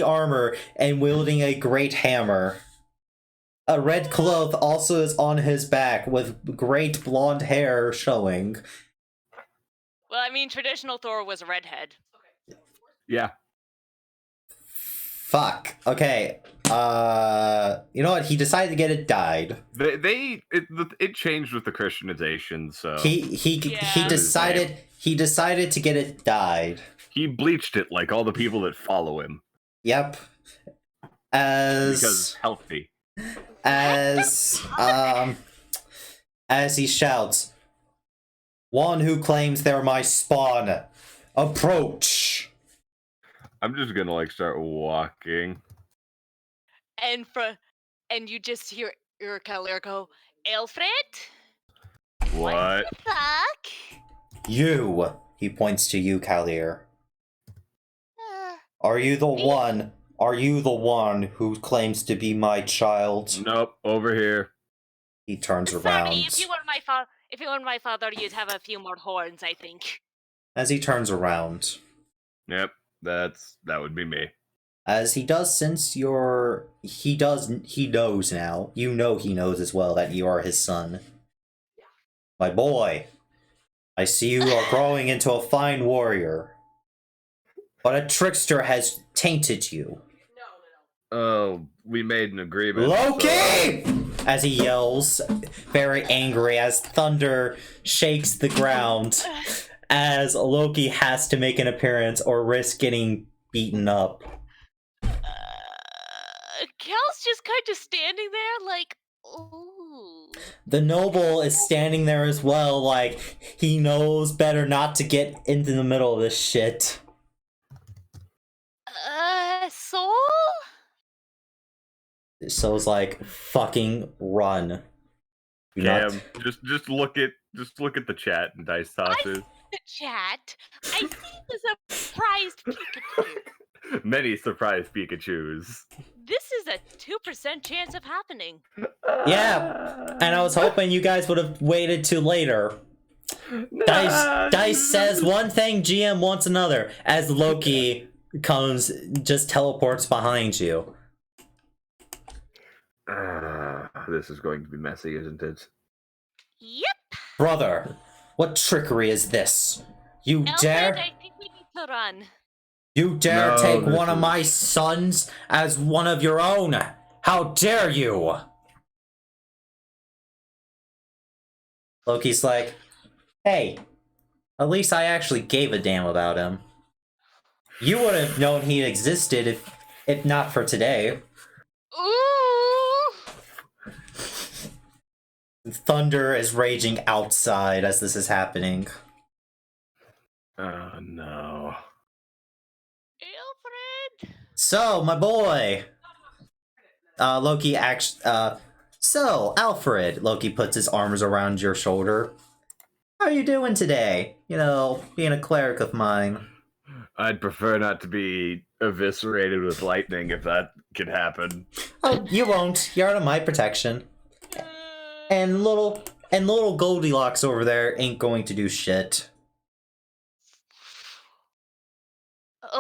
armor and wielding a great hammer. A red cloth also is on his back, with great blonde hair showing. Well, I mean, traditional Thor was a redhead. Yeah. Fuck. Okay. You know what? He decided to get it dyed. It changed with the Christianization, so He decided to get it dyed. he bleached it like all the people that follow him Yep. because it's healthy. As he shouts, "One who claims they're my spawn, approach!" I'm just gonna like start walking. And you just hear Calier go, Alfred? What? The fuck? You, he points to you, Calier. Are you the one who claims to be my child? Nope, over here. He turns Sorry, around. if you were my father, you'd have a few more horns, I think. As he turns around. Yep, that would be me. As he does, since he knows now. You know he knows as well that you are his son. My boy, I see you are growing into a fine warrior. But a trickster has tainted you. Oh, we made an agreement. Loki! As he yells, very angry, as thunder shakes the ground. As Loki has to make an appearance or risk getting beaten up. Cal's just kind of standing there like, ooh. The noble is standing there as well, like, he knows better not to get into the middle of this shit. Soul? Soul's like, fucking run. Do not- Cam, just look at the chat and dice tosses. The chat. I see the surprised Pikachu. Many surprise Pikachus. This is a 2% chance of happening. Yeah, and I was hoping you guys would have waited till later. Dice says one thing, GM wants another. As Loki comes, just teleports behind you. This is going to be messy, isn't it? Yep. Brother, what trickery is this? You Alfred, dare? I think we need to run. You dare No, take this one of is- my sons as one of your own? How dare you? Loki's like, hey, at least I actually gave a damn about him. You would have known he existed if not for today. Ooh. Thunder is raging outside as this is happening. Oh no. Alfred. So, my boy. Loki so, Alfred, Loki puts his arms around your shoulder. How are you doing today? You know, being a cleric of mine. I'd prefer not to be eviscerated with lightning if that could happen. Oh, you won't. You're under my protection. And little Goldilocks over there ain't going to do shit.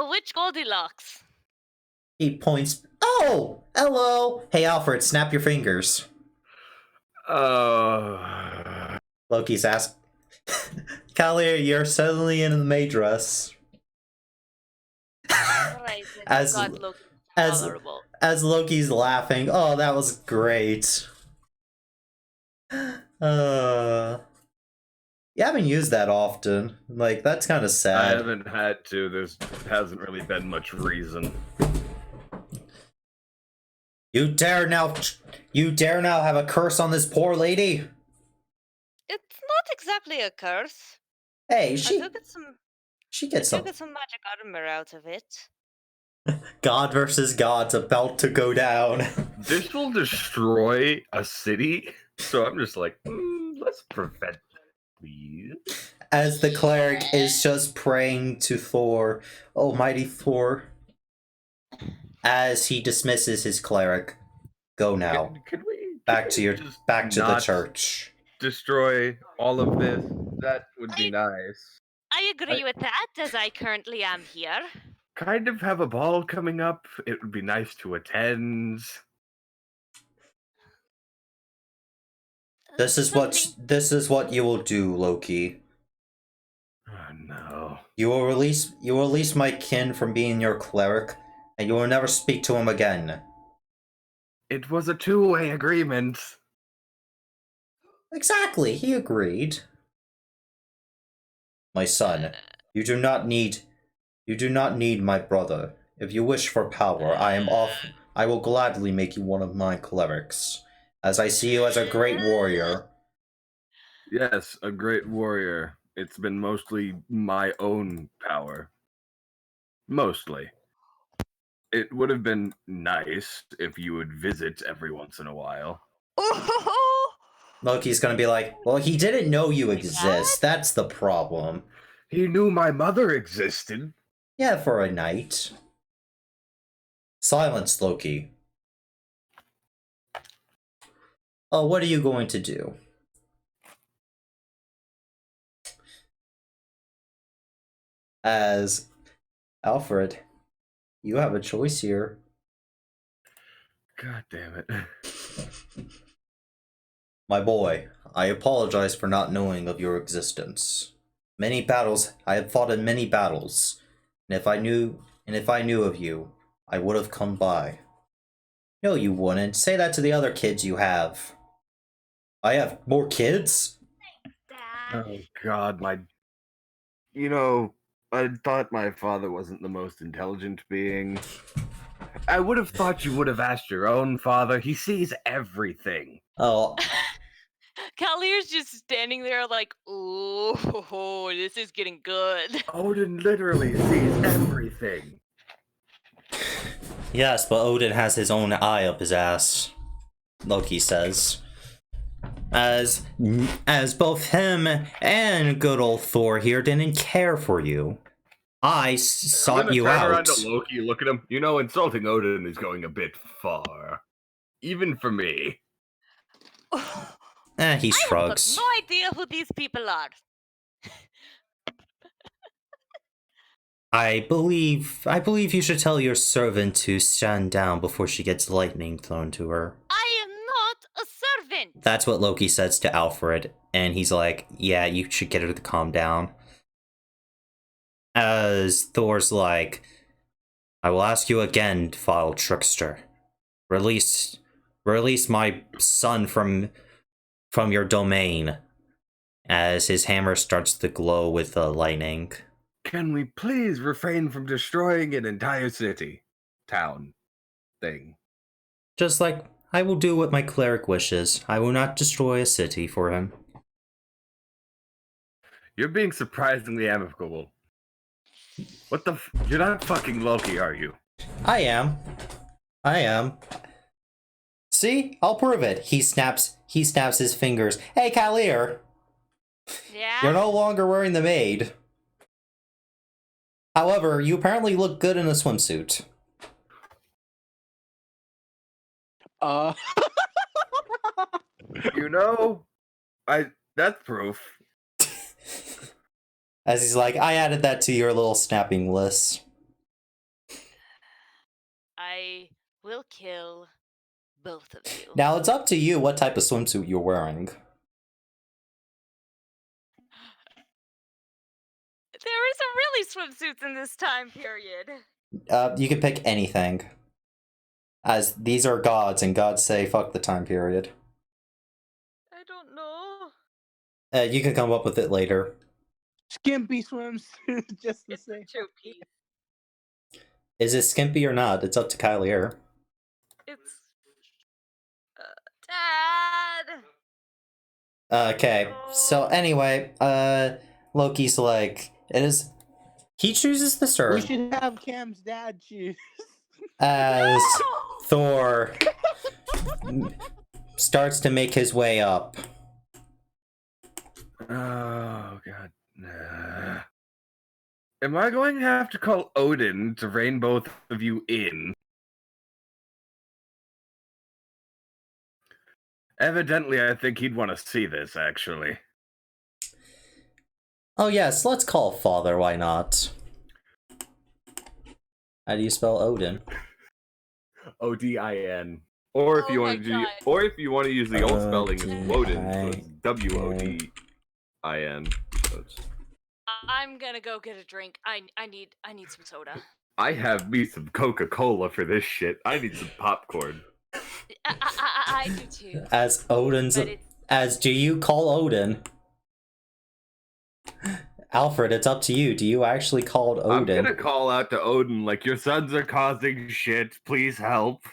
Which Goldilocks? He points. Oh, hello. Hey, Alfred, snap your fingers. Loki's asked. Kalia, you're suddenly in the maid dress. Right, As- God look as- tolerable. As Loki's laughing. Oh, that was great. You haven't used that often. Like, that's kind of I sad. haven't had to. There hasn't really been much reason. You dare now have a curse on this poor lady? It's not exactly a curse. Hey, I she do get some gets some get some magic armor out of it. God versus God's about to go down. This will destroy a city, so I'm just like, let's prevent that, please. As the cleric is just praying to Thor, almighty Thor, as he dismisses his cleric. Go now. Could we Back to the not church. destroy all of this? That would be nice. I agree with that, as I currently am here. Kind of have a ball coming up. It would be nice to attend. This is what you will do, Loki. Oh no. You will release my kin from being your cleric, and you will never speak to him again. It was a two-way agreement. Exactly, he agreed. My son, you do not need my brother. If you wish for power, I will gladly make you one of my clerics, as I see you as a great warrior. Yes, a great warrior. It's been mostly my own power. Mostly. It would have been nice if you would visit every once in a while. Loki's gonna be like, well, he didn't know you exist. That's the problem. He knew my mother existed. Yeah, for a night. Silence, Loki. Oh, what are you going to do? As Alfred, you have a choice here. God damn it. My boy, I apologize for not knowing of your existence. I have fought in many battles, and if I knew of you, I would have come by. No, you wouldn't. Say that to the other kids you have. I have more kids? Oh God, I thought my father wasn't the most intelligent being. I would have thought you would have asked your own father. He sees everything. Oh, Kalir's just standing there like, oh, this is getting good. Odin literally sees everything. yes, but Odin has his own eye up his ass, Loki says. As both him and good old Thor here didn't care for you. I sought you out. Turn around to Loki, look at him. You know, insulting Odin is going a bit far. Even for me. He shrugs. I have got no idea who these people are. I believe you should tell your servant to stand down before she gets lightning thrown to her. I am not a servant. That's what Loki says to Alfred, and he's like, yeah, you should get her to calm down. As Thor's like, I will ask you again, foul trickster. Release my son from your domain. As his hammer starts to glow with lightning. Can we please refrain from destroying an entire city, town, thing? Just like, I will do what my cleric wishes. I will not destroy a city for him. You're being surprisingly amicable. What the You're not fucking Loki, are you? I am. See? I'll prove it. He snaps his fingers. Hey, Kalir! Yeah? You're no longer wearing the maid. However, you apparently look good in a swimsuit. You know, that's proof. As he's like, I added that to your little snapping list. kill both of you. Now it's up to you what type of swimsuit you're wearing. There isn't really swimsuits in this time period. You can pick anything. As these are gods, and gods say fuck the time period. I don't know. You can come up with it later. Skimpy swimsuit, just to It's say. a two-piece. Is it skimpy or not? It's up to Kylier. It's... Dad! Okay, so anyway, Loki's like, he chooses the We serve should have Cam's dad choose. as Thor starts to make his way up. Oh god. Nah. Am I going to have to call Odin to rein both of you in? Evidently, I think he'd want to see this, actually. Oh yes, let's call Father, why not? How do you spell Odin? Odin. Or if Oh you my want to, God. or if you want to use the old spelling, it's Woden, so it's Odin. Wodin. So it's... I'm gonna go get a drink. I need some soda. I have me some Coca-Cola for this shit. I need some popcorn. I do too. As Odin's... But it's... As do you call Odin? Alfred, it's up to you. Do you actually call Odin? I'm gonna call out to Odin like, your sons are causing shit. Please help.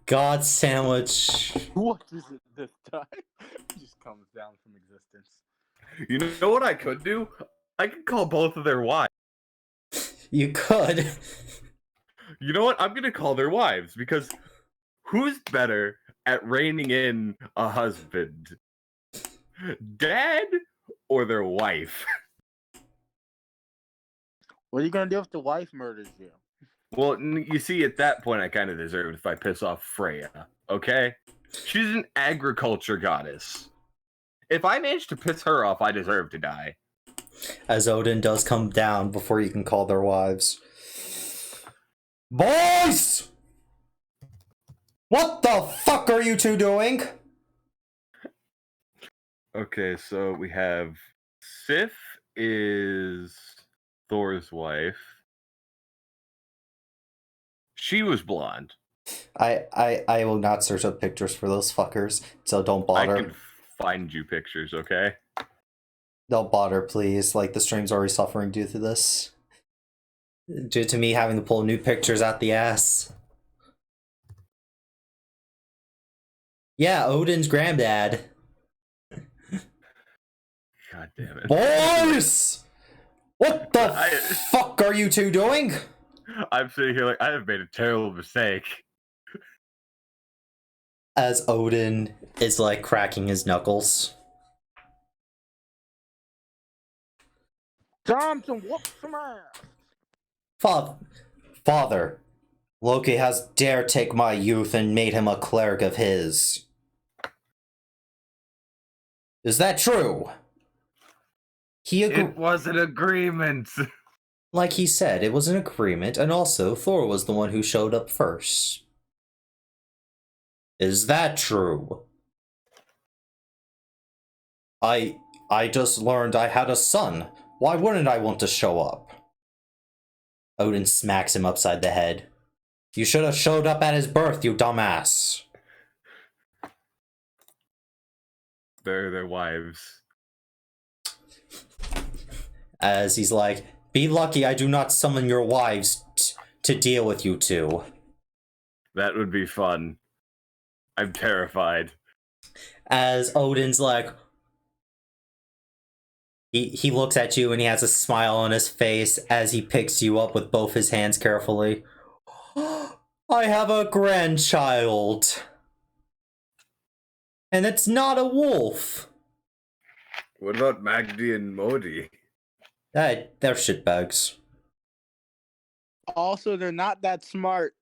God sandwich. What is it this time? It just comes down from existence. You know what I could do? I could call both of their wives. You could. You know what? I'm gonna call their wives, because who's better at reining in a husband? Dad or their wife? What are you gonna do if the wife murders you? Well, you see, at that point, I kind of deserve it if I piss off Freya, okay? She's an agriculture goddess. If I manage to piss her off, I deserve to die. As Odin does come down before you can call their wives. Boys! What the fuck are you two doing? Okay, so we have Sif is Thor's wife. She was blonde. I will not search up pictures for those fuckers, so don't I bother. can find you pictures, okay? Don't bother, please. Like, the stream's already suffering due to this. Due to me having to pull new pictures out the ass. Yeah, Odin's granddad. God damn it. Boys! What the I- fuck are you two doing? I'm sitting here like, I have made a terrible mistake. As Odin is, like, cracking his knuckles. Time to whoop some ass. Father, Loki has dared take my youth and made him a cleric of his. Is that true? It was an agreement. Like he said, it was an agreement, and also Thor was the one who showed up first. Is that true? I just learned I had a son. Why wouldn't I want to show up? Odin smacks him upside the head. You should have showed up at his birth, you dumbass. They're their wives. As he's like, be lucky I do not summon your wives to deal with you two. That would be fun. I'm terrified. As Odin's like, he looks at you and he has a smile on his face as he picks you up with both his hands carefully. I have a grandchild. And it's not a wolf. What about Magdi and Modi? They're shitbags. Also, they're not that smart.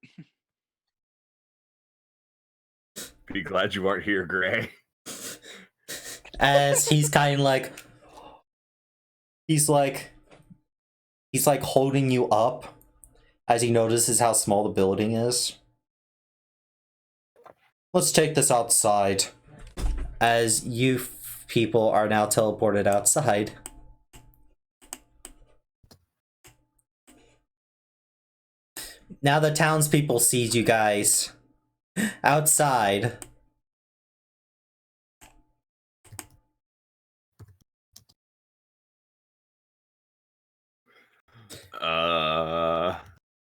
Be glad you aren't here, Gray. As he's kind of like, he's like holding you up as he notices how small the building is. Let's take this outside. As you people are now teleported outside. Now the townspeople sees you guys outside.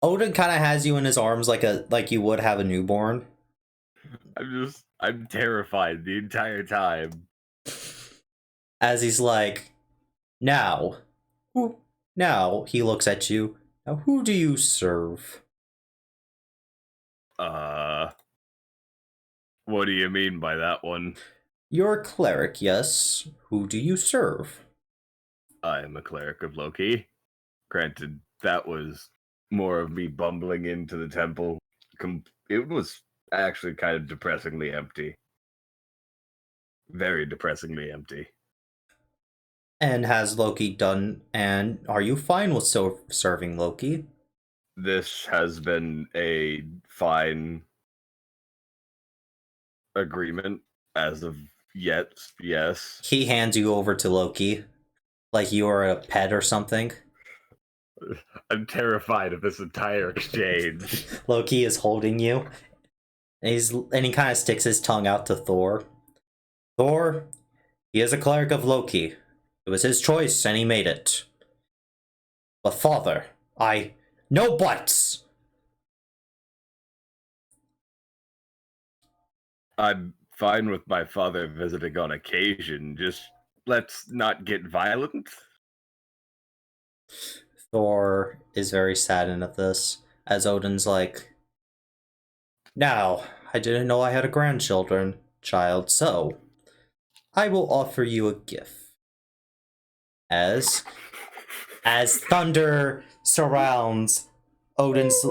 Odin kind of has you in his arms like you would have a newborn. I'm terrified the entire time. As he's like, now he looks at you. Now who do you serve? What do you mean by that one? You're a cleric, yes. Who do you serve? I am a cleric of Loki. Granted, that was more of me bumbling into the temple. It was actually kind of depressingly empty. Very depressingly empty. And has Loki done, and are you fine with serving Loki? This has been a fine agreement as of yet, yes. He hands you over to Loki, like you are a pet or something. I'm terrified of this entire exchange. Loki is holding you, and he kind of sticks his tongue out to Thor. Thor, he is a cleric of Loki. It was his choice, and he made it. But father, no buts! I'm fine with my father visiting on occasion. Just let's not get violent. Thor is very saddened at this, as Odin's like, now, I didn't know I had a grandchildren, child, so I will offer you a gift. As thunder surrounds Odin's,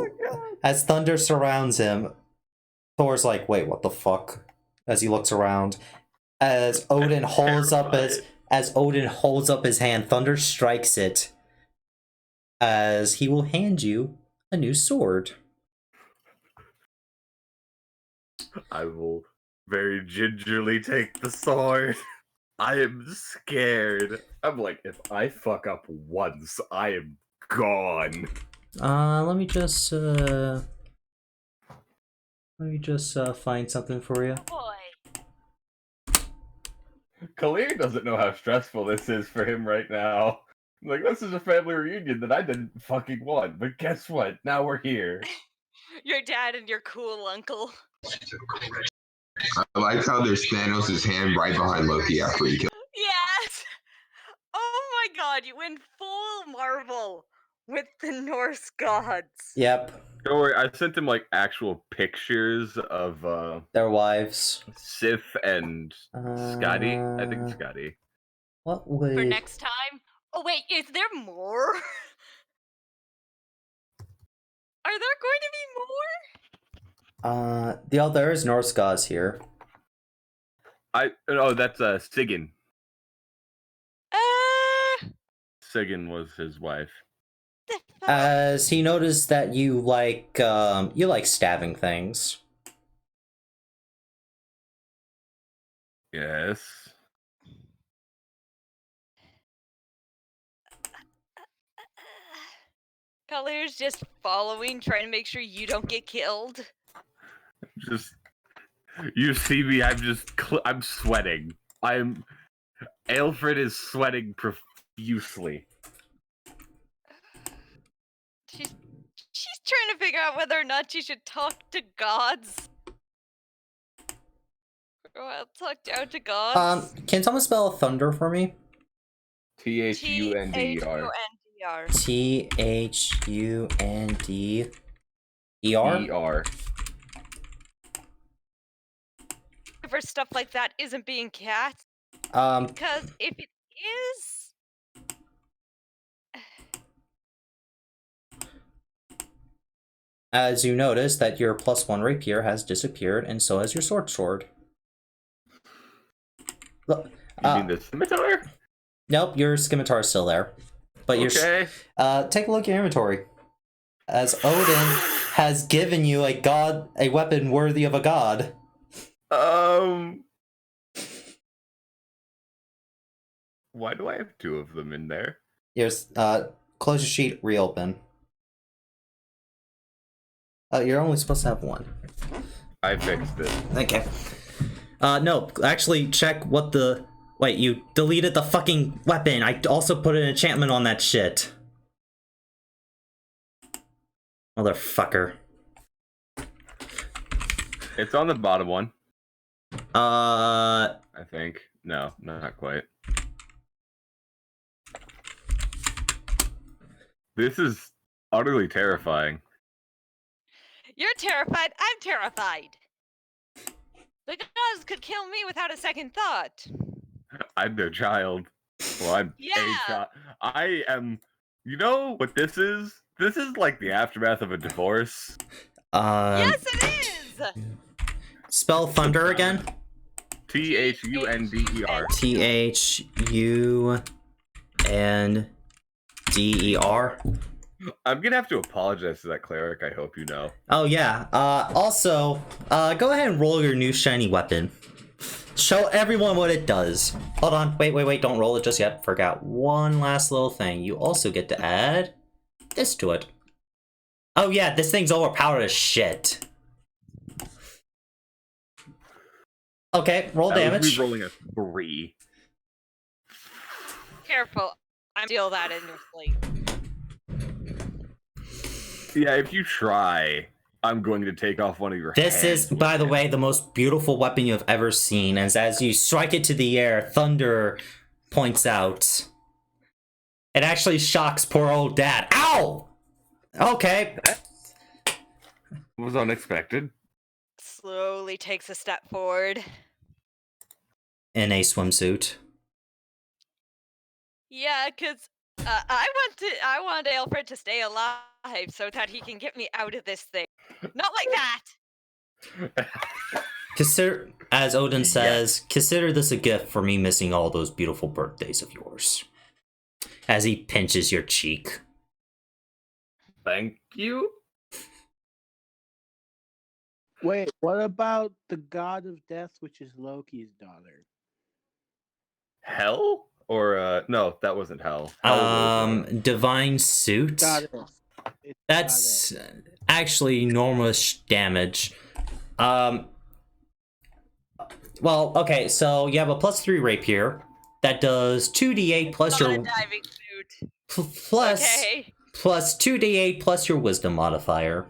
as thunder surrounds him, Thor's like, wait, what the fuck? As he looks around, as Odin holds up his hand, thunder strikes it. As he will hand you a new sword. I will very gingerly take the sword. I am scared. I'm like, if I fuck up once, I am gone. Let me just find something for you. Boy. Kalir doesn't know how stressful this is for him right now. Like, this is a family reunion that I didn't fucking want, but guess what? Now we're here. Your dad and your cool uncle. I like how there's Thanos' hand right behind Loki after he killed. Yes! Oh my god, you went full Marvel with the Norse gods. Yep. Don't worry, I sent him like actual pictures of Their wives. Sif and Scotty. I think Scotty. What would... For next time? Oh wait, is there more? Are there going to be more? There is Norse gods here. That's Sigyn. Sigyn was his wife. As he noticed that you like stabbing things. Yes. Kalir's just following, trying to make sure you don't get killed. You see me, I'm sweating. Aelfred is sweating profusely. She's trying to figure out whether or not she should talk to gods. I'll talk down to gods. Can someone spell thunder for me? Thunder. Thunder. For stuff like that isn't being cast. Because if it is... As you notice that your +1 rapier has disappeared, and so has your sword. Look, you mean the scimitar? Nope, your scimitar is still there. But okay. Take a look at your inventory. as Odin has given you a weapon worthy of a god. Why do I have 2 of them in there? Here's, close your sheet, reopen. Oh, you're only supposed to have 1. I fixed it. Okay. No, actually check what the... Wait, you deleted the fucking weapon. I also put an enchantment on that shit. Motherfucker. It's on the bottom one, Uh... I think. No, not quite. This is utterly terrifying. You're terrified. I'm terrified. The gods could kill me without a second thought. I'm their child. Well, I'm Yeah. a child. I am... You know what this is? This is like the aftermath of a divorce. Yes, it is. Spell thunder again? Thunder. Thunder. I'm gonna have to apologize to that cleric, I hope you know. Oh yeah. Also, go ahead and roll your new shiny weapon. Show everyone what it does. Hold on. Wait. Don't roll it just yet. Forgot one last little thing. You also get to add this to it. Oh yeah, this thing's overpowered as shit. Okay, roll damage. Rolling a 3. Careful. I'm steal that in your sleep. Yeah, if you try, I'm going to take off one of your This hands. is, by the way, the most beautiful weapon you've ever seen, as you strike it to the air, thunder points out. It actually shocks poor old dad. Ow! Okay. That was unexpected. Slowly takes a step forward. In a swimsuit. Yeah, because I want Alfred to stay alive so that he can get me out of this thing. Not like that! Consider, as Odin says, consider this a gift for me missing all those beautiful birthdays of yours. As he pinches your cheek. Thank you. Wait, what about the god of death, which is Loki's daughter? Hell? Or, no, that wasn't Hell. Hell was, Divine Suit. Goddess. It's That's goddess. actually enormous damage. Well, okay, so you have a +3 rapier that does 2d8 plus Not your a diving suit. plus Okay. plus 2d8 plus your wisdom modifier.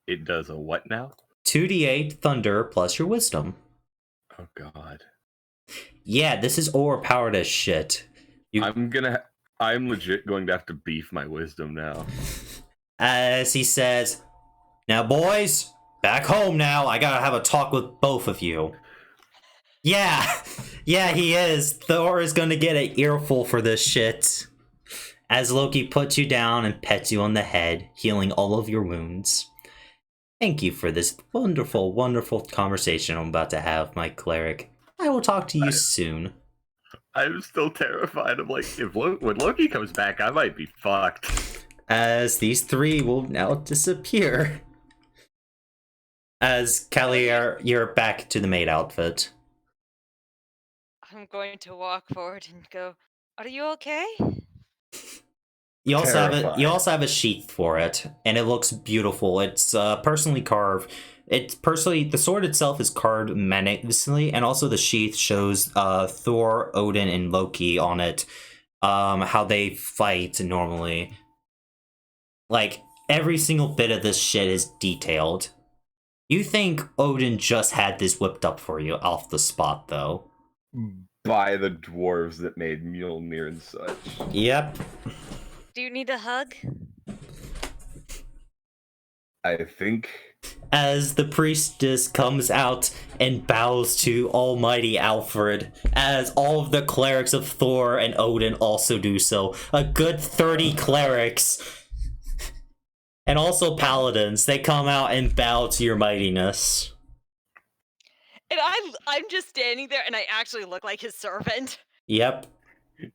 It does a what now? 2d8 thunder plus your wisdom. Oh god. Yeah, this is overpowered as shit. I'm legit going to have to beef my wisdom now. As he says, "Now boys, back home now. I gotta have a talk with both of you." Yeah, yeah, he is. Thor is gonna get an earful for this shit. As Loki puts you down and pets you on the head, healing all of your wounds. Thank you for this wonderful, wonderful conversation I'm about to have, my cleric. I will talk to you soon. I'm still terrified. I'm like, when Loki comes back, I might be fucked. As these 3 will now disappear. As Kelly, you're back to the maid outfit. I'm going to walk forward and go, "Are you okay?" You Terrified. also have a sheath for it, and it looks beautiful. It's personally carved. The sword itself is carved magnificently, and also the sheath shows Thor, Odin, and Loki on it. How they fight normally. Like, every single bit of this shit is detailed. You think Odin just had this whipped up for you off the spot, though. By the dwarves that made Mjolnir and such. Yep. Do you need a hug? I think... As the priestess comes out and bows to Almighty Alfred, as all of the clerics of Thor and Odin also do so. A good 30 clerics. And also paladins. They come out and bow to your mightiness. And I'm just standing there and I actually look like his servant. Yep.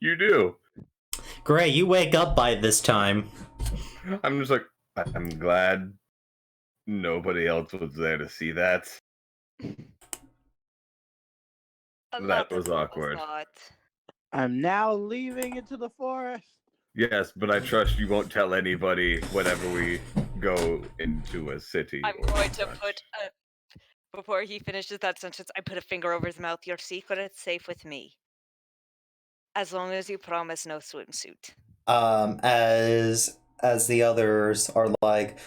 You do. Gray, you wake up by this time. I'm just like, I'm glad nobody else was there to see that. That was awkward. I'm now leaving into the forest. Yes, but I trust you won't tell anybody whenever we go into a city. I'm or going to such. put before he finishes that sentence, I put a finger over his mouth. Your secret's safe with me. As long as you promise no swimsuit. As the others are like,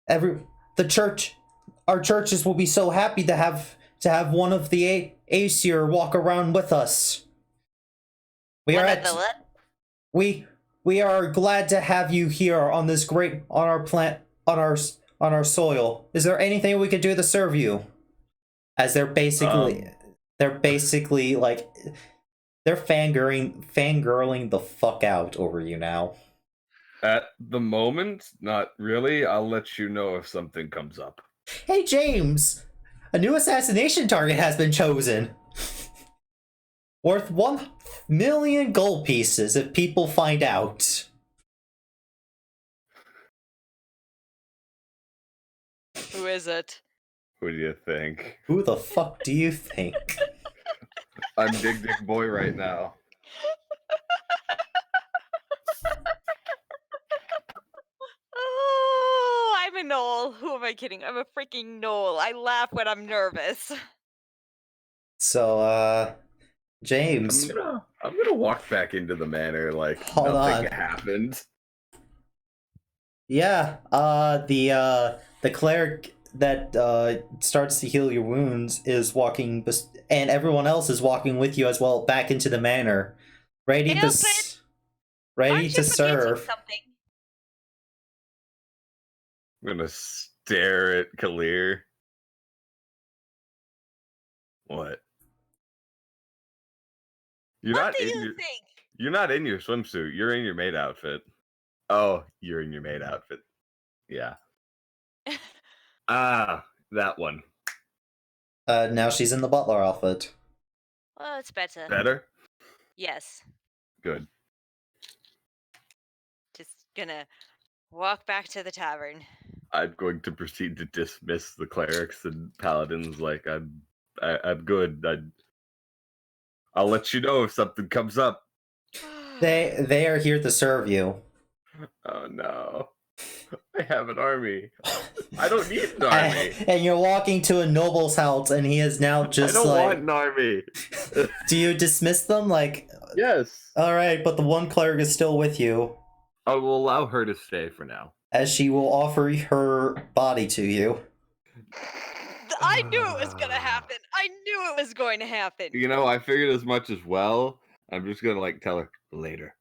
our churches will be so happy to have one of the Aesir walk around with us. We are glad to have you here on this on our soil. Is there anything we can do to serve you? As they're basically like, they're fangirling the fuck out over you now. At the moment, not really. I'll let you know if something comes up. Hey James, a new assassination target has been chosen. Worth 1,000,000 gold pieces if people find out. Who is it? Who do you think? Who the fuck do you think? I'm Dig Dick Boy right now. Oh, I'm a knoll. Who am I kidding? I'm a freaking knoll. I laugh when I'm nervous. So, James. I'm gonna walk back into the manor like Hold nothing on. happened. Yeah, the cleric that starts to heal your wounds is walking, and everyone else is walking with you as well back into the manor, ready Alfred, ready aren't to you forgetting serve. something? I'm gonna stare at Kalir. What? What do you think? You're not in your swimsuit. You're in your maid outfit. Oh, you're in your maid outfit. Yeah. That one. Now she's in the butler outfit. Well, it's better. Better? Yes. Good. Just gonna walk back to the tavern. I'm going to proceed to dismiss the clerics and paladins. Like I'm good. I'll let you know if something comes up. They are here to serve you. Oh no. I have an army. I don't need an army. And you're walking to a noble's house, and he is now just I don't like, want an army. do you dismiss them? Like, Yes. alright, but the one cleric is still with you. I will allow her to stay for now. As she will offer her body to you. I knew it was gonna happen. I knew it was going to happen. You know, I figured as much as well. I'm just gonna like tell her later.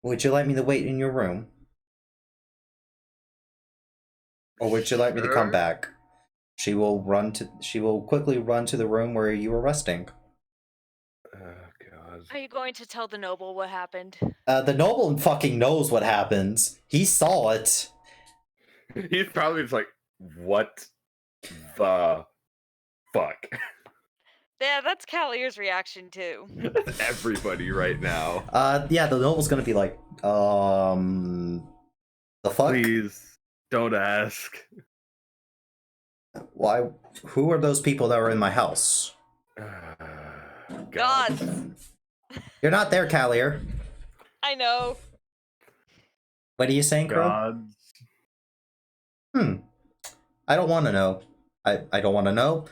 Would you like me to wait in your room? Or would you like me to come back? She will quickly run to the room where you were resting. Oh god. Are you going to tell the noble what happened? The noble fucking knows what happens. He saw it. He's probably just like, what the fuck? Yeah, that's Callier's reaction too. That's everybody right now. Yeah, the noble's gonna be like, the fuck? Please don't ask. Why? Who are those people that were in my house? God. You're not there, Callier. I know. What are you saying, Crow? Gods. I don't want to know. I don't want to know.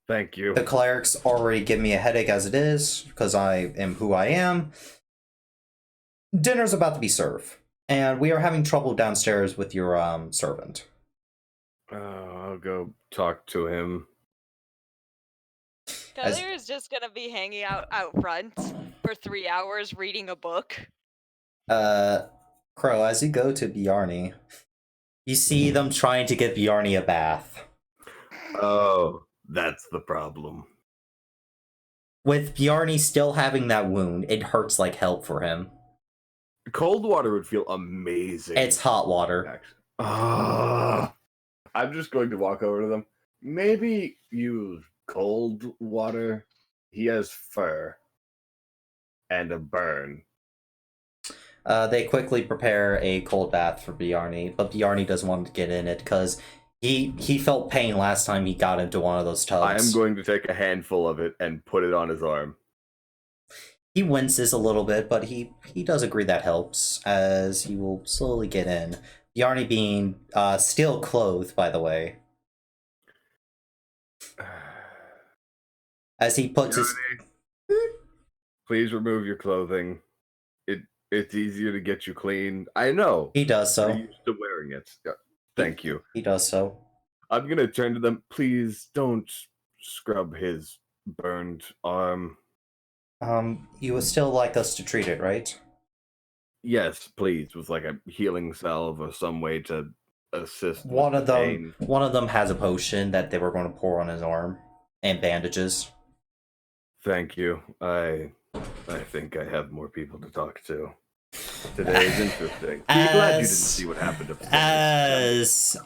Thank you. The clerics already give me a headache as it is, because I am who I am. Dinner's about to be served, and we are having trouble downstairs with your servant. I'll go talk to him. Callier is just gonna be hanging out front for 3 hours reading a book. Crow, as you go to Bjarni, you see them trying to get Bjarni a bath. Oh, that's the problem. With Bjarni still having that wound, it hurts like hell for him. Cold water would feel amazing. It's hot water. I'm just going to walk over to them. Maybe use cold water. He has fur. and a burn. They quickly prepare a cold bath for Bjarni, but Bjarni doesn't want to get in it because he felt pain last time he got into one of those tubs. I am going to take a handful of it and put it on his arm. He winces a little bit, but he does agree that helps, as he will slowly get in. Bjarni being still clothed, by the way. As he puts his... Please remove your clothing. It's easier to get you clean. I know. He does so. You're used to wearing it. Thank you. He does so. I'm going to turn to them. Please don't scrub his burned arm. You would still like us to treat it, right? Yes, please. With like a healing salve or some way to assist One with of the them pain. One of them has a potion that they were going to pour on his arm. And bandages. Thank you. I think I have more people to talk to. Today is interesting. I'm glad you didn't see what happened upstairs.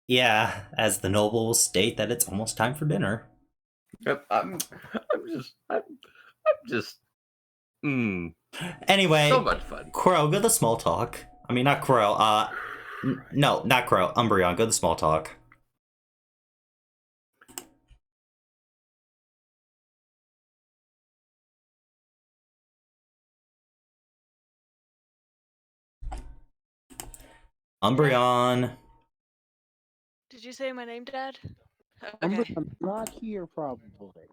Yeah, as the noble will state that it's almost time for dinner. I'm just. Anyway, So much fun. Crow, go the small talk. I mean, not Crow. No, not Crow. Umbreon, go the small talk. Umbreon. Did you say my name, Dad? I'm Okay. not here, probably.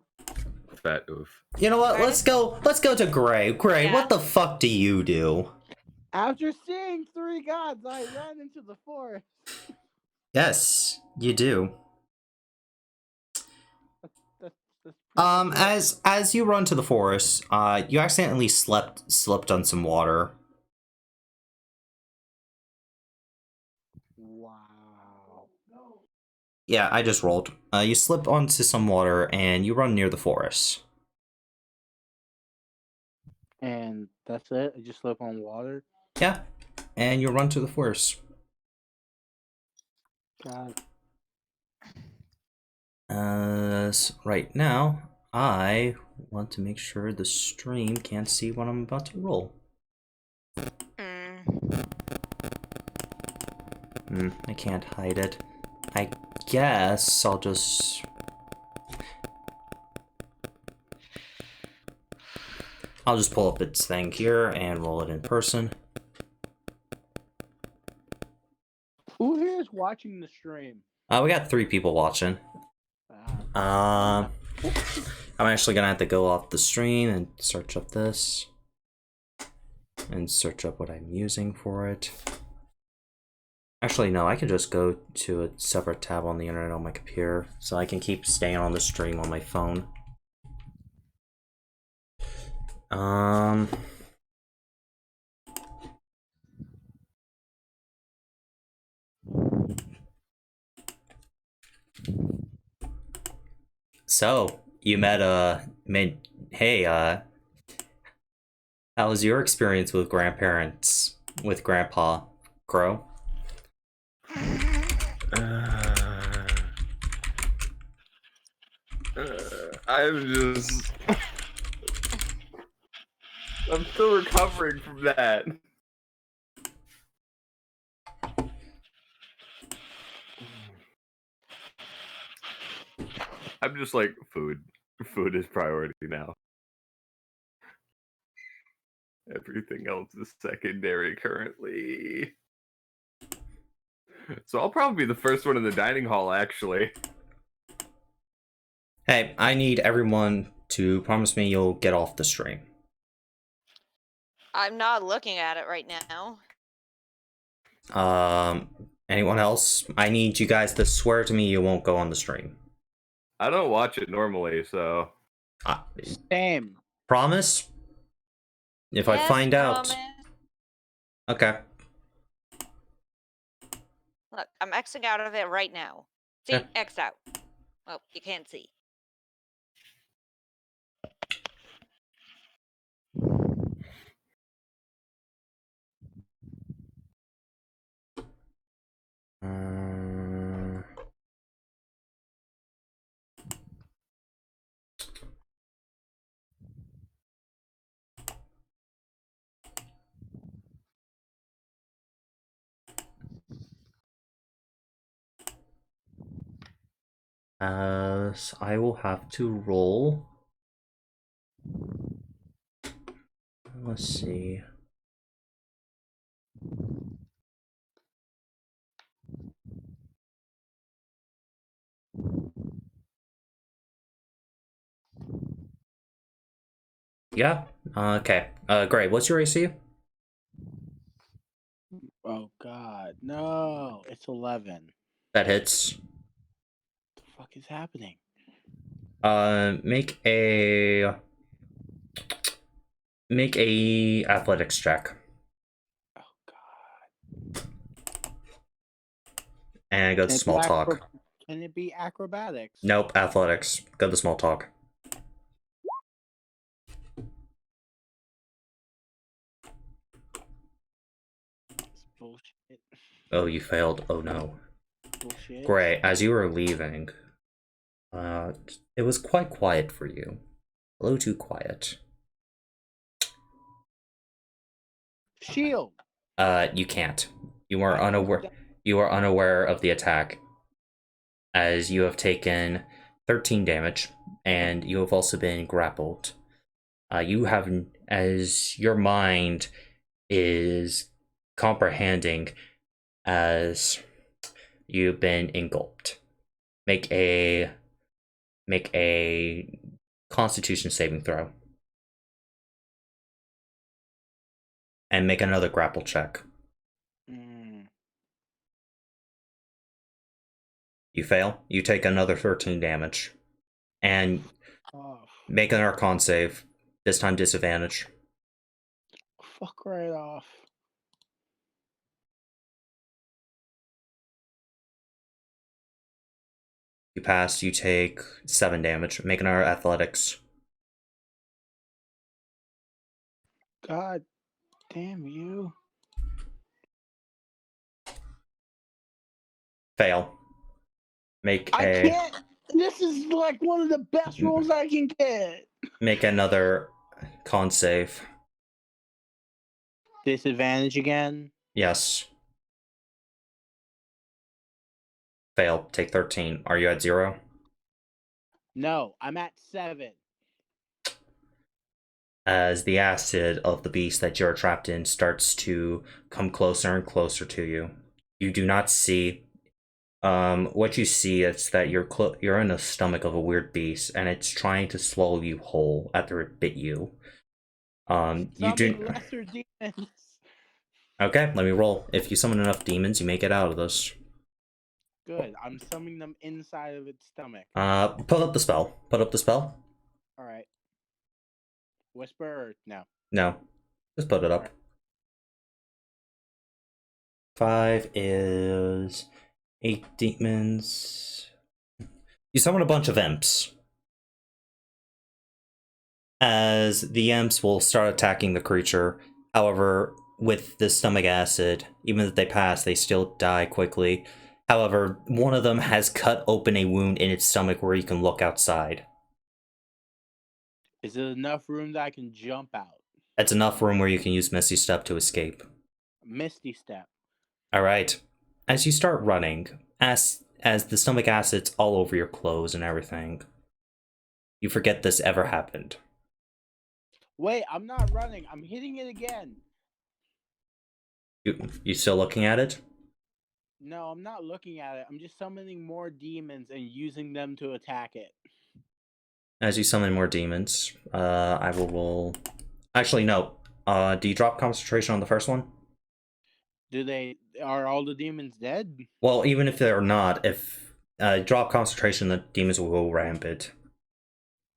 Fat oof. You know what? Let's go to Gray. Gray, Yeah. what the fuck do you do? After seeing 3 gods, I ran into the forest. Yes, you do. That's pretty cool. As you run to the forest, you accidentally slipped on some water. Wow. Yeah, I just rolled. You slip onto some water and you run near the forest. And that's it? I just slip on water? Yeah, and you run to the forest. God. Right now, I want to make sure the stream can't see what I'm about to roll. I can't hide it. I guess I'll just... pull up its thing here and roll it in person. Who here is watching the stream? We got 3 people watching. I'm actually gonna have to go off the stream and search up this. And search up what I'm using for it. Actually, no, I could just go to a separate tab on the internet on my computer, so I can keep staying on the stream on my phone. So, you met, hey, how was your experience with grandparents, with Grandpa Crow? I'm still recovering from that. I'm just like, food. Food is priority now. Everything else is secondary currently. So I'll probably be the first one in the dining hall, actually. Hey, I need everyone to promise me you'll get off the stream. I'm not looking at it right now. Anyone else? I need you guys to swear to me you won't go on the stream. I don't watch it normally, so... Same. Promise? If I find out... Promise. Okay. Look, I'm Xing out of it right now. See, Yeah. X out. Well, you can't see. As I will have to roll. Let's see. Yeah. Okay. Great. What's your AC? Oh God, no! It's 11. That hits. What the fuck is happening? Make a athletics check. Oh God. And go to Can it be small talk. Can it be acrobatics? Nope, athletics. Go to small talk. It's bullshit. Oh, you failed. Oh no. Bullshit. Great. As you were leaving, it was quite quiet for you. A little too quiet. Shield. You can't. You are unaware. You are unaware of the attack, as you have taken 13 damage, and you have also been grappled. You have, as your mind is comprehending, as you've been engulfed. Make a Constitution saving throw, and make another grapple check. You fail. You take another 13 damage, and make an Arcana save. This time disadvantage. Fuck right off. You pass. You take 7 damage. Make another athletics. God damn you. Fail. I can't. This is like one of the best rolls I can get. Make another con save. Disadvantage again? Yes. Fail. Take 13. Are you at 0? No, I'm at 7. As the acid of the beast that you're trapped in starts to come closer and closer to you, you do not see. What you see is that you're in the stomach of a weird beast, and it's trying to swallow you whole after it bit you. You do. Lesser demons. Okay, let me roll. If you summon enough demons, you may get out of this. Good. I'm summoning them inside of its stomach. Put up the spell. Put up the spell. All right. Whisper or no? No, just put it up. Right. 5 is 8 demons. You summon a bunch of imps. As the imps will start attacking the creature. However, with the stomach acid, even if they pass, they still die quickly. However, one of them has cut open a wound in its stomach where you can look outside. Is it enough room that I can jump out? It's enough room where you can use Misty Step to escape. Misty Step. Alright. As you start running, as the stomach acid's all over your clothes and everything, you forget this ever happened. Wait, I'm not running. I'm hitting it again. You still looking at it? No, I'm not looking at it. I'm just summoning more demons and using them to attack it. As you summon more demons, I will roll. Actually, no. Do you drop concentration on the first one? Are all the demons dead? Well, even if they're not, if drop concentration, the demons will go rampant.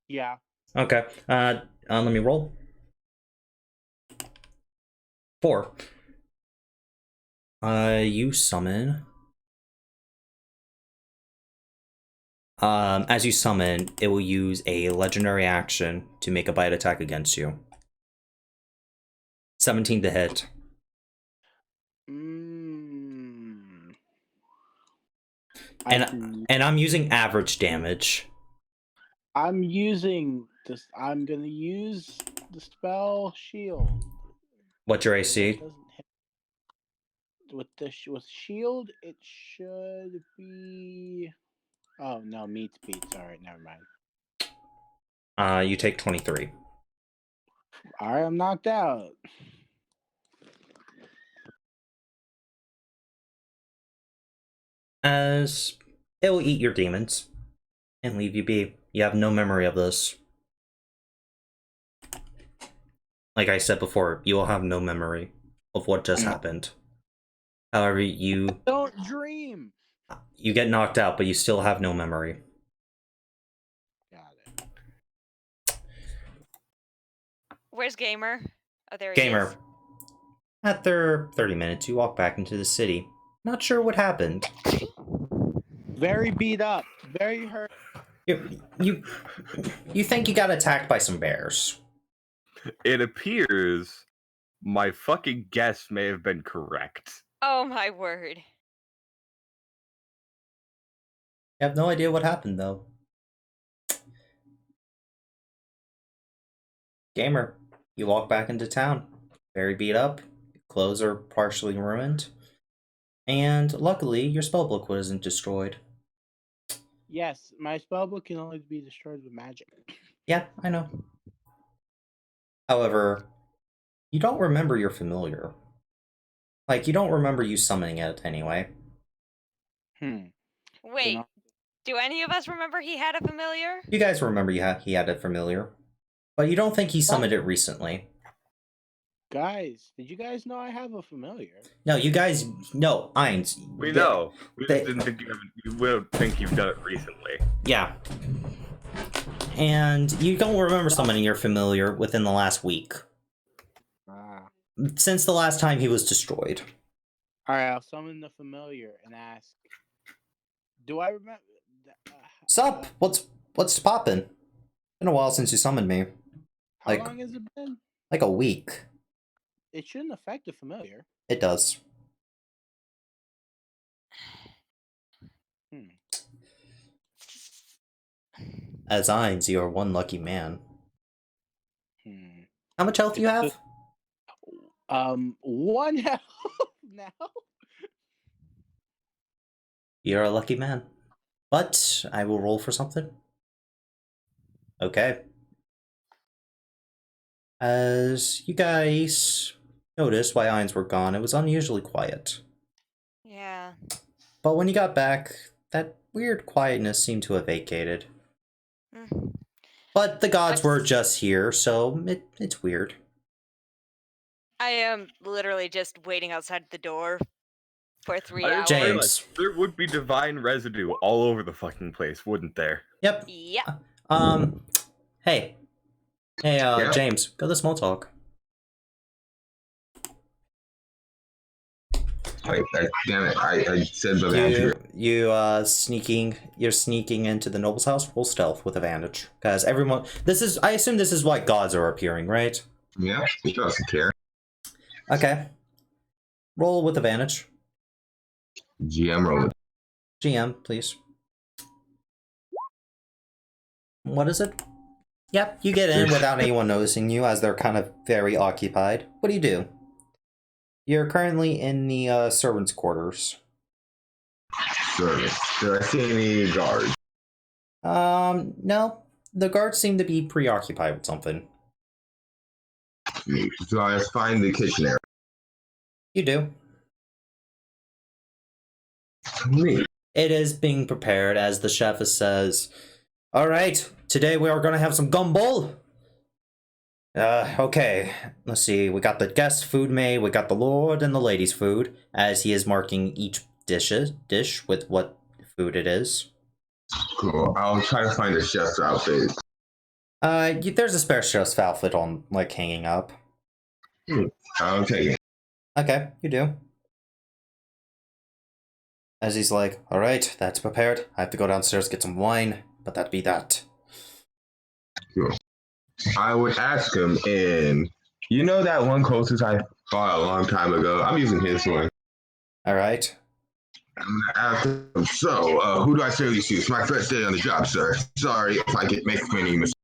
Yeah. Okay. Let me roll. 4. You summon. As you summon, it will use a legendary action to make a bite attack against you. 17 to hit. And I'm using average damage. I'm using this. I'm gonna use the spell shield. What's your AC? With shield, it should be Oh no, meat's beats. All right, never mind. You take 23. All right, I'm knocked out. As it will eat your demons and leave you be. You have no memory of this. Like I said before, you will have no memory of what just happened. However, you Don't dream. get knocked out, but you still have no memory. Got it. Where's Gamer? Oh, there he Gamer. is. After 30 minutes, you walk back into the city. Not sure what happened. Very beat up. Very hurt. You think you got attacked by some bears. It appears my fucking guess may have been correct. Oh my word. You have no idea what happened, though. Gamer, you walk back into town. Very beat up. Clothes are partially ruined. And luckily, your spellbook wasn't destroyed. Yes, my spellbook can only be destroyed with magic. Yeah, I know. However, you don't remember your familiar. Like, you don't remember you summoning it anyway. Wait, do any of us remember he had a familiar? You guys remember he had a familiar. But you don't think he summoned it recently. Guys, did you guys know I have a familiar? No, you guys... No, Ainz. We know. We just didn't think you don't think you've done it recently. Yeah. And you don't remember summoning your familiar within the last week. Since the last time he was destroyed. Alright, I'll summon the familiar and ask. Do I remember... Sup? What's poppin'? Been a while since you summoned me. How long has it been? Like a week. It shouldn't affect the familiar. It does. As Ainz, you are one lucky man. How much health do you have? 1 health now. You're a lucky man. But I will roll for something. Okay. As you guys noticed while Ainz were gone, it was unusually quiet. Yeah. But when you got back, that weird quietness seemed to have vacated. But the gods were just here, so it's weird. I am literally just waiting outside the door for 3 hours. James. There would be divine residue all over the fucking place, wouldn't there? Yep. Yep. Hey. Hey, Yeah? James, go to small talk. Wait, damn it! I said the advantage. You're sneaking into the noble's house. Roll stealth with advantage, because everyone. I assume this is why gods are appearing, right? Yeah, he doesn't care. Okay. Roll with advantage. GM roll. GM, please. What is it? Yep, you get in without anyone noticing you, as they're kind of very occupied. What do you do? You're currently in the servants' quarters. Service. Do I see any guards? No. The guards seem to be preoccupied with something. Neat. So I find the kitchen area. You do. Neat. It is being prepared as the chef says, "Alright, today we are going to have some gumball." Okay, let's see, we got the guest food made, we got the lord and the lady's food, as he is marking each dish with what food it is. Cool. I'll try to find a chef's outfit. There's a spare chef's outfit on, like, hanging up. I'll take it. Okay, you do. As he's like, "Alright, that's prepared. I have to go downstairs get some wine, but that'd be that." Cool. I would ask him, and you know that one closest I bought a long time ago? I'm using his one. Alright. I'm gonna ask him, so, who do I say this to? It's my first day on the job, sir. Sorry if I make any mistakes.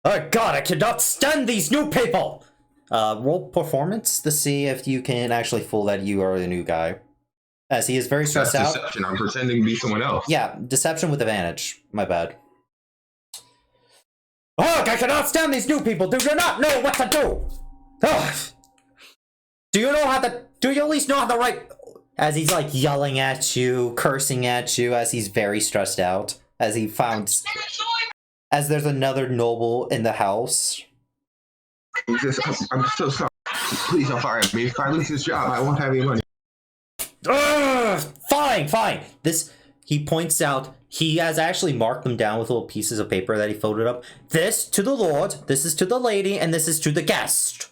Oh god, I cannot stand these new people! Roll performance to see if you can actually fool that you are the new guy. As he is very That's stressed out. deception. I'm pretending to be someone else. Yeah, deception with advantage. My bad. Oh, I cannot stand these new people. Do you not know what to do? Ugh. Do you know how to? Do you at least know how to write? As he's like yelling at you, cursing at you, as he's very stressed out. As he found, as there's another noble in the house. I'm so sorry. Please don't fire me. If I lose this job, I won't have any money. Fine, fine. He points out, he has actually marked them down with little pieces of paper that he folded up. This to the Lord, this is to the lady, and this is to the guest.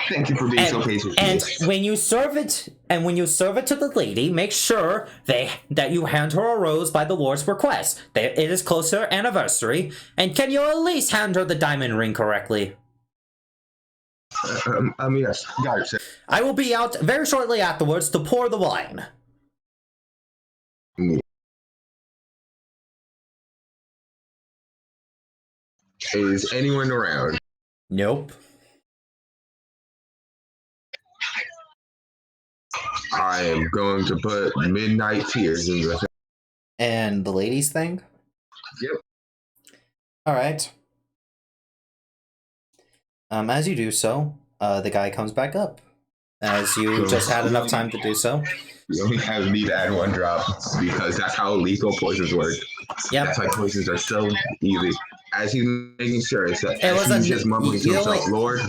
Thank you for being so patient. And when you serve it, to the lady, make sure that you hand her a rose by the Lord's request. It is close to her anniversary, and can you at least hand her the diamond ring correctly? Yes, got it, sir. I will be out very shortly afterwards to pour the wine. Is anyone around? Nope. I am going to put midnight tears in the. And the ladies thing? Yep. Alright. As you do so, the guy comes back up. As you just had enough time to do so. You only need to add 1 drop because that's how lethal poisons work. Yep. That's why poisons are so easy. As he's making sure it's that It was he's just mumbling to himself, Lord.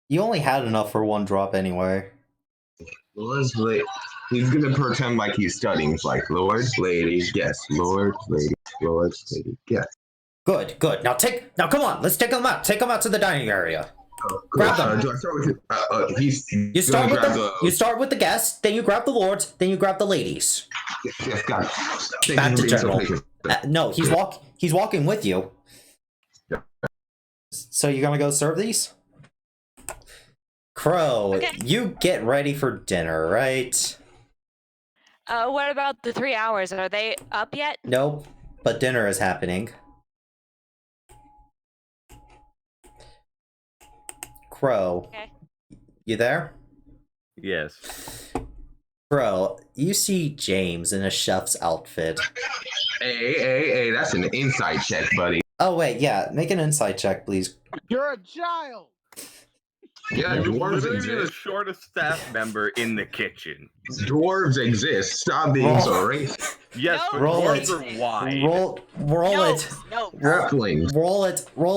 You only had enough for 1 drop anyway. Lord's lady. He's gonna pretend like he's studying. It's like Lord, lady, yes. Lord, lady, Lord, lady, yes. Good, good. Now come on, let's take them out. Take them out to the dining area. Grab them. Do I start with You start with the guests, then you grab the lords, then you grab the ladies. Yes, got it. Back to general. No, he's walking with you. Yeah. So you're gonna go serve these? Crow, Okay. you get ready for dinner, right? What about the 3 hours? Are they up yet? Nope, but dinner is happening. Crow, Okay. you there? Yes. Crow, you see James in a chef's outfit. Hey, that's an insight check, buddy. Oh wait, yeah, make an insight check, please. You're a child. Yeah, You dwarves literally be the exist. shortest staff member in the kitchen. Dwarves exist. Stop being so racist. Yes, No. but Roll dwarves it. are wide. Roll No, it. no. Halflings. Roll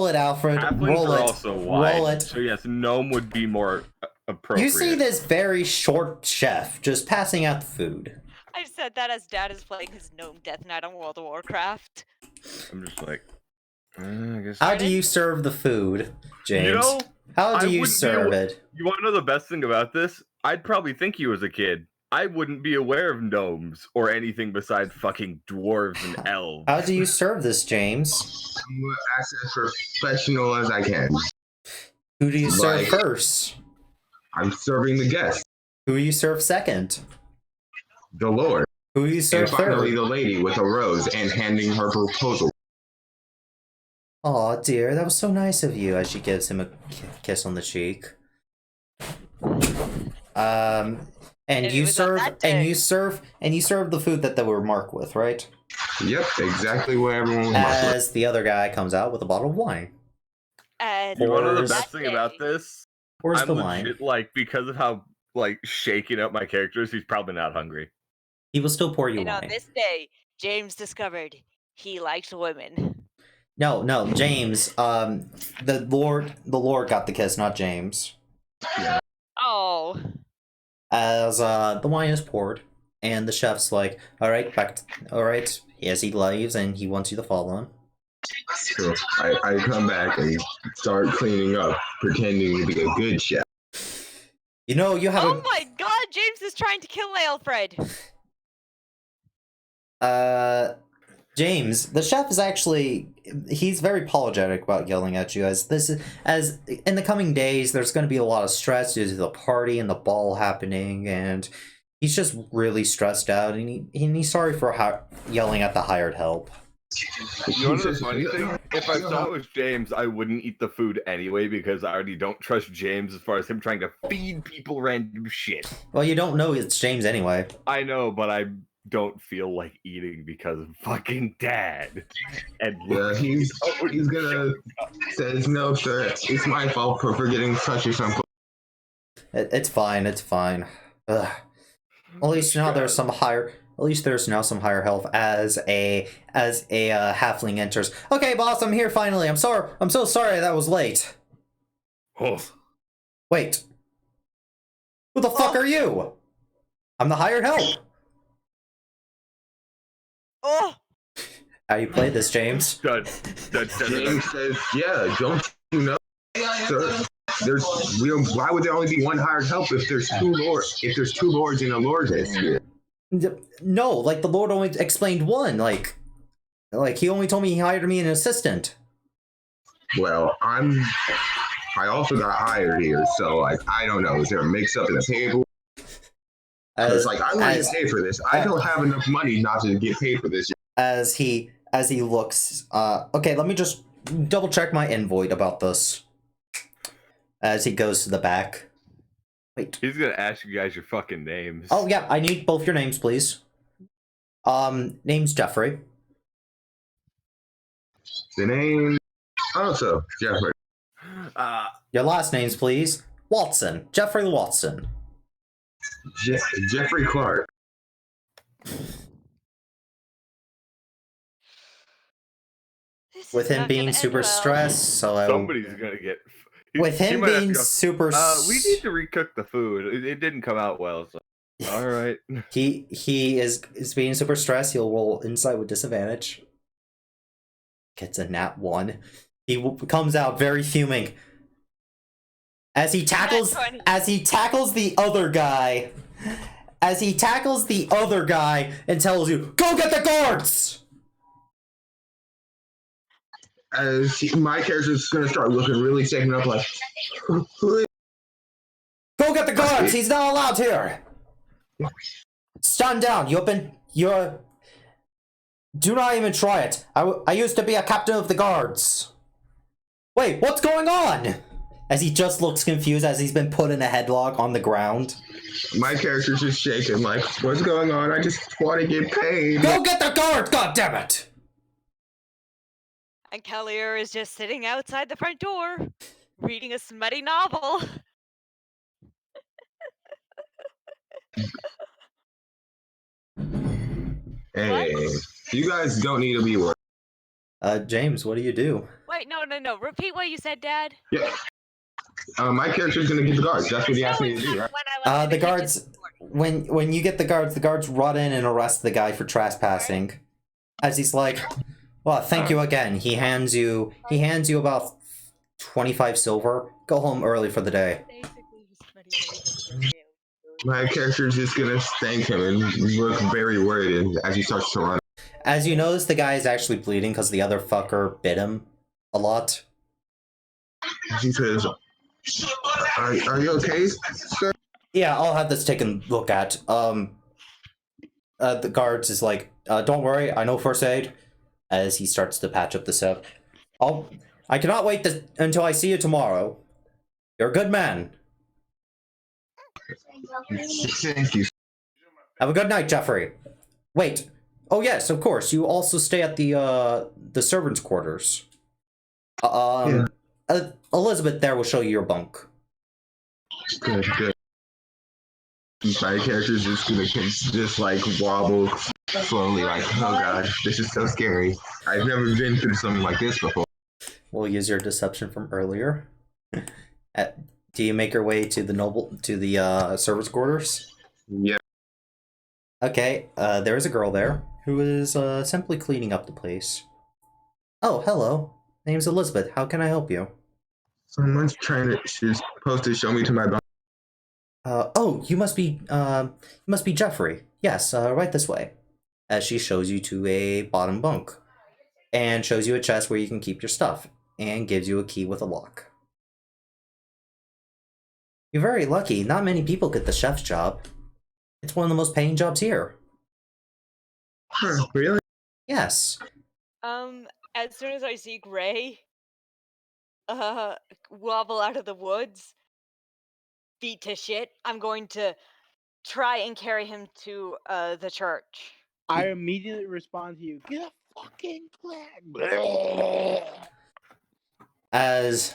it, Alfred. Halflings Roll are it. also wide. Roll it. So yes, gnome would be more appropriate. You see this very short chef just passing out the food. I said that as Dad is playing his gnome death knight on World of Warcraft. I'm just like, I guess. How do you serve the food, James? You know, How do I you wouldn't be serve awa- it? You want to know the best thing about this? I'd probably think you as a kid. I wouldn't be aware of gnomes or anything besides fucking dwarves and elves. How do you serve this, James? I'm as professional as I can. Who do you serve Like- first? I'm serving the guest, Who do you serve second? the Lord, Who do you and serve finally third? the lady with a rose and handing her proposal. Aw, dear, that was so nice of you. As she gives him a kiss on the cheek. And If you it was on serve, that and day. you serve the food that they were marked with, right? Yep, exactly what everyone wants. As the other guy comes out with a bottle of wine. And You want to know the Pours- best thing about this? Where's I'm the legit, wine? like, because of how like shaking up my characters, he's probably not hungry. He will still pour you And on wine. this day, James discovered he liked women. No, James. The Lord got the kiss, not James. Oh. As the wine is poured, and the chef's like, "All right, all right." As he leaves, and he wants you to follow him. So I come back and start cleaning up, pretending to be a good chef. You know, you have Oh my god, James is trying to kill Alfred. James, the chef is actually, he's very apologetic about yelling at you, as in the coming days there's going to be a lot of stress due to the party and the ball happening, and he's just really stressed out, and he's sorry for yelling at the hired help. You know the funny thing? If I saw it was James, I wouldn't eat the food anyway because I already don't trust James as far as him trying to feed people random shit. Well, you don't know it's James anyway. I know, but I don't feel like eating because of fucking Dad. And Yeah, he's gonna says no, sir. It's my fault for forgetting such or something. It's fine. It's fine. Ugh. At least now there's some higher. At least there's now some higher health as a halfling enters. Okay, boss, I'm here finally. I'm sorry. I'm so sorry that was late. Oh. Wait. Who the fuck are you? I'm the hired help. Oh, How you play this, James? Dud. James says, "Yeah, don't you know, sir? Why would there only be one hired help if there's two lords? If there's two lords in a lord's here?" No, like the Lord only explained one. Like he only told me he hired me an assistant. Well, I also got hired here, so like I don't know. Is there a mix-up in the table? Because like I'm going to pay for this. I don't have enough money not to get paid for this. As he looks, okay, let me just double check my invoice about this. As he goes to the back. Wait. He's gonna ask you guys your fucking names. Oh yeah, I need both your names, please. Name's Jeffrey. The name also Jeffrey. Your last names, please. Watson. Jeffrey Watson. Jeffrey Clark. this With is him not being gonna end super well. stressed, so Somebody's gonna get. with he him might have to being go, super. we need to recook the food. It didn't come out well. So. All right. He is being super stressed. He'll roll insight with disadvantage. Gets a nat 1. He comes out very fuming. As he tackles the other guy. As he tackles the other guy and tells you, "Go get the guards!" My character's gonna start looking really shaken up, like, Go get the guards! He's not allowed here! Stand down! Do not even try it. I used to be a captain of the guards. Wait, what's going on? As he just looks confused as he's been put in a headlock on the ground. my character's just shaking, like, what's going on? I just want to get paid. Go get the guards, goddammit! And Kellier is just sitting outside the front door, reading a smutty novel. Hey, you guys don't need to be worried. James, what do you do? Wait, no. Repeat what you said, Dad. Yeah. My character's gonna get the guards. That's what he asked me to do, right? The guards, when you get the guards run in and arrest the guy for trespassing. As he's like, well, thank you again. He hands you about 25 silver. Go home early for the day. My character's just gonna thank him and look very worried as he starts to run. As you notice, the guy is actually bleeding because the other fucker bit him a lot. He says, are you okay, sir? Yeah, I'll have this taken a look at. The guards is like, don't worry, I know first aid. As he starts to patch up the stuff. I cannot wait until I see you tomorrow. You're a good man. Thank you. Have a good night, Jeffrey. Wait. Oh yes, of course. You also stay at the servants' quarters. Yeah. Elizabeth there will show you your bunk. Good. My character's just gonna just like wobble slowly, like, oh god, this is so scary. I've never been through something like this before. We'll use your deception from earlier. Do you make your way to the servants' quarters? Yeah. Okay, there is a girl there who is simply cleaning up the place. Oh, hello. Name's Elizabeth. How can I help you? Someone's she's supposed to show me to my bunk. Oh, you must be Jeffrey. Yes, right this way. As she shows you to a bottom bunk. And shows you a chest where you can keep your stuff. And gives you a key with a lock. You're very lucky. Not many people get the chef's job. It's one of the most paying jobs here. Huh, really? Yes. As soon as I see Gray, uh, wobble out of the woods, beat to shit, I'm going to try and carry him to the church. I immediately respond to you. Get a fucking plan.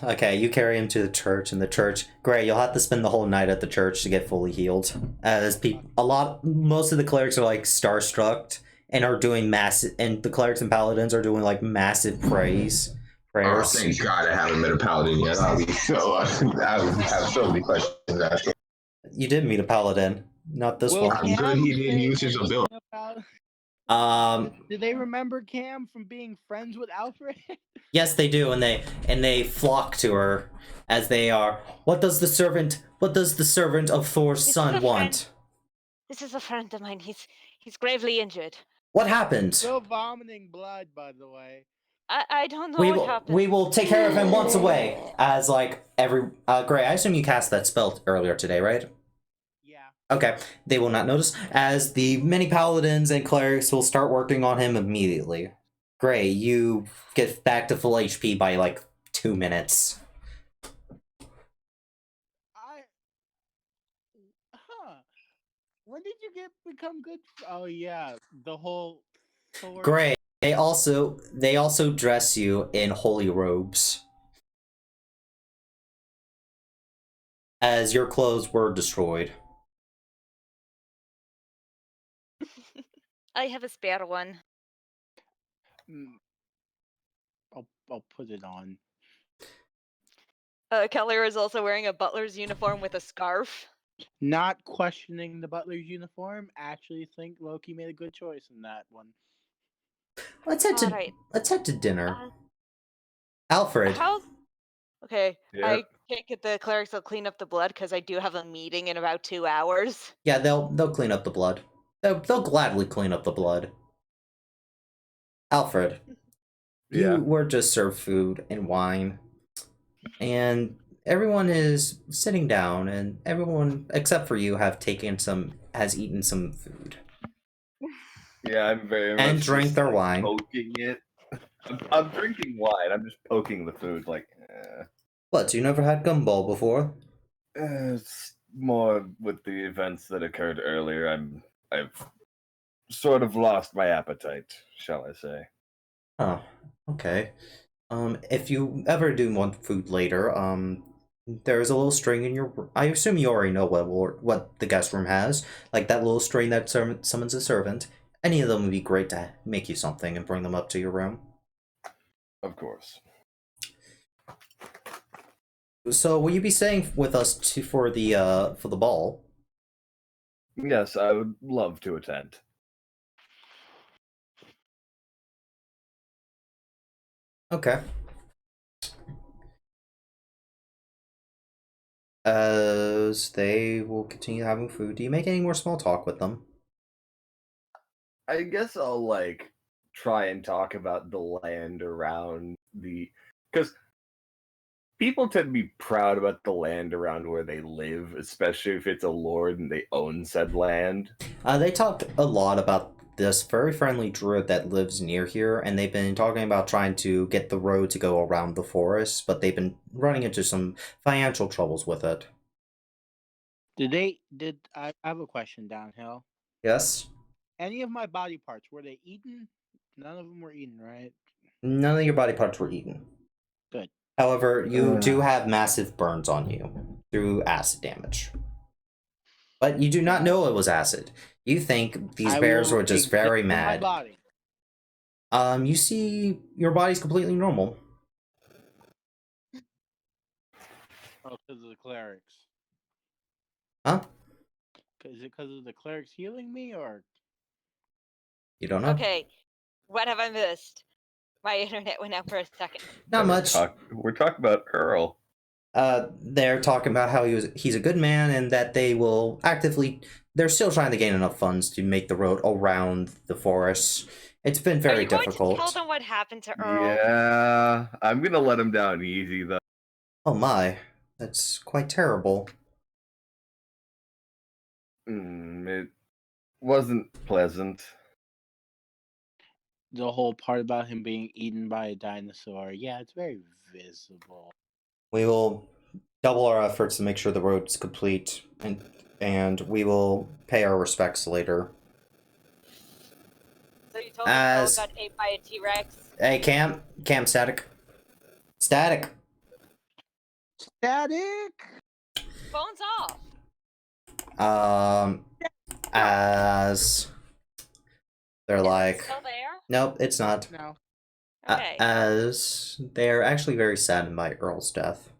Okay, you carry him to the church, and the church, great, you'll have to spend the whole night at the church to get fully healed. Most of the clerics are like starstruck and are doing massive, and the clerics and paladins are doing like massive prayers. Oh, thank God I haven't met a paladin yet. I would have so many questions asked. You did meet a paladin, not this one. I'm good he didn't use his ability. Do they remember Cam from being friends with Alfred? Yes, they do, and they flock to her as they are. What does the servant of Thor's son want? This is a friend of mine. He's gravely injured. What happened? Still vomiting blood, by the way. I don't know what happened. We will take care of him once away. As like Gray, I assume you cast that spell earlier today, right? Yeah. Okay, they will not notice, as the many paladins and clerics will start working on him immediately. Gray, you get back to full HP by like 2 minutes. When did you become good? Oh yeah, the whole sword. Gray, they also dress you in holy robes, as your clothes were destroyed. I have a spare one. I'll put it on. Keller is also wearing a butler's uniform with a scarf. Not questioning the butler's uniform. Actually, think Loki made a good choice in that one. Let's head to dinner. Alfred. Okay, Yeah. I can't get the clerics to clean up the blood because I do have a meeting in about 2 hours. Yeah, they'll clean up the blood. They'll gladly clean up the blood. Alfred, Yeah. you were just served food and wine, and everyone is sitting down, and everyone except for you has eaten some food. Yeah, I'm very much And drank just, their like, wine. Poking it. I'm drinking wine. I'm just poking the food like. What? You never had gumball before? It's more with the events that occurred earlier. I've sort of lost my appetite, shall I say? Oh, okay. If you ever do want food later, there's a little string in your. I assume you already know what the guest room has, like that little string that summons a servant. Any of them would be great to make you something and bring them up to your room. Of course. So, will you be staying with us for the ball? Yes, I would love to attend. Okay. As they will continue having food, do you make any more small talk with them? I guess I'll like try and talk about the land around because people tend to be proud about the land around where they live, especially if it's a lord and they own said land. They talked a lot about this very friendly druid that lives near here, and they've been talking about trying to get the road to go around the forest, but they've been running into some financial troubles with it. I have a question, Downhill. Yes? Any of my body parts, were they eaten? None of them were eaten, right? None of your body parts were eaten. Good. However, you do have massive burns on you through acid damage. But you do not know it was acid. You think these bears were just very mad. My body. You see your body's completely normal. Oh, because of the clerics. Huh? Is it because of the clerics healing me, or? You don't know? Okay, what have I missed? My internet went out for a second. Not much. We're talking about Earl. They're talking about how he's a good man and that they're still trying to gain enough funds to make the road around the forest. It's been very difficult. Going to tell them what happened to Earl? Yeah, I'm gonna let him down easy though. Oh my, that's quite terrible. It wasn't pleasant. the whole part about him being eaten by a dinosaur. Yeah, it's very visible. We will double our efforts to make sure the road's complete, and we will pay our respects later. So you told me Paul As got ate by a T-Rex? hey, Cam, static, static. Static. Phone's off. As they're Is it like, still there? nope, it's not. No. Okay. As they're actually very saddened by Earl's death.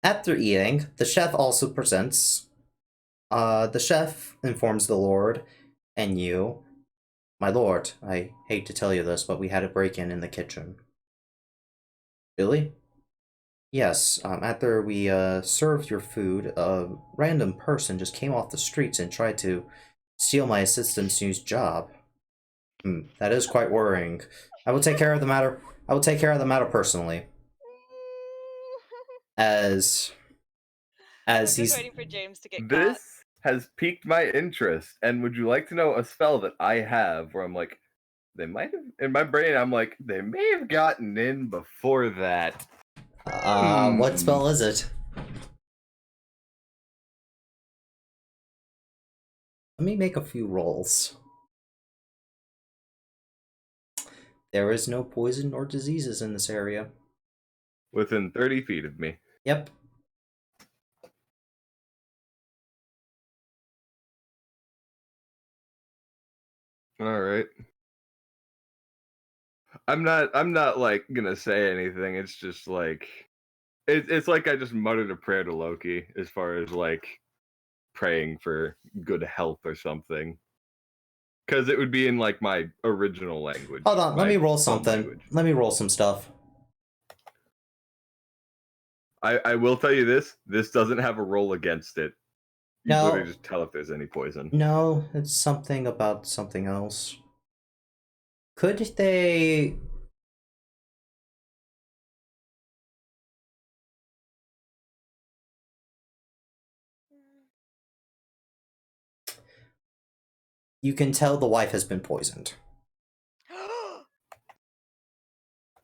After eating, the chef also presents. The chef informs the Lord and you, my lord, I hate to tell you this, but we had a break-in in the kitchen. Really? Yes, after we served your food, a random person just came off the streets and tried to steal my assistant's new job. That is quite worrying. I will take care of the matter. I will take care of the matter personally. As I'm just he's waiting for James to get This caught. has piqued my interest. And would you like to know a spell that I have where I'm like, they might have, in my brain, I'm like, they may have gotten in before that. what spell is it? Let me make a few rolls. There is no poison or diseases in this area. Within 30 feet of me. Yep. All right. I'm not like gonna say anything. It's just like it's like I just muttered a prayer to Loki as far as like praying for good health or something. Because it would be in like my original language. Hold on, let my me roll home something. language. Let me roll some stuff. I will tell you this doesn't have a roll against it. You No. literally just tell if there's any poison. No, it's something about something else. Could they... You can tell the wife has been poisoned.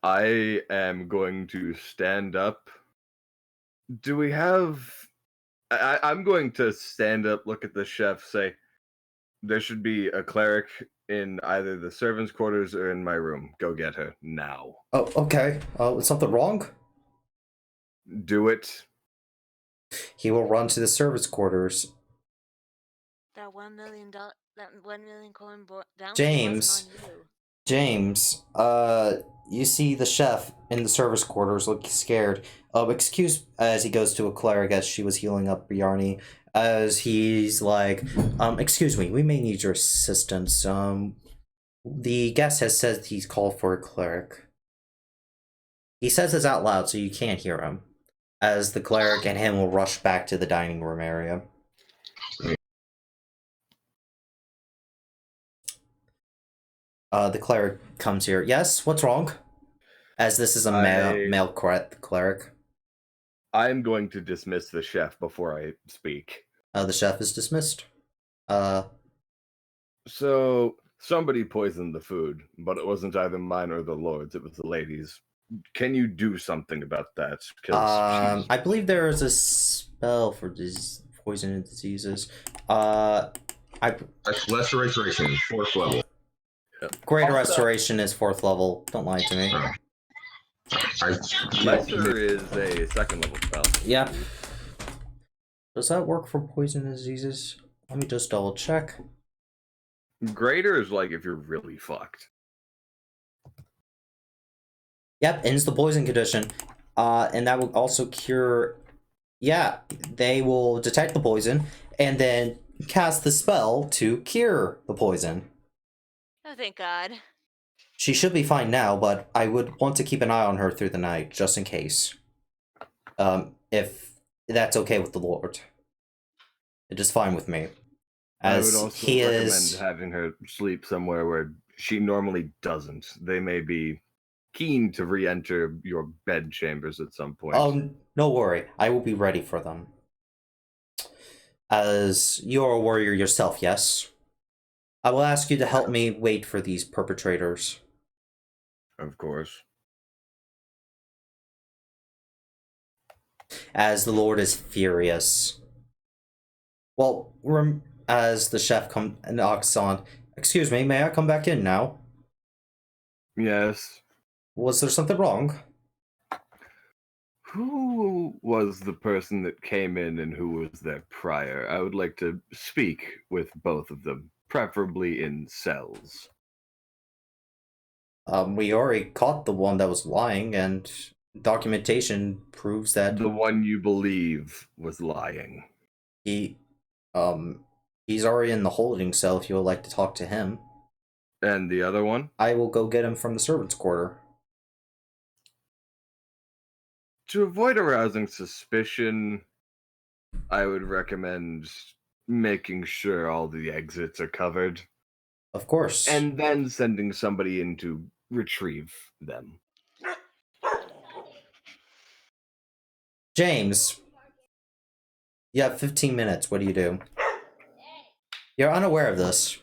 I am going to stand up. Do we have... I'm going to stand up, look at the chef, say, there should be a cleric in either the servants' quarters or in my room. Go get her now. Oh, okay. Is something wrong? Do it. He will run to the servants' quarters. That $1 million, that 1 million coin down James. wasn't on you. James, you see the chef in the service quarters looking scared. Excuse, as he goes to a cleric as she was healing up Bjarni, as he's like, excuse me, we may need your assistance. The guest has said he's called for a cleric. He says this out loud so you can't hear him, as the cleric and him will rush back to the dining room area. The cleric comes here. Yes, what's wrong? As this is a male cleric. I'm going to dismiss the chef before I speak. The chef is dismissed. So somebody poisoned the food, but it wasn't either mine or the Lord's. It was the lady's. Can you do something about that? I believe there is a spell for poison and diseases. Lesser restoration, 4th level. Greater restoration is 4th level. Don't lie to me. Lesser is a 2nd level spell. Yep. Does that work for poison and diseases? Let me just double check. Greater is like if you're really fucked. Yep, ends the poison condition. And that will also cure... Yeah, they will detect the poison and then cast the spell to cure the poison. Oh, thank God. She should be fine now, but I would want to keep an eye on her through the night, just in case. If that's okay with the Lord. It is fine with me. As I would also he recommend is... having her sleep somewhere where she normally doesn't. They may be keen to re-enter your bed chambers at some point. Oh, no worry. I will be ready for them. As you're a warrior yourself, yes? I will ask you to help me wait for these perpetrators. Of course. As the Lord is furious. Well, as the chef knocks on, excuse me, may I come back in now? Yes. Was there something wrong? Who was the person that came in and who was there prior? I would like to speak with both of them, preferably in cells. We already caught the one that was lying, and documentation proves that The one you believe was lying. he, he's already in the holding cell if you would like to talk to him. And the other one? I will go get him from the servants' quarter. To avoid arousing suspicion, I would recommend making sure all the exits are covered. Of course. And then sending somebody in to retrieve them. James, you have 15 minutes. What do you do? You're unaware of this.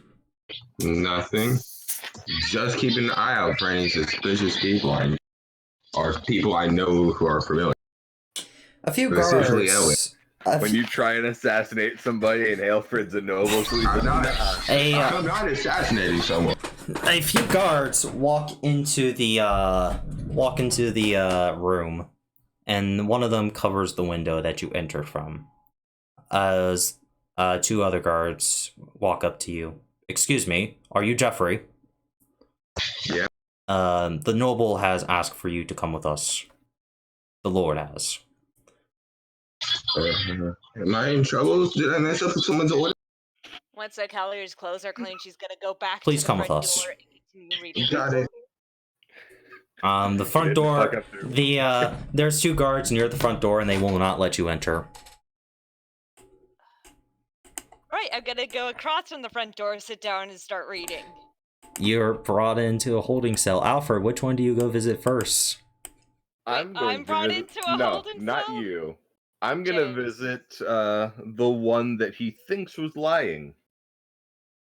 Nothing. Just keeping an eye out for any suspicious people or people I know who are familiar. A few Especially guards. When you try and assassinate somebody and Alfred's a noble, so I'm not assassinating someone. A few guards walk into the room, and one of them covers the window that you entered from. As two other guards walk up to you. Excuse me, are you Jeffrey? Yeah. The noble has asked for you to come with us. The Lord has. Am I in trouble? Did I mess up with someone's order? Once the Callier's clothes are clean, she's gonna go back Please to the come front with us. door and continue reading. Got it. The front door, there's two guards near the front door and they will not let you enter. Right, I'm gonna go across from the front door, sit down, and start reading. You're brought into a holding cell. Alfred, which one do you go visit first? I'm brought into a holding not cell? you. I'm gonna James. visit the one that he thinks was lying.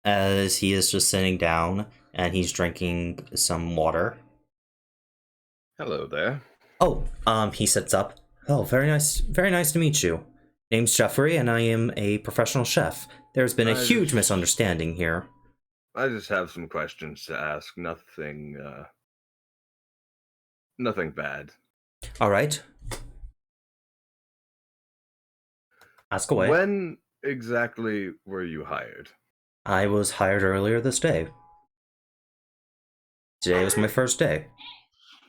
As he is just sitting down and he's drinking some water. Hello there. Oh, he sits up. Oh, very nice to meet you. Name's Jeffrey and I am a professional chef. There's been a huge misunderstanding here. I just have some questions to ask. Nothing bad. All right. Ask away. When exactly were you hired? I was hired earlier this day. Today was my first day.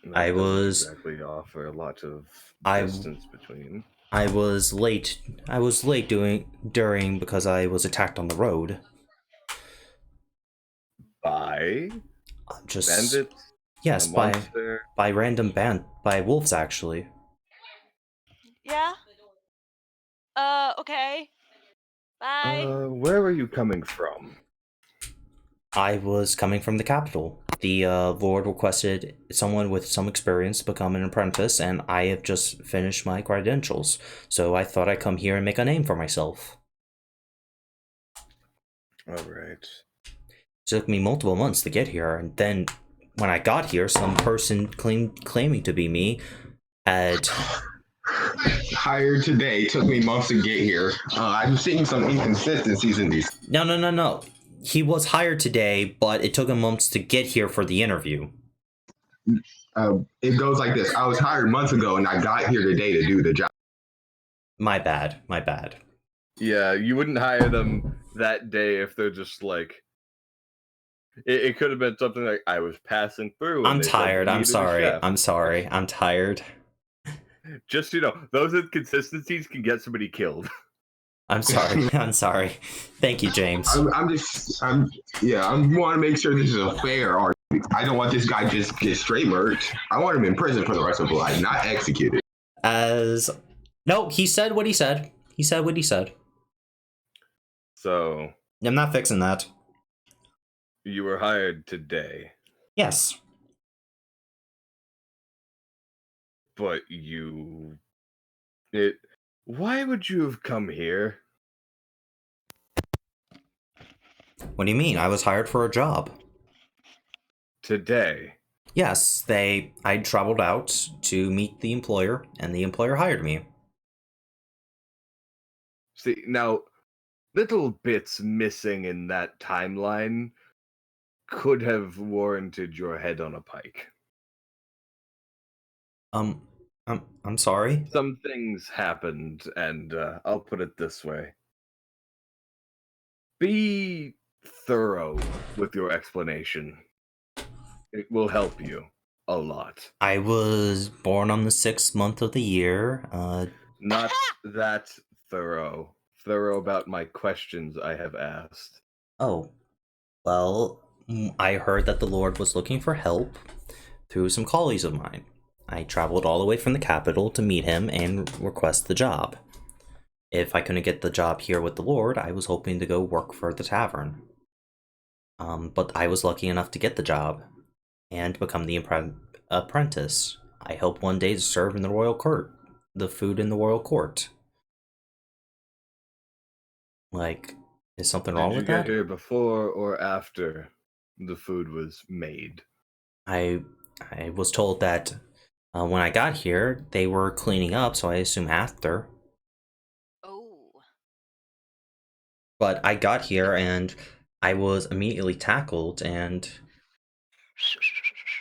That doesn't exactly offer a lot of distance between. I was late. I was late during because I was attacked on the road. By just bandits? Yes, by random by wolves actually. Yeah. Okay. Bye. Where were you coming from? I was coming from the capital. The Lord requested someone with some experience to become an apprentice, and I have just finished my credentials. So I thought I'd come here and make a name for myself. All right. It took me multiple months to get here, and then when I got here, some person claiming to be me had hired today. Took me months to get here. I'm seeing some inconsistencies in these. No. He was hired today, but it took him months to get here for the interview. It goes like this. I was hired months ago, and I got here today to do the job. My bad. Yeah, you wouldn't hire them that day if they're just like... It could have been something like, I was passing through. I'm tired. I'm sorry. I'm tired. Just, those inconsistencies can get somebody killed. I'm sorry. Thank you, James. I want to make sure this is a fair argument. I don't want this guy just get straight murked. I want him in prison for the rest of his life, not executed. No, he said what he said. So... I'm not fixing that. You were hired today. Yes. But why would you have come here? What do you mean? I was hired for a job. Today. Yes, I traveled out to meet the employer, and the employer hired me. See, now, little bits missing in that timeline could have warranted your head on a pike. I'm sorry. Some things happened, and I'll put it this way. Be thorough with your explanation. It will help you a lot. I was born on the 6th month of the year. Not that thorough. Thorough about my questions I have asked. Oh, well, I heard that the Lord was looking for help through some colleagues of mine. I traveled all the way from the capital to meet him and request the job. If I couldn't get the job here with the Lord, I was hoping to go work for the tavern. But I was lucky enough to get the job and become the apprentice. I hope one day to serve in the royal court, the food in the royal court. Like, is something wrong with that? Did you get here before or after the food was made? I was told that when I got here, they were cleaning up, so I assume after. Oh. But I got here and I was immediately tackled, and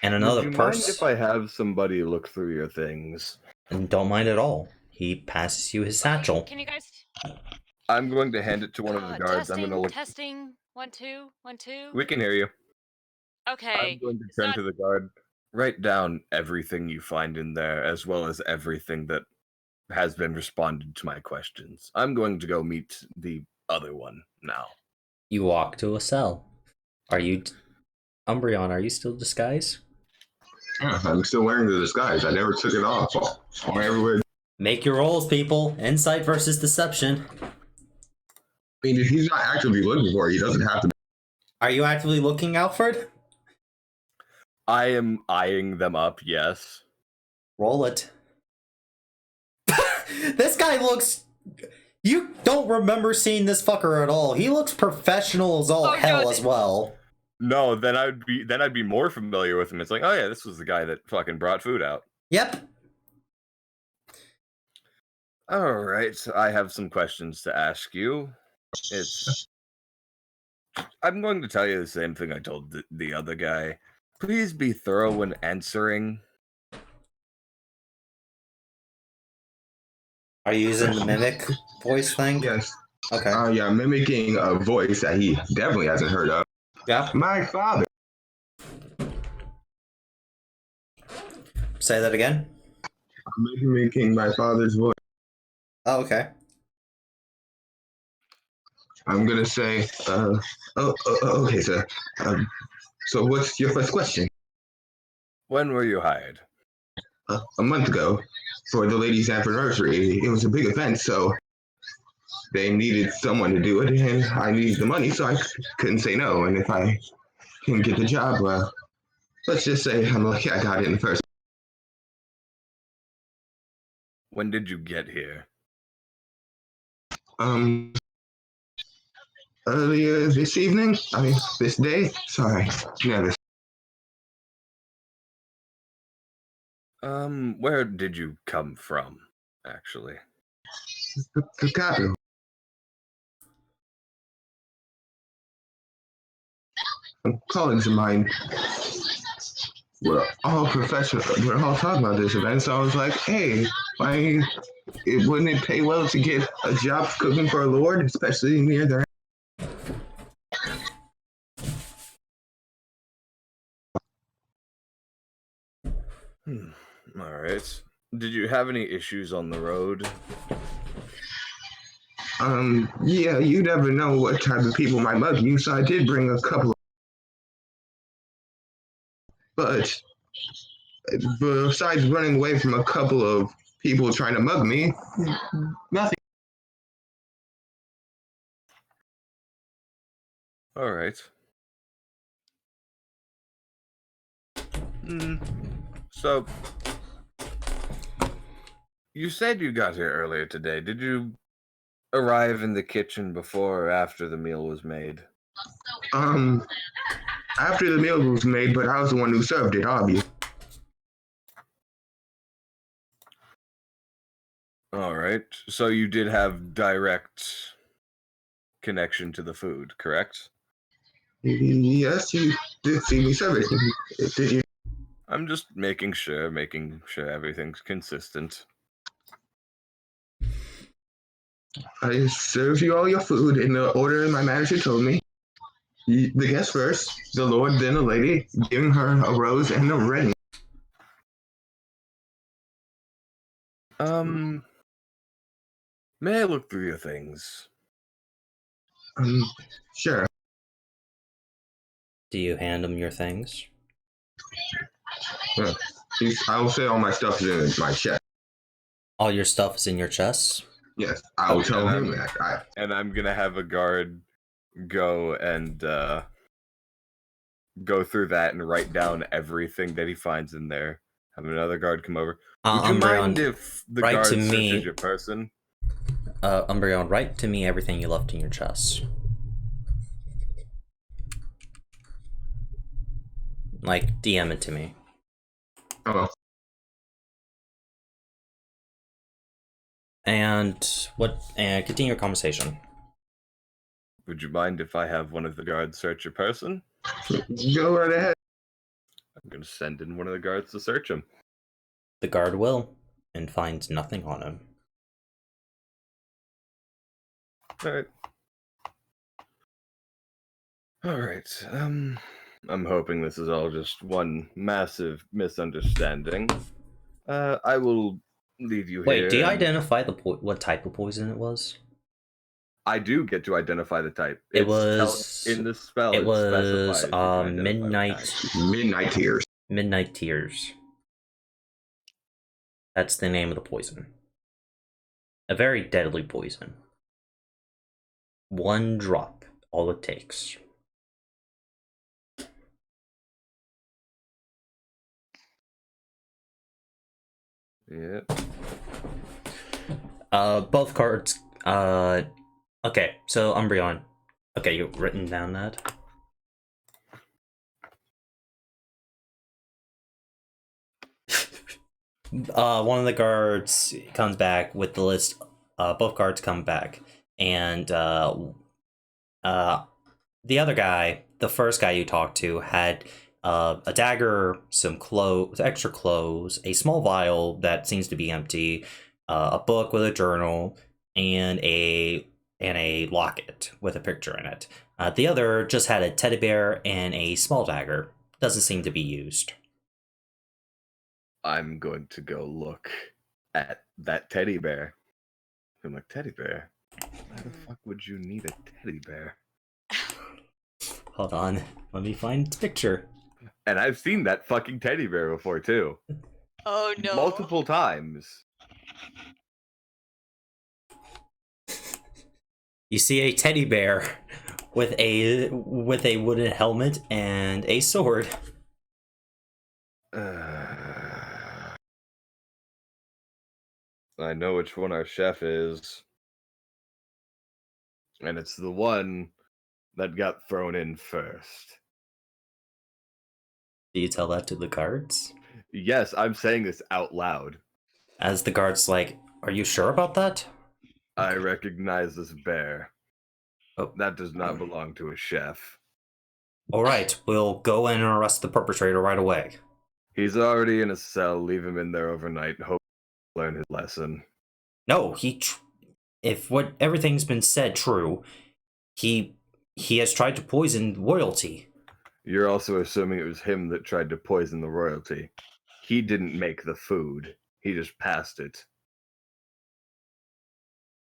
another Would you mind person. if I have somebody look through your things? And don't mind at all. He passes you his satchel. Can you guys? I'm going to hand it to one of the guards. Testing, I'm going to look. testing. 1 2 1 2. We can hear you. Okay. I'm going to turn to the guard. Write down everything you find in there, as well as everything that has been responded to my questions. I'm going to go meet the other one now. You walk to a cell. Are you, Umbreon? Are you still disguised? Yeah, I'm still wearing the disguise. I never took it off. I'm everywhere. Make your rolls, people. Insight versus deception. I mean, if he's not actively looking for it, he doesn't have to. Are you actively looking, Alfred? I am eyeing them up, yes. Roll it. This guy looks... You don't remember seeing this fucker at all. He looks professional as all hell as well. No, then I'd be more familiar with him. It's like, oh yeah, this was the guy that fucking brought food out. Yep. All right, I have some questions to ask you. I'm going to tell you the same thing I told the other guy. Please be thorough when answering. Are you using the mimic voice thing? Yes. Okay. Yeah, mimicking a voice that he definitely hasn't heard of. Yeah. My father. Say that again. I'm mimicking my father's voice. Oh, okay. I'm gonna say, okay, sir. So what's your first question? When were you hired? A month ago, for the ladies' anniversary. It was a big event, so they needed someone to do it, and I needed the money, so I couldn't say no. And if I can get the job, well, let's just say I'm lucky I got it in the first. When did you get here? Earlier this evening. I mean, this day. Sorry, never. Where did you come from, actually? The capital. Colleagues of mine were all professional. We're all talking about this event, so I was like, hey, wouldn't it pay well to get a job cooking for a lord, especially near their. All right. Did you have any issues on the road? Yeah, you never know what type of people might mug you, so I did bring a couple. But besides running away from a couple of people trying to mug me, nothing. All right. So, you said you got here earlier today. Did you arrive in the kitchen before or after the meal was made? After the meal was made, but I was the one who served it, obviously. All right. So you did have direct connection to the food, correct? Yes, you did see me serve it. Did you? I'm just making sure everything's consistent. I served you all your food in the order my manager told me. The guest first, the lord, then the lady, giving her a rose and a ring. May I look through your things? Sure. Do you hand him your things? Yeah. I will say all my stuff is in my chest. All your stuff is in your chest? Yes, I will tell him that. And I'm gonna have a guard go and go through that and write down everything that he finds in there. Have another guard come over. Would you mind if the guard searches your person? Umbreon, write to me everything you left in your chest. Like, DM it to me. Oh. And continue your conversation. Would you mind if I have one of the guards search your person? Go right ahead. I'm gonna send in one of the guards to search him. The guard will, and finds nothing on him. Alright. Alright, I'm hoping this is all just one massive misunderstanding. I will leave you here. Wait, do you identify what type of poison it was? I do get to identify the type. It was in the spell. It was specifies Midnight Tears. Midnight Tears. That's the name of the poison. A very deadly poison. 1 drop, all it takes. Yeah. Both cards. Okay, so Umbreon. Okay, you've written down that. One of the guards comes back with the list. Both guards come back, and the other guy, the first guy you talked to, had a dagger, some clothes, extra clothes, a small vial that seems to be empty, a book with a journal, and a locket with a picture in it. The other just had a teddy bear and a small dagger. Doesn't seem to be used. I'm going to go look at that teddy bear. I'm like, teddy bear? Why the fuck would you need a teddy bear? Hold on, let me find the picture. And I've seen that fucking teddy bear before too. Oh no. Multiple times. You see a teddy bear with a wooden helmet and a sword. I know which one our chef is. And it's the one that got thrown in first. Do you tell that to the guards? Yes, I'm saying this out loud. As the guards like, are you sure about that? I recognize this bear. Oh. That does not belong to a chef. Alright, we'll go in and arrest the perpetrator right away. He's already in a cell. Leave him in there overnight. Hope he'll learn his lesson. No, if what everything's been said true, he has tried to poison royalty. You're also assuming it was him that tried to poison the royalty. He didn't make the food. He just passed it.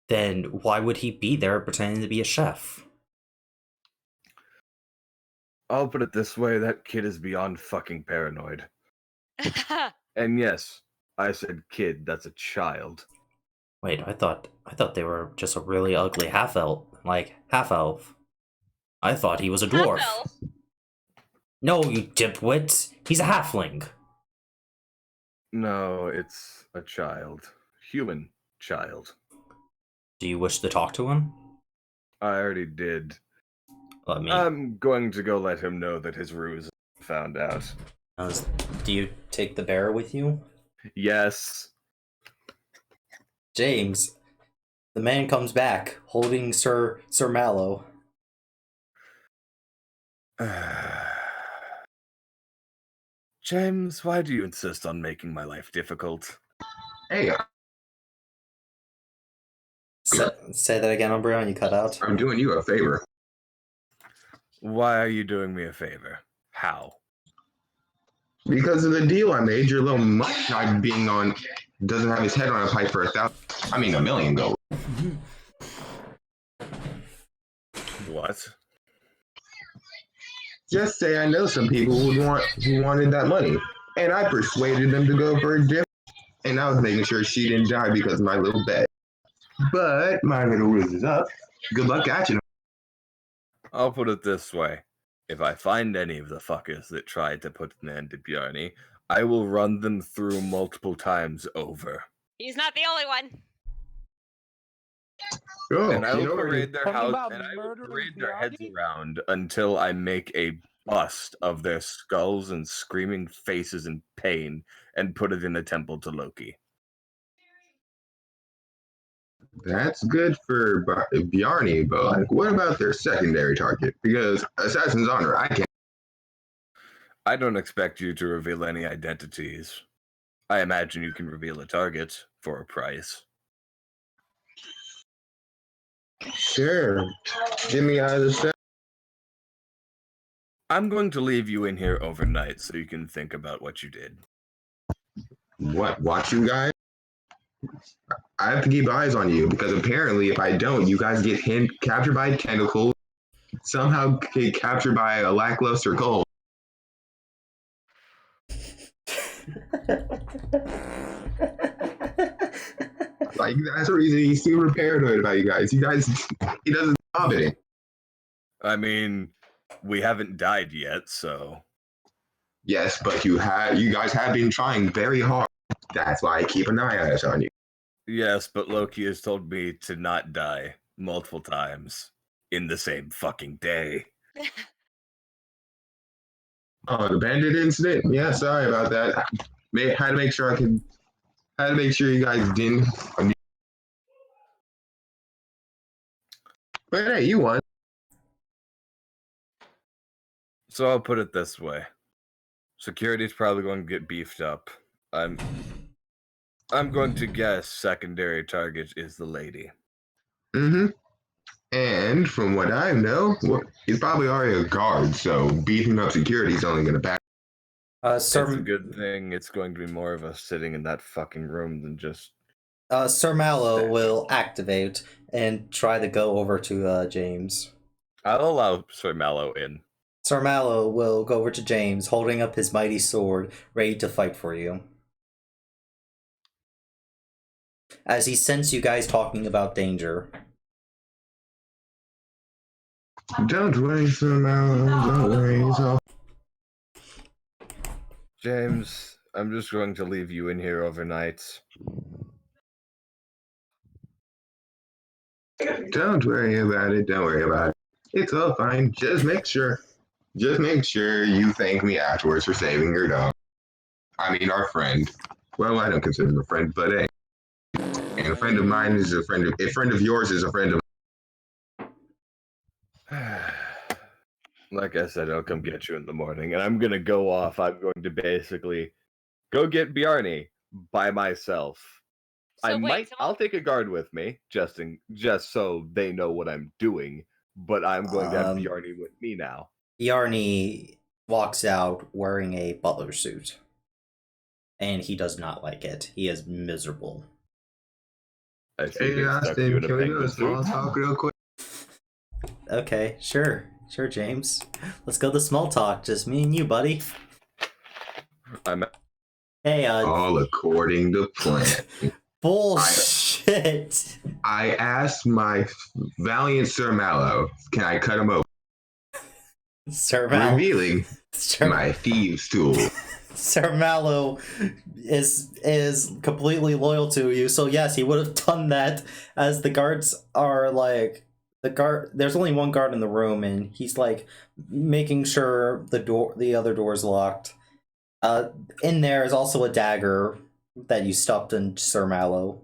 Then why would he be there pretending to be a chef? I'll put it this way, that kid is beyond fucking paranoid. And yes, I said kid, that's a child. Wait, I thought they were just a really ugly half-elf. I thought he was a dwarf. Half-elf? No, you dipwit. He's a halfling. No, it's a child. Human child. Do you wish to talk to him? I already did. Let me. I'm going to go let him know that his ruse is found out. Do you take the bear with you? Yes. James, the man comes back holding Sir Mallow. James, why do you insist on making my life difficult? Hey, Say that again, Umbreon. You cut out. I'm doing you a favor. Why are you doing me a favor? How? Because of the deal I made, your little mutt being on doesn't have his head on a pipe for $1 million gold. What? Just say I know some people who wanted that money, and I persuaded them to go for a dip, and I was making sure she didn't die because of my little bet. But my little ruse is up. Good luck catching him. I'll put it this way. If I find any of the fuckers that tried to put an end to Bjarni, I will run them through multiple times over. He's not the only one. Oh, And I will parade their Talking house about and I will murdering parade their heads Bjarni? around until I make a bust of their skulls and screaming faces in pain and put it in a temple to Loki. that's good for Bjarni, but like, what about their secondary target? Because Assassin's Honor, I don't expect you to reveal any identities. I imagine you can reveal a target for a price. Sure. Give me either set. I'm going to leave you in here overnight so you can think about what you did. What? Watch you guys? I have to keep eyes on you because apparently, if I don't, you guys get captured by tentacles, somehow get captured by a lackluster cold. Like, that's the reason he's super paranoid about you guys. He doesn't stop it. I mean, we haven't died yet, so. Yes, but you guys have been trying very hard. That's why I keep an eye out on you. Yes, but Loki has told me to not die multiple times in the same fucking day. Oh, the bandit incident? Yeah, sorry about that. Had to make sure you guys didn't. But hey, you won. So I'll put it this way. Security's probably going to get beefed up. I'm going to guess secondary target is the lady. Mm-hmm. And from what I know, he's probably already a guard, so beefing up security is only going to back. It's a good thing it's going to be more of us sitting in that fucking room than just... Sir Mallow will activate and try to go over to James. I'll allow Sir Mallow in. Sir Mallow will go over to James, holding up his mighty sword, ready to fight for you. As he senses you guys talking about danger. Don't worry, Sir Mallow. Don't worry. It's all... James, I'm just going to leave you in here overnight. Don't worry about it. Don't worry about it. It's all fine. Just make sure you thank me afterwards for saving your dog. I mean, our friend. Well, I don't consider him a friend, but hey. And a friend of mine is a friend of yours is a friend of... Like I said, I'll come get you in the morning, and I'm gonna go off. I'm going to basically go get Bjarni by myself. So I'll take a guard with me, just so they know what I'm doing. But I'm going to have Bjarni with me now. Bjarni walks out wearing a butler suit, and he does not like it. He is miserable. I see. Hey, Austin, can we do a small talk real quick? Okay, sure, James. Let's go to small talk. Just me and you, buddy. Hey, all according to plan. Bullshit. I asked my valiant Sir Mallow, can I cut him open? Sir Mallow. Revealing my thieves' tool. Sir Mallow is completely loyal to you, so yes, he would have done that, as the guards are like There's only one guard in the room, and he's like making sure the other door is locked. In there is also a dagger that you stuffed in Sir Mallow.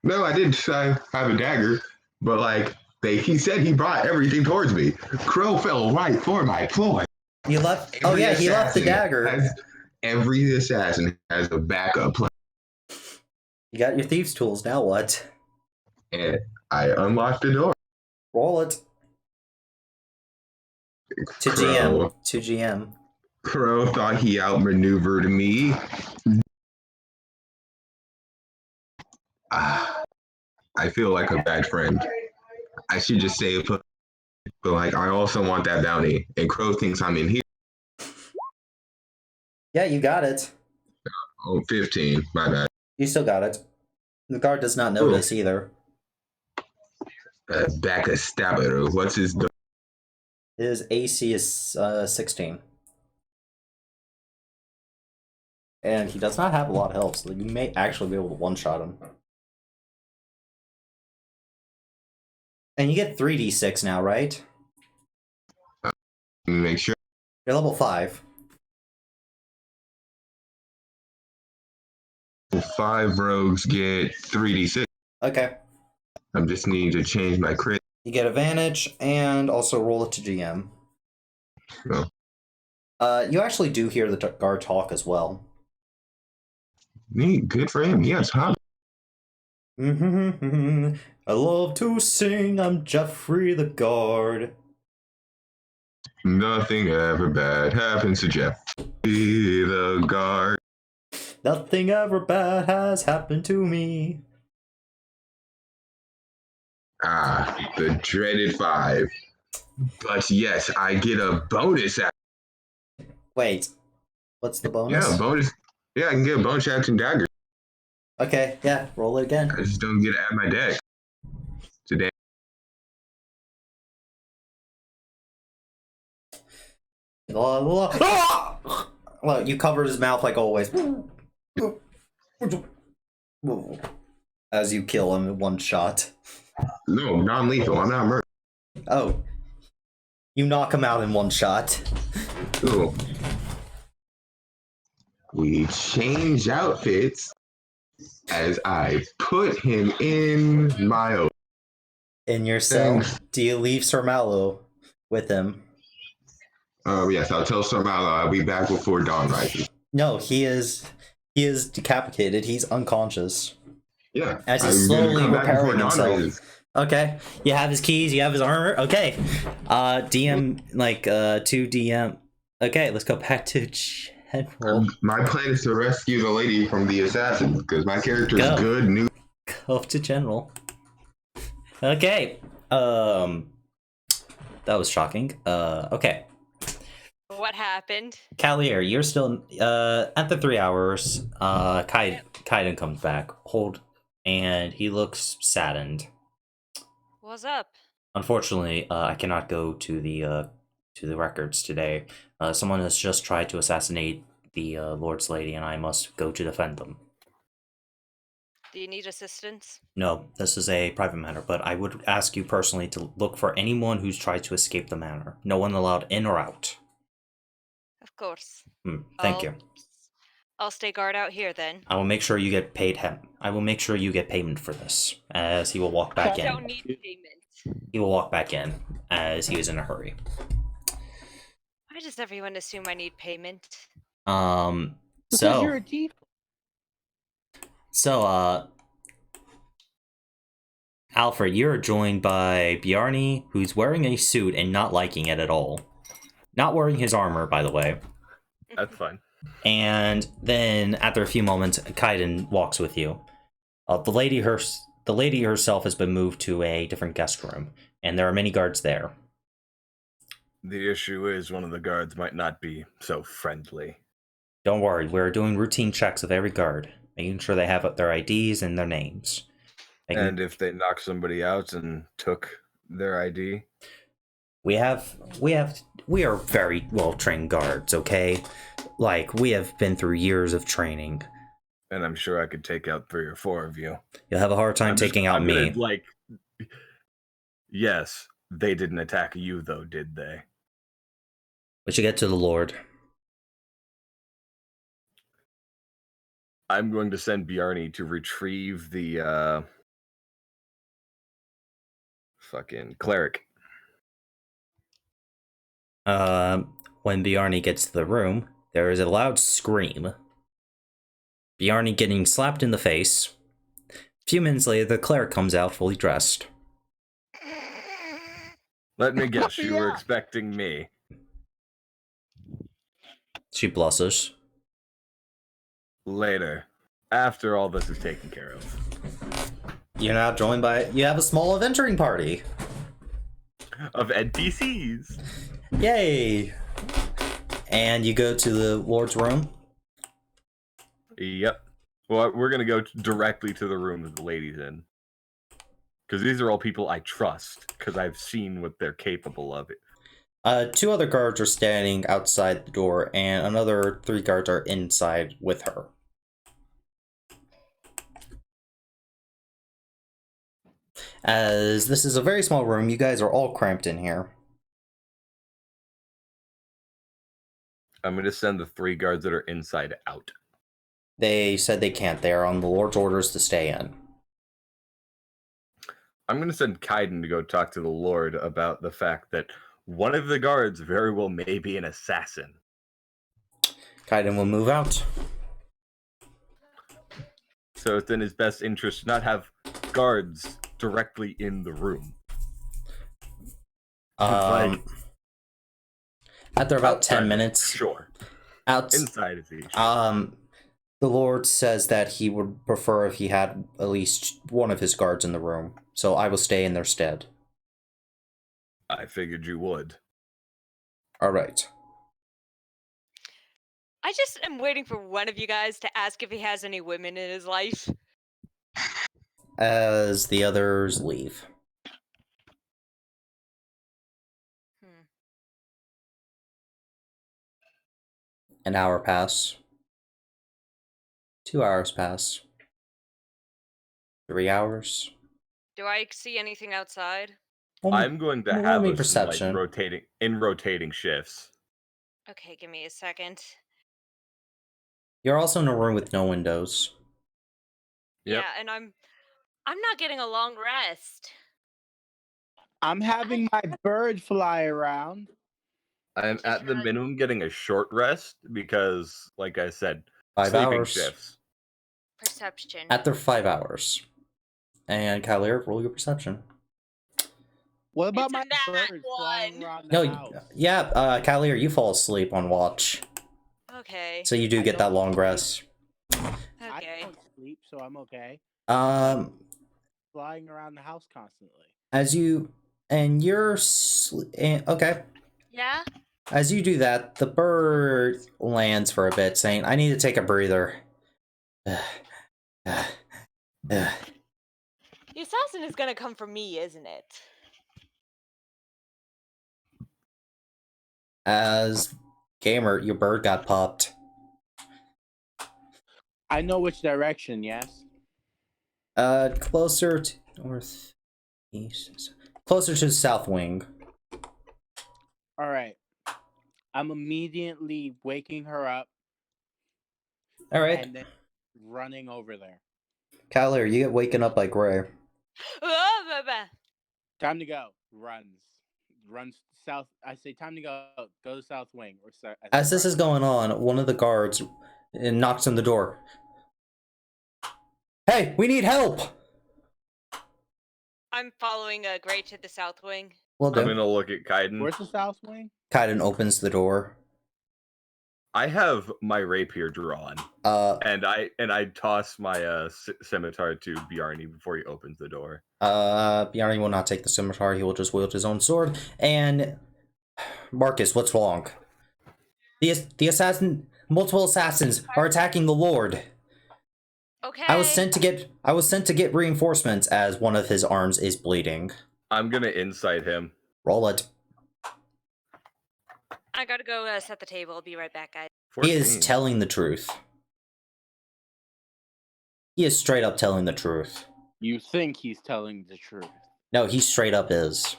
No, I didn't have a dagger, but like he said he brought everything towards me. Crow fell right for my ploy. You left. Oh yeah, he left the dagger. Every assassin has a backup plan. You got your thieves' tools. Now what? And I unlocked the door. Roll it. To GM. To GM. Crow thought he outmaneuvered me. I feel like a bad friend. I should just say, but like I also want that bounty, and Crow thinks I'm in here. Yeah, you got it. Oh, 15. My bad. You still got it. The guard does not notice either. Back a stabber. What's his? His AC is 16. And he does not have a lot of health, so you may actually be able to one-shot him. And you get 3d6 now, right? Make sure. You're level 5. 5 rogues get 3d6. Okay. I'm just needing to change my crit. You get advantage, and also roll it to GM. No. You actually do hear the guard talk as well. Neat, good for him. Yes, huh? I love to sing, I'm Jeffrey the guard. Nothing ever bad happens to Jeffrey the guard. Nothing ever bad has happened to me. The dreaded 5. But yes, I get a bonus action. Wait, what's the bonus? Yeah, bonus. Yeah, I can get a bonus action dagger. Okay, yeah, roll it again. I just don't get to add my deck. Today. Well, you covered his mouth like always. As you kill him in one shot. No, non-lethal. I'm not murdered. Oh. You knock him out in one shot. Cool. We change outfits as I put him in my own. In your cell. Do you leave Sir Mallow with him? Yes, I'll tell Sir Mallow I'll be back before dawn rises. No, he is decapitated. He's unconscious. Yeah. As he's slowly repairing himself. Okay. You have his keys, you have his armor. Okay. DM, like, 2 DM. Okay, let's go back to general. My plan is to rescue the lady from the assassin, because my character is good. New. Go to general. Okay. That was shocking. Okay. What happened? Calier, you're still at the 3 hours. Kaiden comes back. And he looks saddened. What's up? Unfortunately, I cannot go to the records today. Someone has just tried to assassinate the Lord's Lady, and I must go to defend them. Do you need assistance? No, this is a private matter, but I would ask you personally to look for anyone who's tried to escape the manor. No one allowed in or out. Of course. Thank you. I'll stay guard out here then. I will make sure you get paid I will make sure you get payment for this, as he will walk back in. I don't need payment. He will walk back in, as he is in a hurry. Why does everyone assume I need payment? Because you're a thief. So, Alfred, you're joined by Bjarni, who's wearing a suit and not liking it at all. Not wearing his armor, by the way. That's fine. And then, after a few moments, Kaiden walks with you. The lady herself has been moved to a different guest room, and there are many guards there. The issue is one of the guards might not be so friendly. Don't worry, we're doing routine checks of every guard, making sure they have their IDs and their names. And if they knock somebody out and took their ID? We are very well-trained guards, okay? Like, we have been through years of training. and I'm sure I could take out 3 or 4 of you. You'll have a hard time taking out me. Yes, they didn't attack you though, did they? We should get to the Lord. I'm going to send Bjarni to retrieve the fucking cleric. When Bjarni gets to the room, there is a loud scream. Bjarni getting slapped in the face. A few minutes later, the cleric comes out fully dressed. Let me guess, you were Yeah. expecting me. She blushes. Later, after all this is taken care of. You're now joined by... You have a small adventuring party. Of NPCs. Yay! And you go to the Lord's room. Yep. Well, we're going to go directly to the room that the lady's in. Because these are all people I trust, because I've seen what they're capable of. 2 other guards are standing outside the door, and another 3 guards are inside with her. As this is a very small room, you guys are all cramped in here. I'm going to send the 3 guards that are inside out. They said they can't. They are on the Lord's orders to stay in. I'm going to send Kaiden to go talk to the Lord about the fact that one of the guards very well may be an assassin. Kaiden will move out. So it's in his best interest to not have guards directly in the room. After about 10 minutes, Sure. Inside is each. The Lord says that he would prefer if he had at least one of his guards in the room, so I will stay in their stead. I figured you would. Alright. I just am waiting for one of you guys to ask if he has any women in his life. As the others leave. An hour pass. 2 hours pass. 3 hours. Do I see anything outside? I'm going to roll have me us perception. like rotating shifts. Okay, give me a second. You're also in a room with no windows. Yep. Yeah, and I'm not getting a long rest. I'm having my bird fly around. I'm Just at the run. minimum getting a short rest because, like I said, 5 sleeping hours. shifts. Perception. After 5 hours. And Kyler, roll your perception. What about It's a my nat birds one. flying around the No, house? yeah, Kyler, you fall asleep on watch. Okay. So you do I get that don't long sleep. rest. I Okay. don't sleep, so I'm okay. Flying around the house constantly. As you... And you're... Okay. Yeah? As you do that, the bird lands for a bit, saying, I need to take a breather. The assassin is gonna come for me, isn't it? As Gamer, your bird got popped. I know which direction, yes? Closer to north, east, closer to south wing. Alright. I'm immediately waking her up Alright. and then running over there. Kyler, you get waken up by Gray. Time to go. Runs south. I say time to go. Go to south wing. As this is going on, one of the guards knocks on the door. Hey, we need help! I'm following Gray to the south wing. Well I'm done. gonna look at Kaiden. Where's the south wing? Kaiden opens the door. I have my rapier drawn, and I toss my scimitar to Bjarni before he opens the door. Bjarni will not take the scimitar, he will just wield his own sword. And Marcus, what's wrong? Multiple assassins are attacking the Lord. Okay. I was sent to get reinforcements as one of his arms is bleeding. I'm gonna incite him. Roll it. I gotta go set the table. I'll be right back, guys. 14. He is telling the truth. He is straight up telling the truth. You think he's telling the truth? No, he straight up is.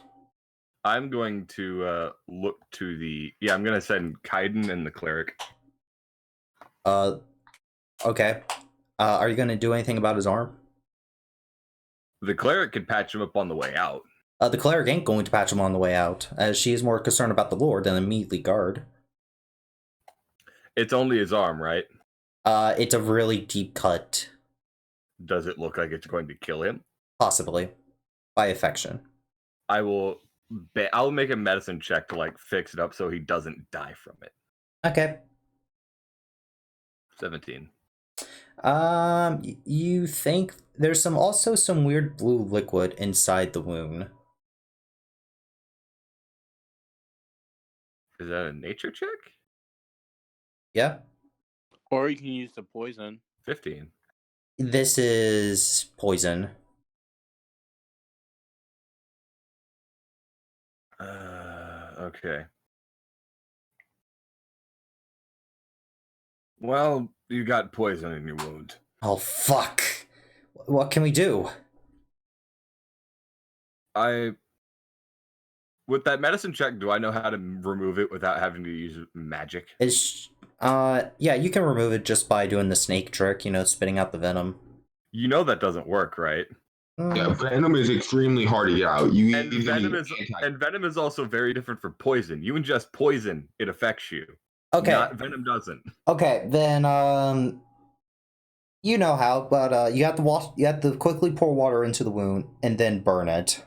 I'm going to look to the. Yeah, I'm going to send Kaiden and the cleric. Okay. Are you gonna do anything about his arm? The cleric could patch him up on the way out. The cleric ain't going to patch him on the way out, as she is more concerned about the Lord than immediately guard. It's only his arm, right? It's a really deep cut. Does it look like it's going to kill him? Possibly. By affection. I'll make a medicine check to like fix it up so he doesn't die from it. Okay. 17. You think there's also some weird blue liquid inside the wound. Is that a nature check? Yeah. Or you can use the poison. 15. This is poison. Okay. Well, you got poison in your wound. Oh, fuck. What can we do? With that medicine check, do I know how to remove it without having to use magic? Yeah, you can remove it just by doing the snake trick, spitting out the venom. You know that doesn't work, right? Yeah, venom is extremely hard to get out. And venom is also very different from poison. You ingest poison, it affects you. Okay. Venom doesn't. Okay, then you know how, but you have to quickly pour water into the wound and then burn it.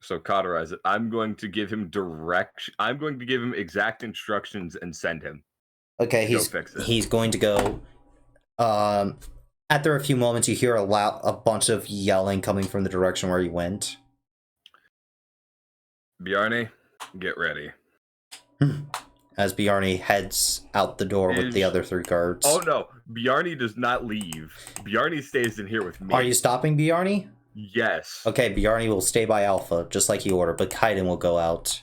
So cauterize it. I'm going to give him exact instructions and send him. Okay, he's going to go. After a few moments, you hear a bunch of yelling coming from the direction where he went. Bjarni, get ready. As Bjarni heads out the door with the other 3 guards. Oh no, Bjarni does not leave. Bjarni stays in here with me. Are you stopping Bjarni? Yes. Okay, Bjarni will stay by Alpha, just like he ordered, but Kaiden will go out.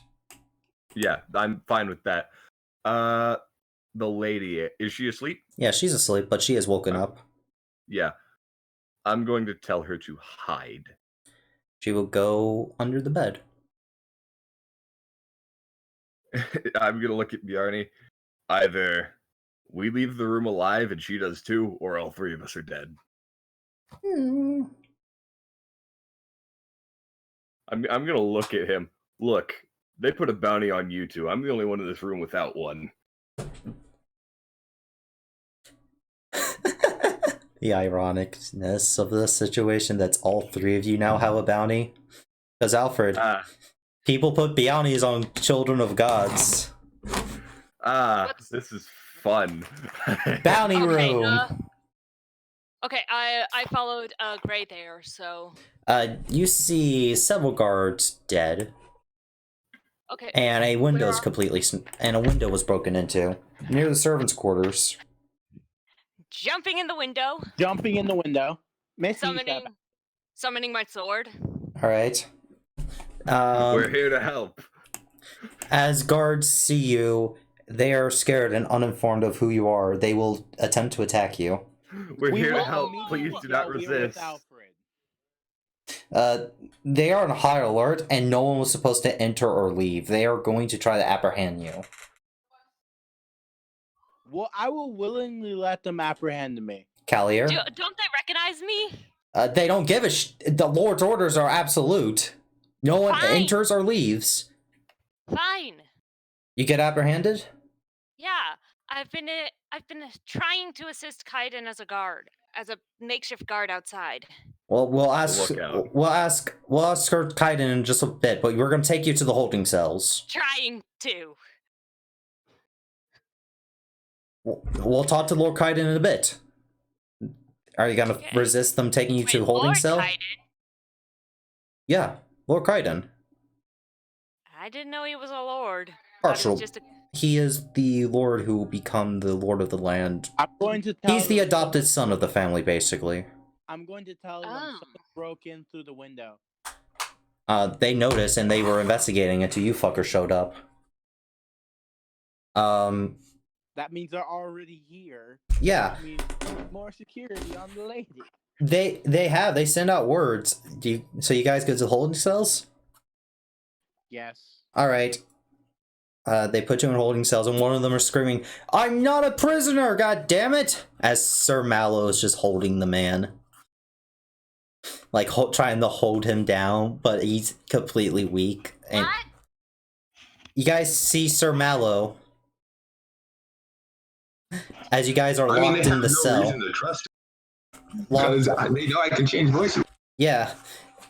Yeah, I'm fine with that. The lady, is she asleep? Yeah, she's asleep, but she has woken up. Yeah. I'm going to tell her to hide. She will go under the bed. I'm going to look at Bjarni. Either we leave the room alive and she does too, or all 3 of us are dead. I'm going to look at him. Look, they put a bounty on you 2. I'm the only one in this room without one. The ironicness of the situation that's all 3 of you now have a bounty. Because Alfred, people put bounties on children of gods. This is fun. Bounty room. Okay, I followed Gray there, so. You see several guards dead. Okay. And a window's and a window was broken into near the servants' quarters. Jumping in the window. Jumping in the window. Summoning my sword. All right. We're here to help. As guards see you, they are scared and uninformed of who you are. They will attempt to attack you. We're here to help. Please do not resist. They are on high alert, and no one was supposed to enter or leave. They are going to try to apprehend you. Well, I will willingly let them apprehend me. Callier? Don't they recognize me? They don't give a the Lord's orders are absolute. No one enters or leaves. Fine. You get apprehended? Yeah, I've been trying to assist Kaiden as a makeshift guard outside. Well, we'll ask her Kaiden in just a bit, but we're going to take you to the holding cells. Trying to. We'll talk to Lord Kaiden in a bit. Are you going to resist them taking you to the holding cell? Kaiden? Yeah, Lord Kaiden. I didn't know he was a lord. Partial. He is the lord who will become the lord of the land. I'm going to tell He's the adopted son of the family, basically. I'm going to tell them something broke in through the window. They noticed and they were investigating until you fucker showed up. That means they're already here. Yeah, Which means more security on the lady. they send out words. So you guys go to the holding cells? Yes. All right. They put you in holding cells, and one of them are screaming, "I'm not a prisoner, god damn it!" As Sir Mallow is just holding the man. Like, trying to hold him down, but he's completely weak. And What? you guys see Sir Mallow as you guys are I mean, they locked have in the no cell. reason to trust him because they know I can change voices. Yeah,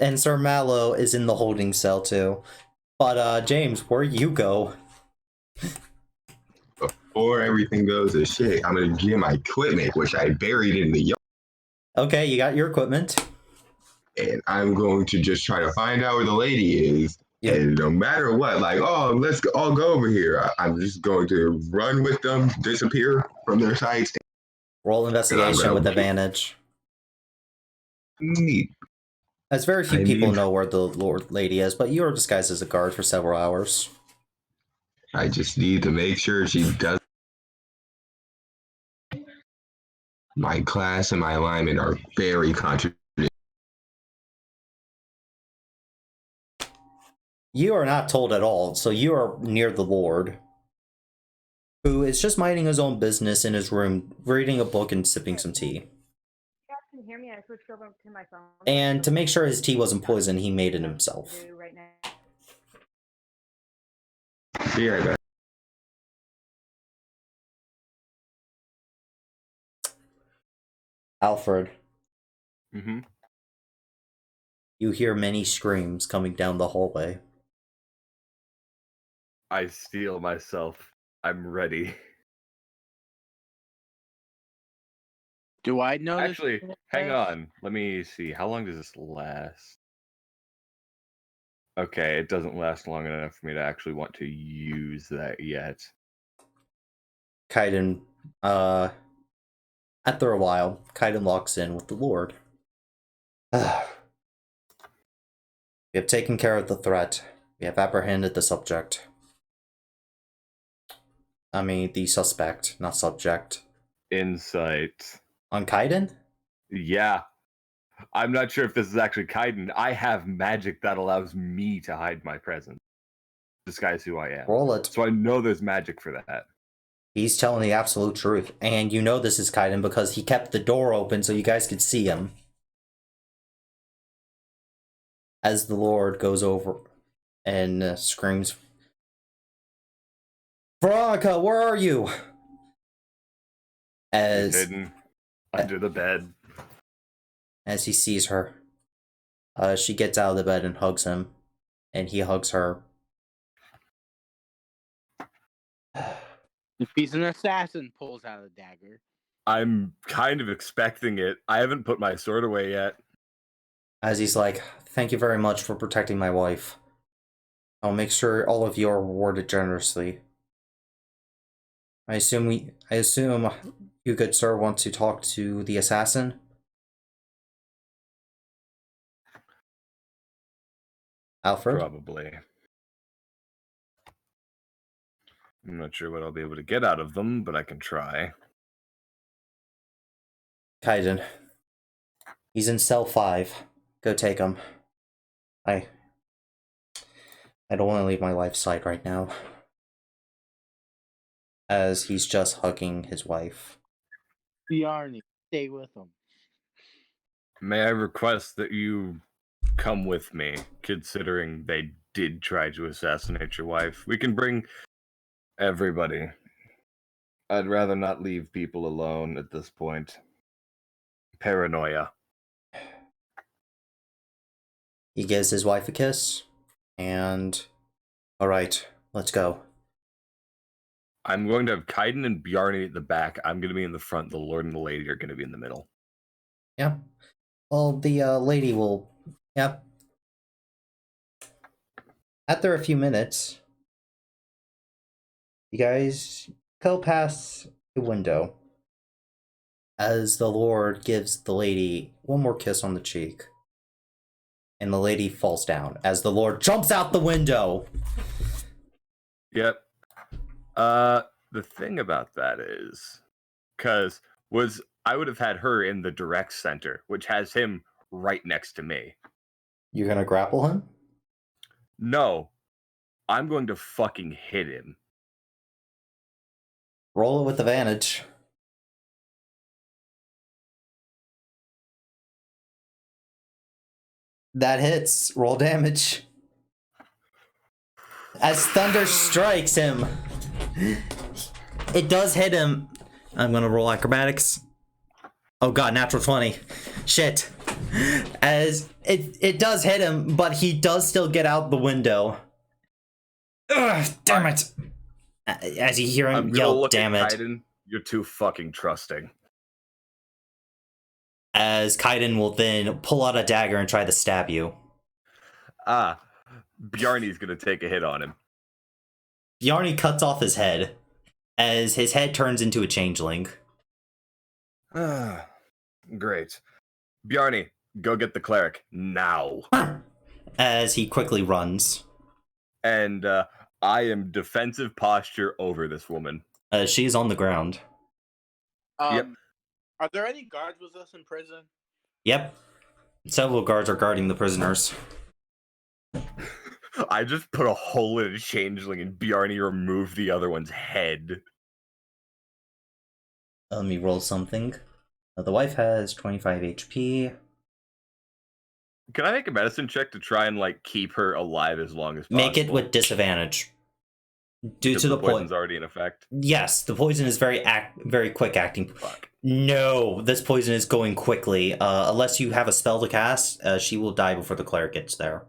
and Sir Mallow is in the holding cell too. But James, where you go? Before everything goes to shit, I'm gonna get my equipment, which I buried in the yard, Okay, you got your equipment. and I'm going to just try to find out where the lady is. Yep. And no matter what, like, oh, all go over here. I'm just going to run with them, disappear from their sights. Roll investigation with advantage. Neat. As very few people know where the Lord Lady is, but you are disguised as a guard for several hours. I just need to make sure she does. My class and my alignment are very contradictory. You are not told at all, so you are near the Lord, who is just minding his own business in his room, reading a book and sipping some tea. You guys can hear me. I switched over to my phone. And to make sure his tea wasn't poisoned, he made it himself. Right now. Be right back. Alfred, Mm-hmm. you hear many screams coming down the hallway. I steel myself. I'm ready. Do I know? Actually, hang on. Let me see. How long does this last? Okay, it doesn't last long enough for me to actually want to use that yet. Kaiden, after a while, Kaiden locks in with the Lord. We have taken care of the threat. We have apprehended the subject. I mean, the suspect, not subject. Insight. On Kaiden? Yeah. I'm not sure if this is actually Kaiden. I have magic that allows me to hide my presence. Disguise who I am. Roll it. So I know there's magic for that. He's telling the absolute truth. And you know this is Kaiden because he kept the door open so you guys could see him. As the Lord goes over and screams, "Veronica, where are you?" He's hidden under the bed. As he sees her, she gets out of the bed and hugs him, and he hugs her. If he's an assassin, pulls out a dagger. I'm kind of expecting it. I haven't put my sword away yet. As he's like, "Thank you very much for protecting my wife. I'll make sure all of you are rewarded generously. I assume you, good sir, want to talk to the assassin?" Alfred? Probably. I'm not sure what I'll be able to get out of them, but I can try. Kaiden. He's in cell 5. Go take him. I don't want to leave my wife's side right now. As he's just hugging his wife. Bjarni, stay with him. May I request that you come with me, considering they did try to assassinate your wife? We can bring everybody. I'd rather not leave people alone at this point. Paranoia. He gives his wife a kiss, and alright, let's go. I'm going to have Kaiden and Bjarni at the back. I'm going to be in the front. The Lord and the Lady are going to be in the middle. Yeah. Well, the lady will... Yeah. After a few minutes, you guys go past the window as the Lord gives the lady one more kiss on the cheek. And the lady falls down as the Lord jumps out the window. Yep. The thing about that is, I would have had her in the direct center, which has him right next to me. You're gonna grapple him? No, I'm going to fucking hit him. Roll it with advantage. That hits. Roll damage. As thunder strikes him, it does hit him. I'm gonna roll acrobatics. Oh god, natural 20. Shit. As it does hit him, but he does still get out the window. Ugh, damn it. As you hear him yell, damn it. Kaiden, you're too fucking trusting. As Kaiden will then pull out a dagger and try to stab you. Bjarni's gonna take a hit on him. Bjarni cuts off his head, as his head turns into a changeling. Great. Bjarni, go get the cleric, now. As he quickly runs. And I am defensive posture over this woman. She's on the ground. Yep. Are there any guards with us in prison? Yep. Several guards are guarding the prisoners. I just put a hole in a changeling and Bjarni removed the other one's head. Let me roll something. The wife has 25 HP. Can I make a medicine check to try and keep her alive as long as possible? Make it with disadvantage. Due to the poison's already in effect. Yes, the poison is very quick acting. Fuck. No, this poison is going quickly. Unless you have a spell to cast, she will die before the cleric gets there.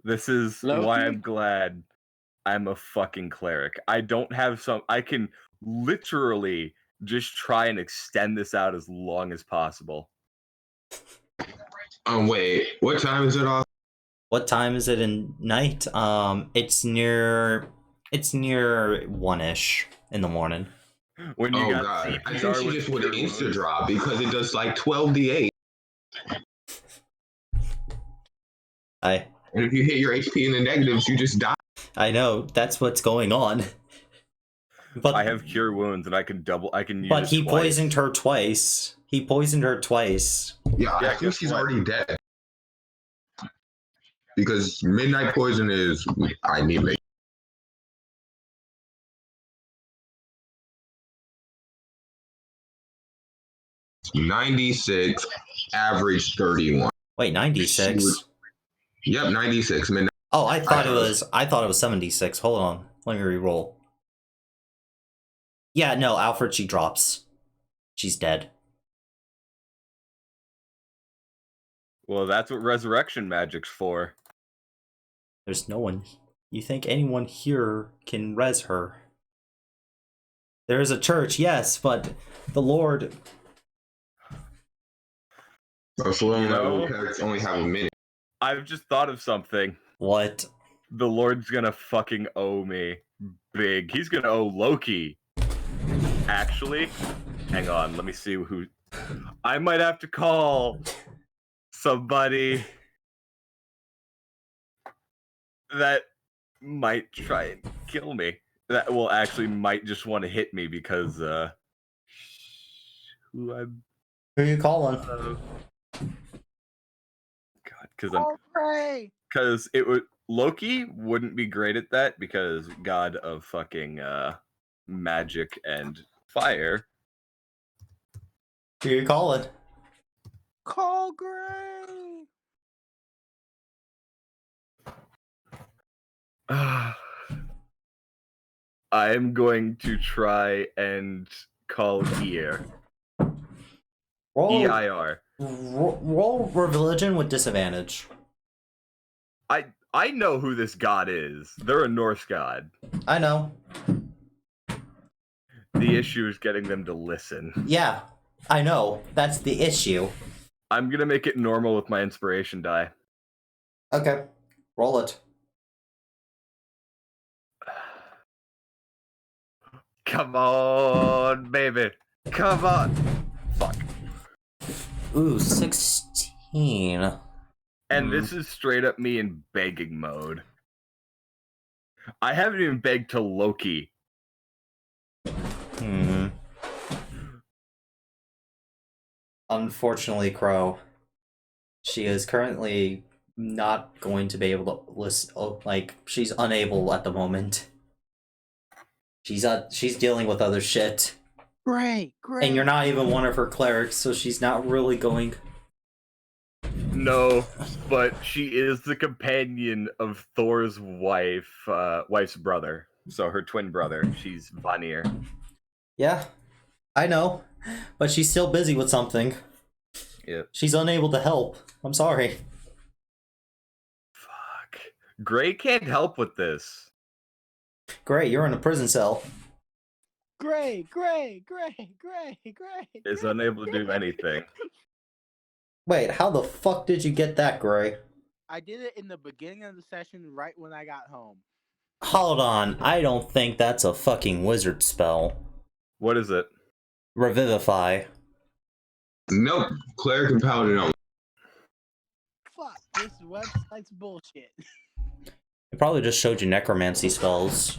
This is why I'm glad I'm a fucking cleric. I don't have I can literally just try and extend this out as long as possible. Wait, what time is it off? What time is it in night? It's near 1-ish in the morning. When you got god, CPR I think she with just would cure insta wounds. drop because it does 12d8. And if you hit your HP in the negatives, you just die. I know, that's what's going on. But I have cure wounds and I can use But it he twice. poisoned her twice. Yeah, I think she's already dead. Because midnight poison is I need it. $96, average 31. Wait, 96? Yep, 96. Midnight. Oh, I thought it was 76. Hold on. Let me re-roll. Yeah, no, Alfred, she drops. She's dead. Well, that's what resurrection magic's for. There's no one. You think anyone here can res her? There is a church, yes, but the Lord. Oh, so only have a minute. I've just thought of something. What? The Lord's gonna fucking owe me big. He's gonna owe Loki. Actually, hang on. Let me see who. I might have to call somebody that might try and kill me. That will actually might just want to hit me because who are you calling? God, because it would Loki wouldn't be great at that because god of fucking magic and fire. Who you calling? Call Gray. I am going to try and call Eir. Roll, EIR. roll religion with disadvantage. I know who this god is. They're a Norse god. I know. The issue is getting them to listen. Yeah, I know. That's the issue. I'm gonna make it normal with my inspiration die. Okay, roll it. Come on, baby. Come on. Fuck. Ooh, 16. And this is straight up me in begging mode. I haven't even begged to Loki. Unfortunately, Crow, she is currently not going to be able to listen. Like, she's unable at the moment. She's dealing with other shit. Great. And you're not even one of her clerics, so she's not really going. No, but she is the companion of Thor's wife's brother. So her twin brother. She's Vanir. Yeah, I know, but she's still busy with something. Yeah. She's unable to help. I'm sorry. Fuck. Gray can't help with this. Great, you're in a prison cell. Gray. Is unable to do anything. Wait, how the fuck did you get that, Gray? I did it in the beginning of the session right when I got home. Hold on, I don't think that's a fucking wizard spell. What is it? Revivify. Nope. Cleric and Paladin only. Fuck, this website's bullshit. It probably just showed you necromancy spells.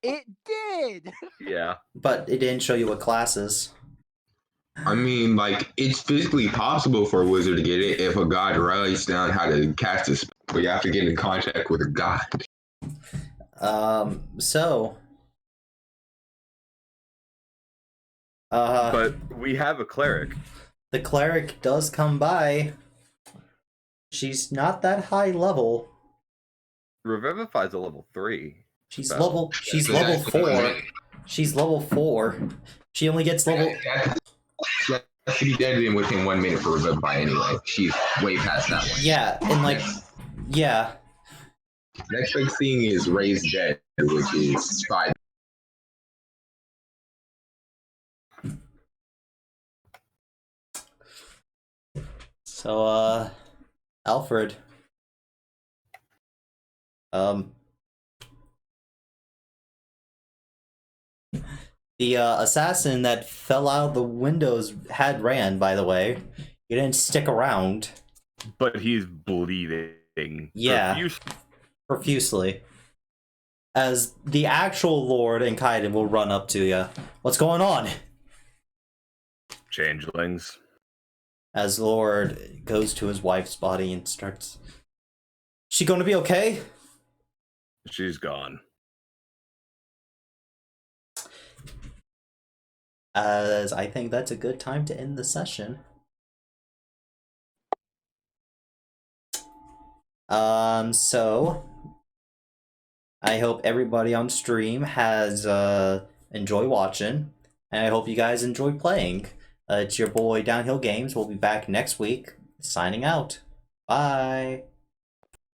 It did! Yeah. But it didn't show you what classes. I mean, like, it's physically possible for a wizard to get it if a god writes down how to cast a spell, but you have to get in contact with a god. But we have a cleric. The cleric does come by. She's not that high level. Revivify's a level 3. She's spell. level 4. She's level 4. She only gets level. That should be dead in within 1 minute for Revivify anyway. She's way past that one. Yeah, and like, yeah. Next big thing is Raised Dead, which is 5. So, Alfred. The assassin that fell out the windows had ran, by the way. He didn't stick around. But he's bleeding. Yeah. Profusely. As the actual Lord and Kaiden will run up to you. What's going on? Changelings. As Lord goes to his wife's body and starts... She gonna be okay? She's gone. As I think that's a good time to end the session. So I hope everybody on stream has enjoyed watching, and I hope you guys enjoy playing. It's your boy Downhill Games. We'll be back next week. Signing out. Bye.